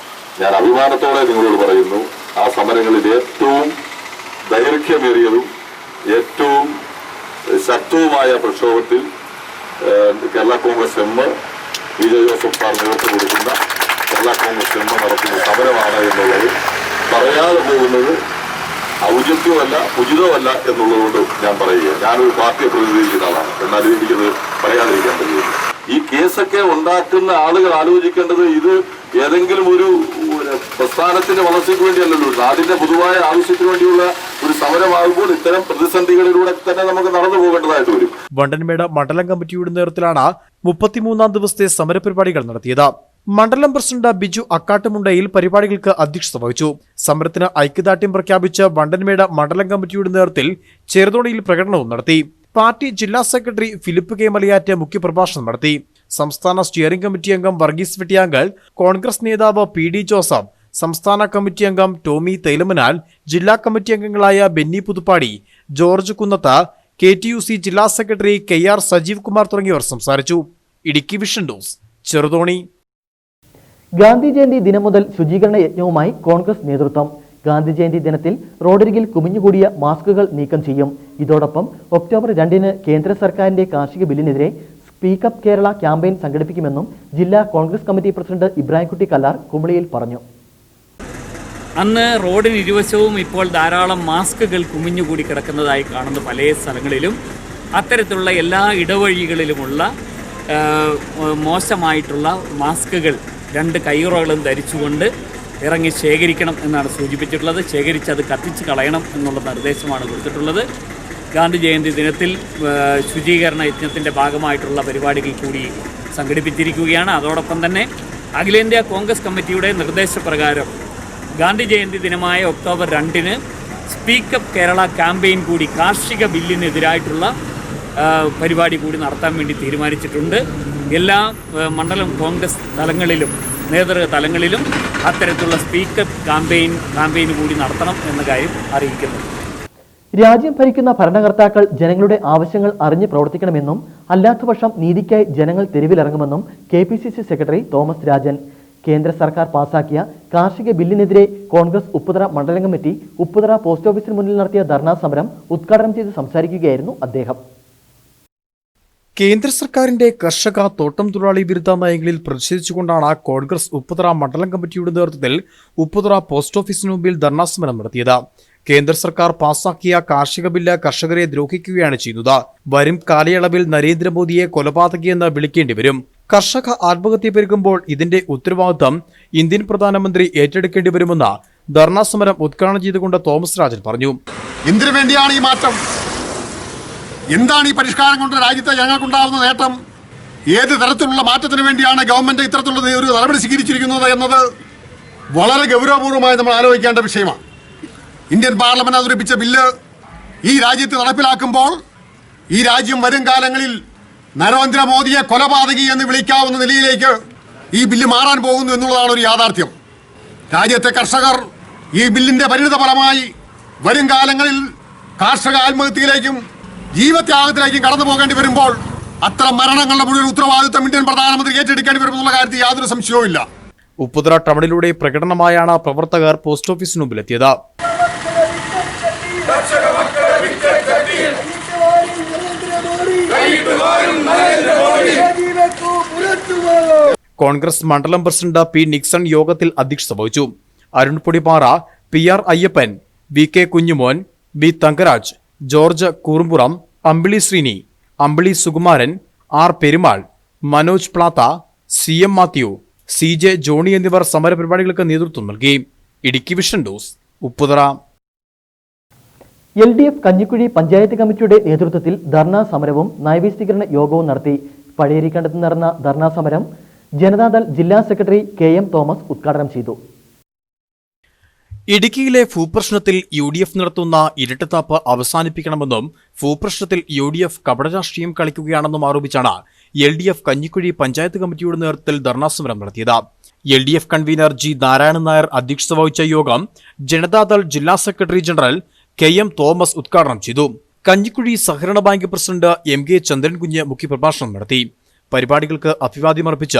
ഞാൻ അഭിമാനത്തോടെ നിങ്ങളോട് പറയുന്നു, ആ സമരങ്ങളിൽ ഏറ്റവും ദൈർഘ്യമേറിയതും ഏറ്റവും ശക്തവുമായ പ്രക്ഷോഭത്തിൽ Kerala Congress M, PJ Joseph sir നേതൃത്വം കൊടുക്കുന്ന കേരള കോൺഗ്രസ് M നടത്തുന്ന സമരമാണ് എന്നുള്ളത് പറയാതെ പോകുന്നത് ഔചിത്യമല്ല, ഉചിതമല്ല എന്നുള്ളതുകൊണ്ട് ഞാൻ പറയുക. ഞാനൊരു പാർട്ടിയെ പ്രതിനിധീകരിക്കുന്ന ആളാണ്, എന്നാലും എനിക്കത് പറയാതിരിക്കാൻ കഴിയില്ല. ഈ കേസൊക്കെ ഉണ്ടാക്കുന്ന ആളുകൾ ആലോചിക്കേണ്ടത് ഇത് ഏതെങ്കിലും ഒരു പ്രസ്ഥാനത്തിന്റെ വളർച്ചയ്ക്ക് വേണ്ടിയല്ലല്ലോ, നാടിന്റെ പൊതുവായ ആവശ്യത്തിന് വേണ്ടിയുള്ള ഒരു സമരമാകുമ്പോൾ ഇത്തരം പ്രതിസന്ധികളിലൂടെ തന്നെ നമുക്ക് നടന്നു പോകേണ്ടതായിട്ട് വരും. വണ്ടൻമേട് മണ്ഡലം കമ്മിറ്റിയുടെ നേതൃത്വത്തിലാണ് 33-ാം ദിവസത്തെ സമരപരിപാടികൾ നടത്തിയത്. മണ്ഡലം പ്രസിഡന്റ് ബിജു അക്കാട്ടുമുണ്ടയിൽ പരിപാടികൾക്ക് അധ്യക്ഷത വഹിച്ചു. സമരത്തിന് ഐക്യദാർഢ്യം പ്രഖ്യാപിച്ച് വണ്ടൻമേട് മണ്ഡലം കമ്മിറ്റിയുടെ നേതൃത്വത്തിൽ ചെറുതോണിയിൽ പ്രകടനവും നടത്തി. പാർട്ടി ജില്ലാ സെക്രട്ടറി ഫിലിപ്പ് കെ മലയാറ്റ് മുഖ്യപ്രഭാഷണം നടത്തി. സംസ്ഥാന സ്റ്റിയറിംഗ് കമ്മിറ്റി അംഗം വർഗീസ് വെട്ടിയാങ്കൽ, കോൺഗ്രസ് നേതാവ് PD ജോസഫ്, സംസ്ഥാന കമ്മിറ്റി അംഗം ടോമി തൈലമനാൽ, ജില്ലാ കമ്മിറ്റി അംഗങ്ങളായ ബെന്നി പുതുപ്പാടി, ജോർജ് കുന്നത്ത്, KTUC ജില്ലാ സെക്രട്ടറി KR സജീവ് കുമാർ തുടങ്ങിയവർ സംസാരിച്ചു. Idukki vision news, Cheruthoni. ഗാന്ധി ജയന്തി ദിനം മുതൽ ശുചീകരണ യജ്ഞവുമായി കോൺഗ്രസ് നേതൃത്വം. ഗാന്ധി ജയന്തി ദിനത്തിൽ റോഡരികിൽ കുമിഞ്ഞുകൂടിയ മാസ്കുകൾ നീക്കം ചെയ്യും. ഇതോടൊപ്പം ഒക്ടോബർ 2-ന് കേന്ദ്ര സർക്കാരിന്റെ കാർഷിക ബില്ലിനെതിരെ സ്പീക്കപ്പ് കേരള ക്യാമ്പയിൻ സംഘടിപ്പിക്കുമെന്നും ജില്ലാ കോൺഗ്രസ് കമ്മിറ്റി പ്രസിഡന്റ് ഇബ്രാഹിംകുട്ടി കല്ലാർ കുമളിയിൽ പറഞ്ഞു. അന്ന് റോഡിന് ഇരുവശവും ഇപ്പോൾ ധാരാളം മാസ്കുകൾ കുമിഞ്ഞുകൂടി കിടക്കുന്നതായി കാണുന്ന പല സ്ഥലങ്ങളിലും അത്തരത്തിലുള്ള എല്ലാ ഇടവഴികളിലുമുള്ള മോശമായിട്ടുള്ള മാസ്കുകൾ 2 കൈയുറകളും ധരിച്ചുകൊണ്ട് ഇറങ്ങി ശേഖരിക്കണം എന്നാണ് സൂചിപ്പിച്ചിട്ടുള്ളത്. ശേഖരിച്ച് അത് കത്തിച്ച് കളയണം എന്നുള്ള നിർദ്ദേശമാണ് കൊടുത്തിട്ടുള്ളത്. ഗാന്ധി ജയന്തി ദിനത്തിൽ ശുചീകരണ യജ്ഞത്തിൻ്റെ ഭാഗമായിട്ടുള്ള പരിപാടികൾ കൂടി സംഘടിപ്പിച്ചിരിക്കുകയാണ്. അതോടൊപ്പം തന്നെ അഖിലേന്ത്യാ കോൺഗ്രസ് കമ്മിറ്റിയുടെ നിർദ്ദേശപ്രകാരം ഗാന്ധി ജയന്തി ദിനമായ ഒക്ടോബർ 2-ന് സ്പീക്കപ്പ് കേരള ക്യാമ്പയിൻ കൂടി കാർഷിക ബില്ലിനെതിരായിട്ടുള്ള പരിപാടി കൂടി നടത്താൻ വേണ്ടി തീരുമാനിച്ചിട്ടുണ്ട്. എല്ലാ മണ്ഡലം കോൺഗ്രസ് തലങ്ങളിലും നേതൃതലങ്ങളിലും അത്തരത്തിലുള്ള സ്പീക്കപ്പ് ക്യാമ്പയിൻ കൂടി നടത്തണം എന്ന കാര്യം അറിയിക്കുന്നു. രാജ്യം ഭരിക്കുന്ന ഭരണകർത്താക്കൾ ജനങ്ങളുടെ ആവശ്യങ്ങൾ അറിഞ്ഞ് പ്രവർത്തിക്കണമെന്നും അല്ലാത്തപക്ഷം നീതിക്കായി ജനങ്ങൾ തെരുവിലിറങ്ങുമെന്നും KPCC സെക്രട്ടറി തോമസ് രാജൻ. കേന്ദ്ര സർക്കാർ പാസാക്കിയ കാർഷിക ബില്ലിനെതിരെ കോൺഗ്രസ് ഉപ്പുതറ മണ്ഡലം കമ്മിറ്റി ഉപ്പുതറ പോസ്റ്റ് ഓഫീസിന് മുന്നിൽ നടത്തിയ ധർണാ സമരം ഉദ്ഘാടനം ചെയ്ത് സംസാരിക്കുകയായിരുന്നു അദ്ദേഹം. കേന്ദ്ര സർക്കാരിന്റെ കർഷക തോട്ടം തൊഴിലാളി വിരുദ്ധ നയങ്ങളിൽ പ്രതിഷേധിച്ചുകൊണ്ടാണ് കോൺഗ്രസ് ഉപ്പുതറ മണ്ഡലം കമ്മിറ്റിയുടെ നേതൃത്വത്തിൽ ഉപ്പുതറ പോസ്റ്റ് ഓഫീസിന് മുമ്പിൽ ധർണാ സമരം നടത്തിയത്. കേന്ദ്ര സർക്കാർ പാസാക്കിയ കാർഷിക ബില്ല് കർഷകരെ ദ്രോഹിക്കുകയാണ് ചെയ്യുന്നത്. വരും കാലയളവിൽ നരേന്ദ്രമോദിയെ കൊലപാതകിയെന്ന് വിളിക്കേണ്ടി വരും. കർഷക ആത്മഹത്യ പെരുകുമ്പോൾ ഇതിന്റെ ഉത്തരവാദിത്തം ഇന്ത്യൻ പ്രധാനമന്ത്രി ഏറ്റെടുക്കേണ്ടി വരുമെന്ന് ധർണാ സമരം ഉദ്ഘാടനം ചെയ്തുകൊണ്ട് തോമസ് രാജൻ പറഞ്ഞു. എന്തിനു വേണ്ടിയാണ് ഈ മാറ്റം? എന്താണ് ഈ പരിഷ്കാരം കൊണ്ട് രാജ്യത്തെ ജനങ്ങൾക്കുണ്ടാകുന്ന നേട്ടം? ഏത് തരത്തിലുള്ള മാറ്റത്തിന് വേണ്ടിയാണ് ഗവൺമെന്റ് ഇത്തരത്തിലുള്ള ഒരു നടപടി സ്വീകരിച്ചിരിക്കുന്നത് എന്നത് വളരെ ഗൗരവപൂർവ്വമായി നമ്മൾ ആലോചിക്കേണ്ട വിഷയമാണ്. ഇന്ത്യൻ പാർലമെന്റ് അവതരിപ്പിച്ച ബില്ല് ഈ രാജ്യത്ത് നടപ്പിലാക്കുമ്പോൾ ഈ രാജ്യം വരും കാലങ്ങളിൽ നരേന്ദ്രമോദിയെ കൊലപാതകി എന്ന് വിളിക്കാവുന്ന നിലയിലേക്ക് ഈ ബില്ല് മാറാൻ പോകുന്നു എന്നുള്ളതാണ് ഒരു യാഥാർത്ഥ്യം. രാജ്യത്തെ കർഷകർ ഈ ബില്ലിന്റെ പരിണിത ഫലമായി വരും കാലങ്ങളിൽ കാർഷിക ആത്മഹത്യയിലേക്കും ജീവത്യാഗത്തിലേക്കും കടന്നു പോകേണ്ടി വരുമ്പോൾ അത്തരം മരണങ്ങളുടെ മുഴുവൻ ഉത്തരവാദിത്വം ഇന്ത്യൻ പ്രധാനമന്ത്രി ഏറ്റെടുക്കേണ്ടി വരുമെന്നുള്ള കാര്യത്തിൽ യാതൊരു സംശയവുമില്ല. ഉപ്പുതറ ടൗണിലൂടെ പ്രകടനമായാണ് പ്രവർത്തകർ പോസ്റ്റ് ഓഫീസിന് മുമ്പിലെത്തിയത്. കോൺഗ്രസ് മണ്ഡലം പ്രസിഡന്റ് P. നിക്സൺ യോഗത്തിൽ അധ്യക്ഷത വഹിച്ചു. Arun Podippara, PR Ayyappan, VK Kunjumon, B. Thankaraj, George Koorumpuram, Ambili Sreeni, Ambili Sukumaran, R. Perumal, Manoj Platha, CM Mathew, CJ Johny എന്നിവർ സമരപരിപാടികൾക്ക് നേതൃത്വം നൽകി. Idukki vision news, Upputhara. LDF Kanjikuzhy panchayat committee നേതൃത്വത്തിൽ ധർണാ സമരവും നയവിശദീകരണ യോഗവും നടത്തി. പഴയരിക്കണ്ടത്ത് നടന്ന ധർണാ സമരം ജനതാദൾ ജില്ലാ സെക്രട്ടറി KM തോമസ് ഉദ്ഘാടനം ചെയ്തു. ഇടുക്കിയിലെ ഭൂപ്രശ്നത്തിൽ UDF നടത്തുന്ന ഇരട്ടത്താപ്പ് അവസാനിപ്പിക്കണമെന്നും ഭൂപ്രശ്നത്തിൽ UDF കപടരാഷ്ട്രീയം കളിക്കുകയാണെന്നും ആരോപിച്ചാണ് LDF കഞ്ഞിക്കുഴി പഞ്ചായത്ത് കമ്മിറ്റിയുടെ നേതൃത്വത്തിൽ ധർണാ സമരം നടത്തിയത്. LDF convener G. Narayanan Nair അധ്യക്ഷത വഹിച്ച യോഗം ജനതാദൾ ജില്ലാ സെക്രട്ടറി ജനറൽ KM തോമസ് ഉദ്ഘാടനം ചെയ്തു. കഞ്ഞിക്കുഴി സഹകരണ ബാങ്ക് പ്രസിഡന്റ് MK ചന്ദ്രൻകുഞ്ഞ് മുഖ്യപ്രഭാഷണം നടത്തി. പരിപാടികൾക്ക് അഭിവാദ്യമർപ്പിച്ച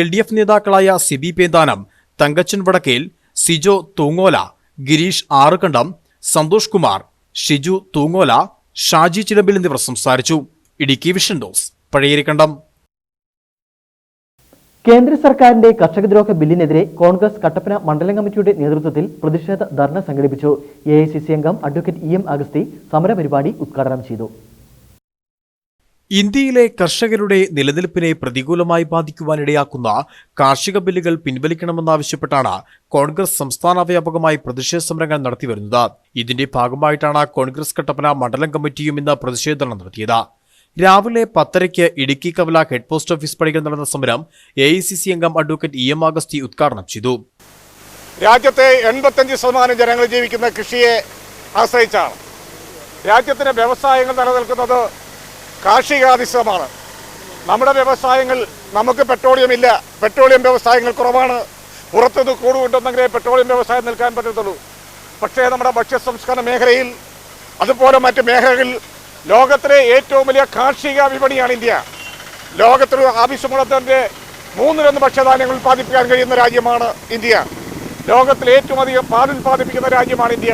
LDF നേതാക്കളായ സിബി പേന്താനം, തങ്കച്ചൻ വടക്കേൽ, സിജോ തൂങ്ങോല, ഗിരീഷ് ആറുകണ്ടം, സന്തോഷ് കുമാർ, ഷിജു തൂങ്ങോല, ഷാജി ചിലമ്പിൽ എന്നിവർ സംസാരിച്ചു. Idukki vision news, Pazhayarikkandam. കേന്ദ്ര സർക്കാരിന്റെ കർഷകദ്രോഹ ബില്ലിനെതിരെ കോൺഗ്രസ് കട്ടപ്പന മണ്ഡലം കമ്മിറ്റിയുടെ നേതൃത്വത്തിൽ പ്രതിഷേധ ധർണ സംഘടിപ്പിച്ചു. AICC അംഗം അഡ്വക്കേറ്റ് EM അഗസ്തി സമരപരിപാടി ഉദ്ഘാടനം ചെയ്തു. ഇന്ത്യയിലെ കർഷകരുടെ നിലനിൽപ്പിനെ പ്രതികൂലമായി ബാധിക്കുവാനിടയാക്കുന്ന കാർഷിക ബില്ലുകൾ പിൻവലിക്കണമെന്നാവശ്യപ്പെട്ടാണ് കോൺഗ്രസ് സംസ്ഥാന വ്യാപകമായി പ്രതിഷേധ സമരങ്ങൾ നടത്തിവരുന്നത്. ഇതിന്റെ ഭാഗമായിട്ടാണ് കോൺഗ്രസ് കട്ടപ്പന മണ്ഡലം കമ്മിറ്റിയും ഇന്ന് പ്രതിഷേധം നടത്തിയത്. രാവിലെ 10:30 ഇടുക്കി കവല ഹെഡ് പോസ്റ്റ് ഓഫീസ് പടികൾ നടന്ന സമരം AICC അംഗം അഡ്വക്കേറ്റ് EM അഗസ്തി ഉദ്ഘാടനം ചെയ്തു. രാജ്യത്തെ 85% ജനങ്ങൾ ജീവിക്കുന്ന കൃഷിയെ ആശ്രയിച്ചാണ്. രാജ്യത്തിന്റെ വ്യവസായങ്ങൾ നിലനിൽക്കുന്നത് കാർഷികാധിഷ്ഠിതമാണ്. നമ്മുടെ വ്യവസായങ്ങൾ, നമുക്ക് പെട്രോളിയം വ്യവസായങ്ങൾ കുറവാണ്. പുറത്തുനിന്ന് കൂടുകൊണ്ടുണ്ടെങ്കിലേ പെട്രോളിയം വ്യവസായം നിൽക്കാൻ പറ്റത്തുള്ളൂ. പക്ഷേ നമ്മുടെ ഭക്ഷ്യ സംസ്കരണ മേഖലയിൽ, അതുപോലെ മറ്റ് മേഖലകളിൽ ലോകത്തിലെ ഏറ്റവും വലിയ കാർഷിക വിപണിയാണ് ഇന്ത്യ. ലോകത്തിന് ആവശ്യമുള്ളതിൻ്റെ 3-1 ഭക്ഷ്യധാന്യങ്ങൾ ഉൽപ്പാദിപ്പിക്കാൻ കഴിയുന്ന രാജ്യമാണ് ഇന്ത്യ. ലോകത്തിലെ ഏറ്റവും അധികം പാൽ ഉൽപ്പാദിപ്പിക്കുന്ന രാജ്യമാണ് ഇന്ത്യ.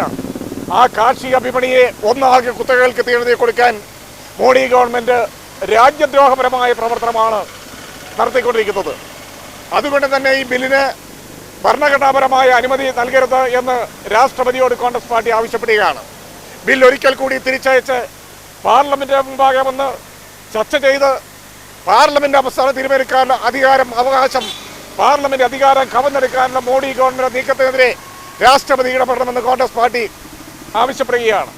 ആ കാർഷിക വിപണിയെ ഒന്നാകെ കുത്തകകൾക്ക് തീർന്നു കൊടുക്കാൻ മോഡി ഗവൺമെൻറ് രാജ്യദ്രോഹപരമായ പ്രവർത്തനമാണ് നടത്തിക്കൊണ്ടിരിക്കുന്നത്. അതുകൊണ്ട് തന്നെ ഈ ബില്ലിന് ഭരണഘടനാപരമായ അനുമതി നൽകരുത് എന്ന് രാഷ്ട്രപതിയോട് കോൺഗ്രസ് പാർട്ടി ആവശ്യപ്പെടുകയാണ്. ബിൽ ഒരിക്കൽ കൂടി തിരിച്ചയച്ച് പാർലമെൻറ്റിന് മുമ്പാകെ വന്ന് ചർച്ച ചെയ്ത് പാർലമെൻറ്റ് അവസ്ഥ തീരുമാനിക്കാനുള്ള അവകാശം, പാർലമെൻറ്റ് അധികാരം കവർന്നെടുക്കാനുള്ള മോഡി ഗവൺമെൻറ് നീക്കത്തിനെതിരെ രാഷ്ട്രപതി ഇടപെടണമെന്ന് കോൺഗ്രസ് പാർട്ടി ആവശ്യപ്പെടുകയാണ്.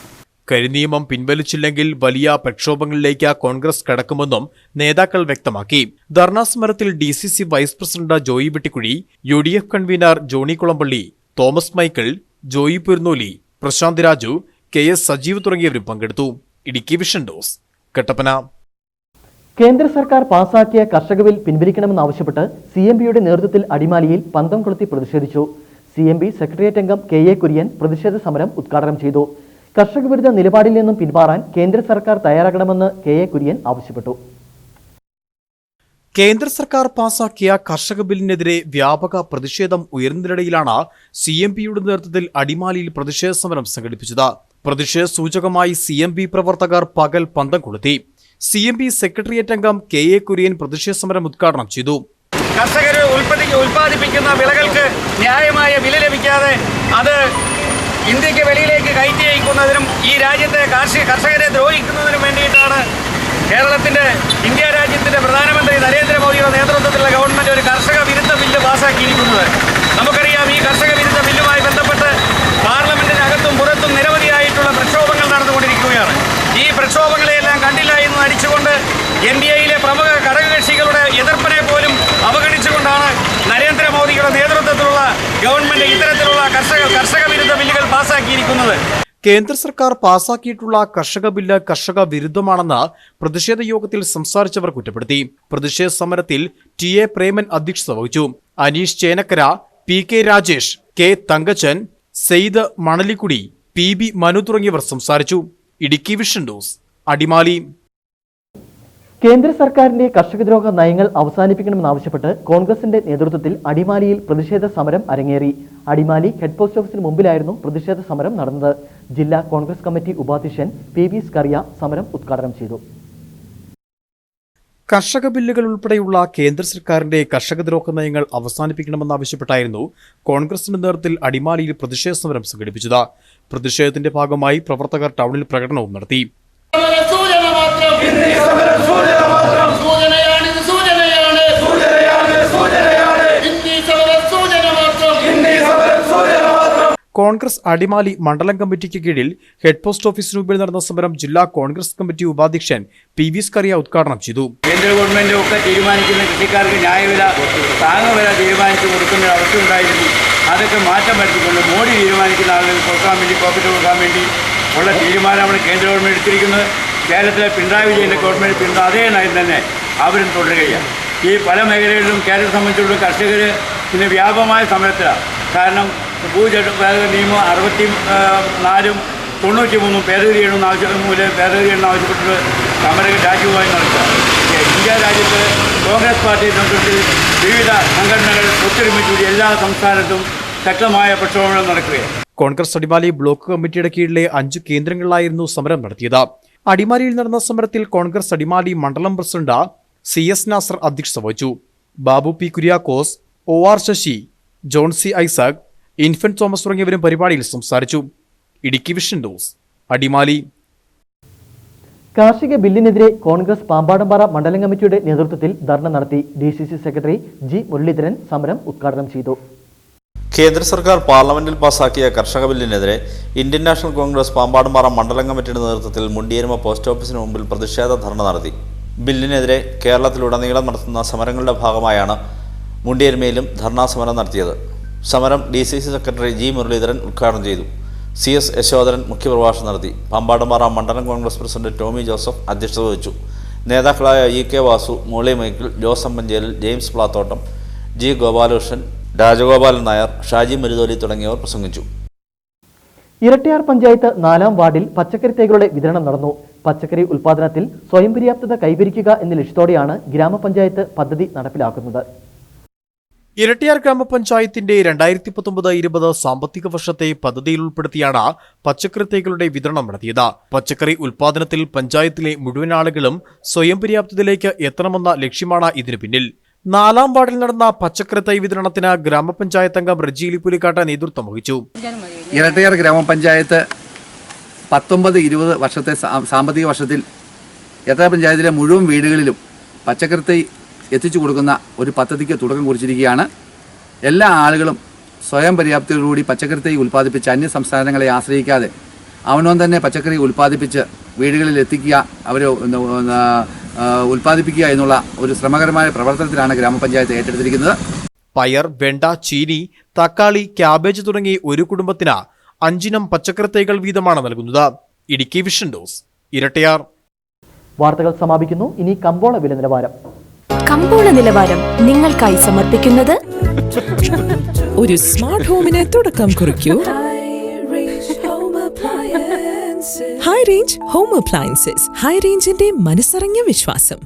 കരിനിയമം പിൻവലിച്ചില്ലെങ്കിൽ വലിയ പ്രക്ഷോഭങ്ങളിലേക്ക് കോൺഗ്രസ് കടക്കുമെന്നും നേതാക്കൾ വ്യക്തമാക്കി. ധർണാ സമരത്തിൽ DCC vice president Joy Vettikuzhy, UDF convener Johny Kulampally, Thomas Michael, Joy Purunnoli, Prashanth Raju, KS Sajeev തുടങ്ങിയവരും പങ്കെടുത്തു. Idukki vision news, Kattappana. കേന്ദ്ര സർക്കാർ പാസാക്കിയ കർഷക ബിൽ പിൻവലിക്കണമെന്നാവശ്യപ്പെട്ട് CMPയുടെ നേതൃത്വത്തിൽ അടിമാലിയിൽ പന്തം കൊളുത്തി പ്രതിഷേധിച്ചു. CMP സെക്രട്ടേറിയറ്റ് അംഗം KA കുര്യൻ പ്രതിഷേധ സമരം ഉദ്ഘാടനം ചെയ്തു. കർഷക വിരുദ്ധ നിലപാടിൽ നിന്നും പിന്മാറാൻ കേന്ദ്ര സർക്കാർ തയ്യാറാകണമെന്ന് KA കുര്യൻ ആവശ്യപ്പെട്ടു. കേന്ദ്ര സർക്കാർ പാസാക്കിയ കർഷക ബില്ലിനെതിരെ വ്യാപക പ്രതിഷേധം ഉയർന്നതിനിടയിലാണ് CMPയുടെ നേതൃത്വത്തിൽ അടിമാലിയിൽ പ്രതിഷേധ സമരം സംഘടിപ്പിച്ചത്. പ്രതിഷേധ സൂചകമായി CMP പ്രവർത്തകർ പകൽ പന്തം കൊളുത്തി. CMP സെക്രട്ടേറിയറ്റ് അംഗം KA കുര്യൻ പ്രതിഷേധ സമരം ഉദ്ഘാടനം ചെയ്തു. കർഷകർ ഉൽപ്പാദിപ്പിക്കുന്ന വിളകൾക്ക് ന്യായമായ വില ലഭിക്കാതെ അത് ഇന്ത്യക്ക് വെളിയിലേക്ക് കയറ്റി അയക്കുന്നതിനും ഈ രാജ്യത്തെ കർഷകരെ ദ്രോഹിക്കുന്നതിനും വേണ്ടിയിട്ടാണ് ഇന്ത്യ രാജ്യത്തിന്റെ പ്രധാനമന്ത്രി നരേന്ദ്രമോദിയുടെ നേതൃത്വത്തിലുള്ള ഗവൺമെന്റ് ഒരു കർഷക വിരുദ്ധ ബില്ല് പാസാക്കിയിരിക്കുന്നത്. നമുക്കറിയാം, ഈ കർഷക വിരുദ്ധ ബില്ലുമായി ബന്ധപ്പെട്ട് പാർലമെന്റിനകത്തും പുറത്തും നിരവധിയായിട്ടുള്ള പ്രക്ഷോഭങ്ങൾ നടന്നുകൊണ്ടിരിക്കുകയാണ്. ഈ പ്രക്ഷോഭങ്ങളെയെല്ലാം കണ്ടില്ല എന്ന് നടിച്ചുകൊണ്ട് NDAയിലെ പ്രമുഖ ഘടകകക്ഷികളുടെ എതിർപ്പിനെ പോലും അവഗണിച്ചുകൊണ്ടാണ് നരേന്ദ്രമോദിയുടെ നേതൃത്വത്തിലുള്ള ഗവൺമെന്റ് ഇത്തരത്തിലുള്ള കർഷക വിരുദ്ധ ബില്ലുകൾ പാസാക്കിയിരിക്കുന്നത്. കേന്ദ്ര സർക്കാർ പാസാക്കിയിട്ടുള്ള കർഷക ബില്ല് കർഷക വിരുദ്ധമാണെന്ന് പ്രതിഷേധ യോഗത്തിൽ സംസാരിച്ചവർ കുറ്റപ്പെടുത്തി. പ്രതിഷേധ സമരത്തിൽ TA പ്രേമൻ അധ്യക്ഷത വഹിച്ചു. Aneesh Chenakkara, PK Rajesh, K Thankachan, Syed മണലിക്കുടി, PB Manu തുടങ്ങിയവർ സംസാരിച്ചു. Idukki vision news, Adimali. കേന്ദ്ര സർക്കാരിന്റെ കർഷകദ്രോഹ നയങ്ങൾ അവസാനിപ്പിക്കണമെന്നാവശ്യപ്പെട്ട് കോൺഗ്രസിന്റെ നേതൃത്വത്തിൽ അടിമാലിയിൽ പ്രതിഷേധ സമരം അരങ്ങേറി. അടിമാലി ഹെഡ് പോസ്റ്റ് ഓഫീസിന് മുമ്പിലായിരുന്നു പ്രതിഷേധ സമരം നടന്നത്. ജില്ലാ കോൺഗ്രസ് കമ്മിറ്റി ഉപാധ്യക്ഷൻ PB സ്കറിയ സമരം ഉദ്ഘാടനം ചെയ്തു. കർഷക ബില്ലുകൾ ഉൾപ്പെടെയുള്ള കേന്ദ്ര സർക്കാരിന്റെ കർഷകദ്രോഹ നയങ്ങൾ അവസാനിപ്പിക്കണമെന്നാവശ്യപ്പെട്ടായിരുന്നു കോൺഗ്രസിന്റെ നേതൃത്വത്തിൽ അടിമാലിയിൽ പ്രതിഷേധ സമരം സംഘടിപ്പിച്ചത്. പ്രതിഷേധത്തിന്റെ ഭാഗമായി പ്രവർത്തകർ ടൗണിൽ പ്രകടനവും നടത്തി. കോൺഗ്രസ് അടിമാലി മണ്ഡലം കമ്മിറ്റിക്ക് കീഴിൽ ഹെഡ് പോസ്റ്റ് ഓഫീസിന് മുമ്പിൽ നടന്ന സമരം ജില്ലാ കോൺഗ്രസ് കമ്മിറ്റി ഉപാധ്യക്ഷൻ PB സ്കറിയ ഉദ്ഘാടനം ചെയ്തു. കേന്ദ്ര ഗവൺമെന്റ് ഒക്കെ തീരുമാനിക്കുന്ന കൃഷിക്കാർക്ക് ന്യായവില, താങ്ങുവില തീരുമാനിച്ചു കൊടുക്കുന്ന ഒരു അവസ്ഥ ഉണ്ടായിരുന്നു. അതൊക്കെ മാറ്റം വരുത്തിക്കൊണ്ട് മോഡി തീരുമാനിക്കുന്ന ആളുകൾ കൊടുക്കാൻ വേണ്ടി, പ്രോഫിറ്റ് കൊടുക്കാൻ വേണ്ടി ഉള്ള തീരുമാനമാണ് കേന്ദ്ര ഗവൺമെന്റ് എടുത്തിരിക്കുന്നത്. കേരളത്തിലെ പിണറായി വിജയന്റെ ഗവൺമെന്റ് അതേ നയം തന്നെ അവരും തുടരുകയാണ്. ഈ പല മേഖലകളിലും കേരളത്തെ സംബന്ധിച്ചുള്ള കർഷകർ പിന്നെ വ്യാപകമായ സമരത്തിലാണ്. കാരണം ഭൂജല നിയമം 64-ഉം 93-ഉം ഭേദഗതി ചെയ്യണമെന്ന് ആവശ്യപ്പെട്ട് സമരം രാജ്യവുമായി നടത്തുക. ഇന്ത്യ രാജ്യത്ത് കോൺഗ്രസ് പാർട്ടി നേതൃത്വത്തിൽ വിവിധ സംഘടനകൾ ഒത്തൊരുമിച്ചുകൂടി എല്ലാ സംസ്ഥാനത്തും ശക്തമായ പ്രക്ഷോഭങ്ങൾ നടക്കുകയാണ്. കോൺഗ്രസ് അടിമാലി ബ്ലോക്ക് കമ്മിറ്റിയുടെ കീഴിലെ 5 കേന്ദ്രങ്ങളിലായിരുന്നു സമരം നടത്തിയത്. അടിമാലിയിൽ നടന്ന സമരത്തിൽ കോൺഗ്രസ് അടിമാലി മണ്ഡലം പ്രസിഡന്റ് CS നാസർ അധ്യക്ഷത വഹിച്ചു. Babu P Kuriakose, OR Sasi, John C Isaac, infant Thomas തുടങ്ങിയവരും പരിപാടിയിൽ സംസാരിച്ചു. Idukki vision news, Adimali. കാർഷിക ബില്ലിനെതിരെ കോൺഗ്രസ് പാമ്പാടംപാറ മണ്ഡലം കമ്മിറ്റിയുടെ നേതൃത്വത്തിൽ ധർണ നടത്തി. DCC സെക്രട്ടറി ജി മുരളീധരൻ സമരം ഉദ്ഘാടനം ചെയ്തു. കേന്ദ്ര സർക്കാർ പാർലമെന്റിൽ പാസാക്കിയ കർഷക ബില്ലിനെതിരെ ഇന്ത്യൻ നാഷണൽ കോൺഗ്രസ് പാമ്പാടംപാറ മണ്ഡലം കമ്മിറ്റിയുടെ നേതൃത്വത്തിൽ മുണ്ടിയേരുമ പോസ്റ്റ് ഓഫീസിന് മുമ്പിൽ പ്രതിഷേധ ധർണ നടത്തി. ബില്ലിനെതിരെ കേരളത്തിലുടനീളം നടത്തുന്ന സമരങ്ങളുടെ ഭാഗമായാണ് മുണ്ടിയേരുമയിലും ധർണാ സമരം നടത്തിയത്. സമരം DCC സെക്രട്ടറി ജി മുരളീധരൻ ഉദ്ഘാടനം ചെയ്തു. CS യശോധരൻ മുഖ്യപ്രഭാഷണം നടത്തി. പാമ്പാടംപാറ മണ്ഡലം കോൺഗ്രസ് പ്രസിഡന്റ് ടോമി ജോസഫ് അധ്യക്ഷത വഹിച്ചു. നേതാക്കളായ EK വാസു, മോളി മൈക്കിൾ, ജോസ് അമ്പഞ്ചേരിൽ, ജെയിംസ് പ്ലാത്തോട്ടം, G ഗോപാലകൃഷ്ണൻ, രാജഗോപാലൻ നായർ, ഷാജി മരുതോലി തുടങ്ങിയവർ പ്രസംഗിച്ചു. ഇരട്ടിയാർ പഞ്ചായത്ത് 4-ാം വാർഡിൽ പച്ചക്കറി തൈകളുടെ വിതരണം നടന്നു. പച്ചക്കറി ഉൽപാദനത്തിൽ സ്വയം പര്യാപ്തത കൈവരിക്കുക എന്ന ലക്ഷ്യത്തോടെയാണ് ഗ്രാമപഞ്ചായത്ത് പദ്ധതി നടപ്പിലാക്കുന്നത്. ഇരട്ടിയാർ ഗ്രാമപഞ്ചായത്തിന്റെ 2019-20 സാമ്പത്തിക വർഷത്തെ പദ്ധതിയിൽ ഉൾപ്പെടുത്തിയാണ് പച്ചക്കറി തൈകളുടെ വിതരണം നടത്തിയത്. പച്ചക്കറി ഉൽപാദനത്തിൽ പഞ്ചായത്തിലെ മുഴുവൻ ആളുകളും സ്വയം പര്യാപ്തതയിലേക്ക് എത്തണമെന്ന ലക്ഷ്യമാണ് ഇതിനു പിന്നിൽ. 4-ാം വാർഡിൽ നടന്ന പച്ചക്കറി തൈ വിതരണത്തിന് ഗ്രാമപഞ്ചായത്ത് അംഗം റജീലി പുലിക്കാട്ട് നേതൃത്വം വഹിച്ചു. ഇരട്ടിയാർ ഗ്രാമപഞ്ചായത്ത് 19-20 വർഷത്തെ സാമ്പത്തിക വർഷത്തിൽ ഇരട്ടിയാർ പഞ്ചായത്തിലെ മുഴുവൻ വീടുകളിലും പച്ചക്കറി തൈ എത്തിച്ചു കൊടുക്കുന്ന ഒരു പദ്ധതിക്ക് തുടക്കം കുറിച്ചിരിക്കുകയാണ്. എല്ലാ ആളുകളും സ്വയം പര്യാപ്തതയോടുകൂടി പച്ചക്കറി തൈ ഉൽപ്പാദിപ്പിച്ച് അന്യ സംസ്ഥാനങ്ങളെ ആശ്രയിക്കാതെ അവനവൻ തന്നെ പച്ചക്കറി ഉൽപ്പാദിപ്പിച്ച് വീടുകളിൽ എത്തിക്കുക, അവരെ ഉൽപ്പാദിപ്പിക്കുക എന്നുള്ള ഒരു ശ്രമകരമായ പ്രവർത്തനത്തിലാണ് ഗ്രാമപഞ്ചായത്ത് ഏറ്റെടുത്തിരിക്കുന്നത്. പയർ, വെണ്ട, ചീനി, തക്കാളി, ക്യാബേജ് തുടങ്ങി ഒരു കുടുംബത്തിന് 5 ഇനം പച്ചക്കറി തൈകൾ വീതമാണ് നൽകുന്നത്. Idukki vision news, Erattayar. വാർത്തകൾ സമാപിക്കുന്നു. ഇനി കമ്പോള വില നിലവാരം. കമ്പോള നിലവാരം നിങ്ങൾക്കായി സമർപ്പിക്കുന്നത് ഒരു സ്മാർട്ട് ഹോമിന് തുടക്കം കുറിക്കൂ. High range home appliances, high റേഞ്ചിന്റെ മനസ്സറിഞ്ഞ വിശ്വാസം.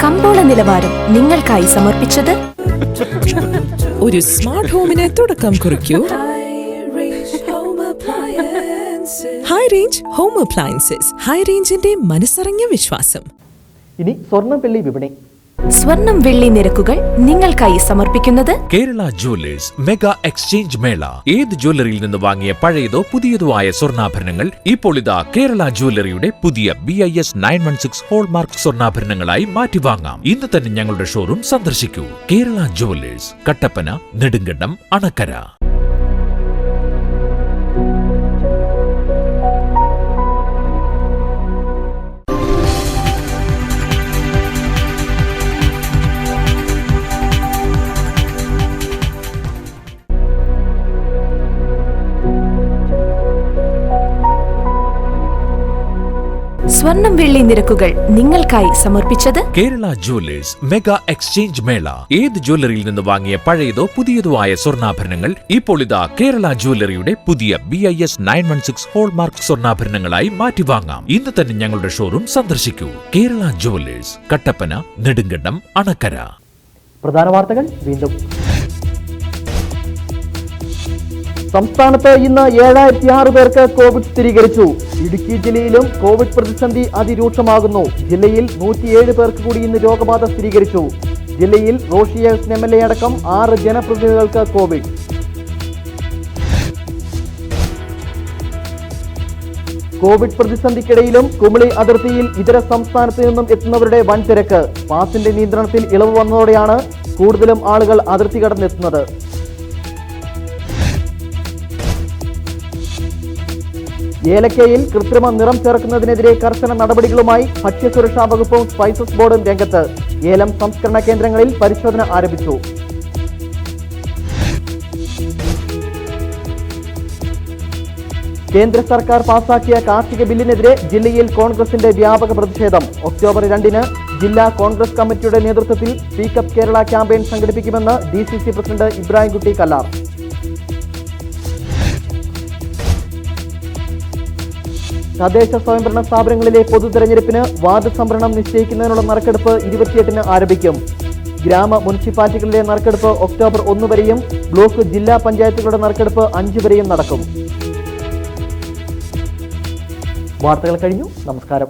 കമ്പോള നിലവാരം നിങ്ങൾക്കായി സമർപ്പിച്ചത് ഒരു സ്മാർട്ട് ഹോമിന് തുടക്കം കുറിക്കൂ. High range home appliances, high റേഞ്ചിന്റെ മനസ്സറിഞ്ഞ വിശ്വാസം. ഇനി സ്വർണം വെള്ളി വിപണി. സ്വർണം വെള്ളി നിരക്കുകൾ നിങ്ങൾക്കായി സമർപ്പിക്കുന്നത് കേരള ജുവല്ലേഴ്സ് മെഗാ എക്സ്ചേഞ്ച് മേള. ഏത് ജ്വല്ലറിയിൽ നിന്ന് വാങ്ങിയ പഴയതോ പുതിയതോ ആയ സ്വർണ്ണാഭരണങ്ങൾ ഇപ്പോൾ ഇതാ കേരള ജുവല്ലറിയുടെ പുതിയ BIS 916 ഹോൾമാർക്ക് സ്വർണ്ണാഭരണങ്ങളായി മാറ്റി വാങ്ങാം. ഇന്ന് തന്നെ ഞങ്ങളുടെ ഷോറൂം സന്ദർശിക്കൂ. കേരള ജുവല്ലേഴ്സ്, കട്ടപ്പന, നെടുങ്കണ്ടം, അണക്കര. സ്വർണം വെള്ളി നിരക്കുകൾ നിങ്ങൾക്കായി സമർപ്പിച്ചത് കേരള ജുവല്ലേഴ്സ് മെഗാ എക്സ്ചേഞ്ച് മേള. ഏത് ജ്വല്ലറിയിൽ നിന്ന് വാങ്ങിയ പഴയതോ പുതിയതോ ആയ സ്വർണ്ണാഭരണങ്ങൾ ഇപ്പോൾ ഇതാ കേരള ജുവല്ലറിയുടെ പുതിയ BIS 916 ഹോൾമാർക്ക് സ്വർണ്ണാഭരണങ്ങളായി മാറ്റി വാങ്ങാം. ഇന്ന് തന്നെ ഞങ്ങളുടെ ഷോറൂം സന്ദർശിക്കൂ. കേരള ജുവല്ലേഴ്സ്, കട്ടപ്പന, നെടുങ്കണ്ടം, അണക്കര. പ്രധാന വാർത്തകൾ വീണ്ടും. സംസ്ഥാനത്ത് ഇന്ന് 7006 പേർക്ക് കോവിഡ് സ്ഥിരീകരിച്ചു. ഇടുക്കി ജില്ലയിലും കോവിഡ് പ്രതിസന്ധി അതിരൂക്ഷമാകുന്നു. ജില്ലയിൽ 107 പേർക്ക് കൂടി ഇന്ന് രോഗബാധ സ്ഥിരീകരിച്ചു. ജില്ലയിൽ റോഷി MLA അടക്കം 6 ജനപ്രതിനിധികൾക്ക് കോവിഡ്. കോവിഡ് പ്രതിസന്ധിക്കിടയിലും കുമളി അതിർത്തിയിൽ ഇതര സംസ്ഥാനത്ത് നിന്നും എത്തുന്നവരുടെ വൻ തിരക്ക്. പാസിന്റെ നിയന്ത്രണത്തിൽ ഇളവ് വന്നതോടെയാണ് കൂടുതലും ആളുകൾ അതിർത്തി കടന്നെത്തുന്നത്. ഏലക്കയിൽ കൃത്രിമ നിറം ചേർക്കുന്നതിനെതിരെ കർശന നടപടികളുമായി ഭക്ഷ്യസുരക്ഷാ വകുപ്പും സ്പൈസസ് ബോർഡും രംഗത്ത്. ഏലം സംസ്കരണ കേന്ദ്രങ്ങളിൽ പരിശോധന ആരംഭിച്ചു. കേന്ദ്ര സർക്കാർ പാസാക്കിയ കാർഷിക ബില്ലിനെതിരെ ജില്ലയിൽ കോൺഗ്രസിന്റെ വ്യാപക പ്രതിഷേധം. ഒക്ടോബർ 2-ന് ജില്ലാ കോൺഗ്രസ് കമ്മിറ്റിയുടെ നേതൃത്വത്തിൽ സ്പീക്കപ്പ് കേരള ക്യാമ്പയിൻ സംഘടിപ്പിക്കുമെന്ന് DCC പ്രസിഡന്റ് ഇബ്രാഹിംകുട്ടി കല്ലാർ. തദ്ദേശ സ്വയംഭരണ സ്ഥാപനങ്ങളിലെ പൊതു തെരഞ്ഞെടുപ്പിന് വാർഡ് സംവരണം നിശ്ചയിക്കുന്നതിനുള്ള നറുക്കെടുപ്പ് 28-ന് ആരംഭിക്കും. ഗ്രാമ മുനിസിപ്പാലിറ്റികളിലെ നറുക്കെടുപ്പ് ഒക്ടോബർ 1 വരെയും ബ്ലോക്ക് ജില്ലാ പഞ്ചായത്തുകളുടെ നറുക്കെടുപ്പ് 5 വരെയും നടക്കും. വാർത്തകൾ കഴിഞ്ഞു. നമസ്കാരം.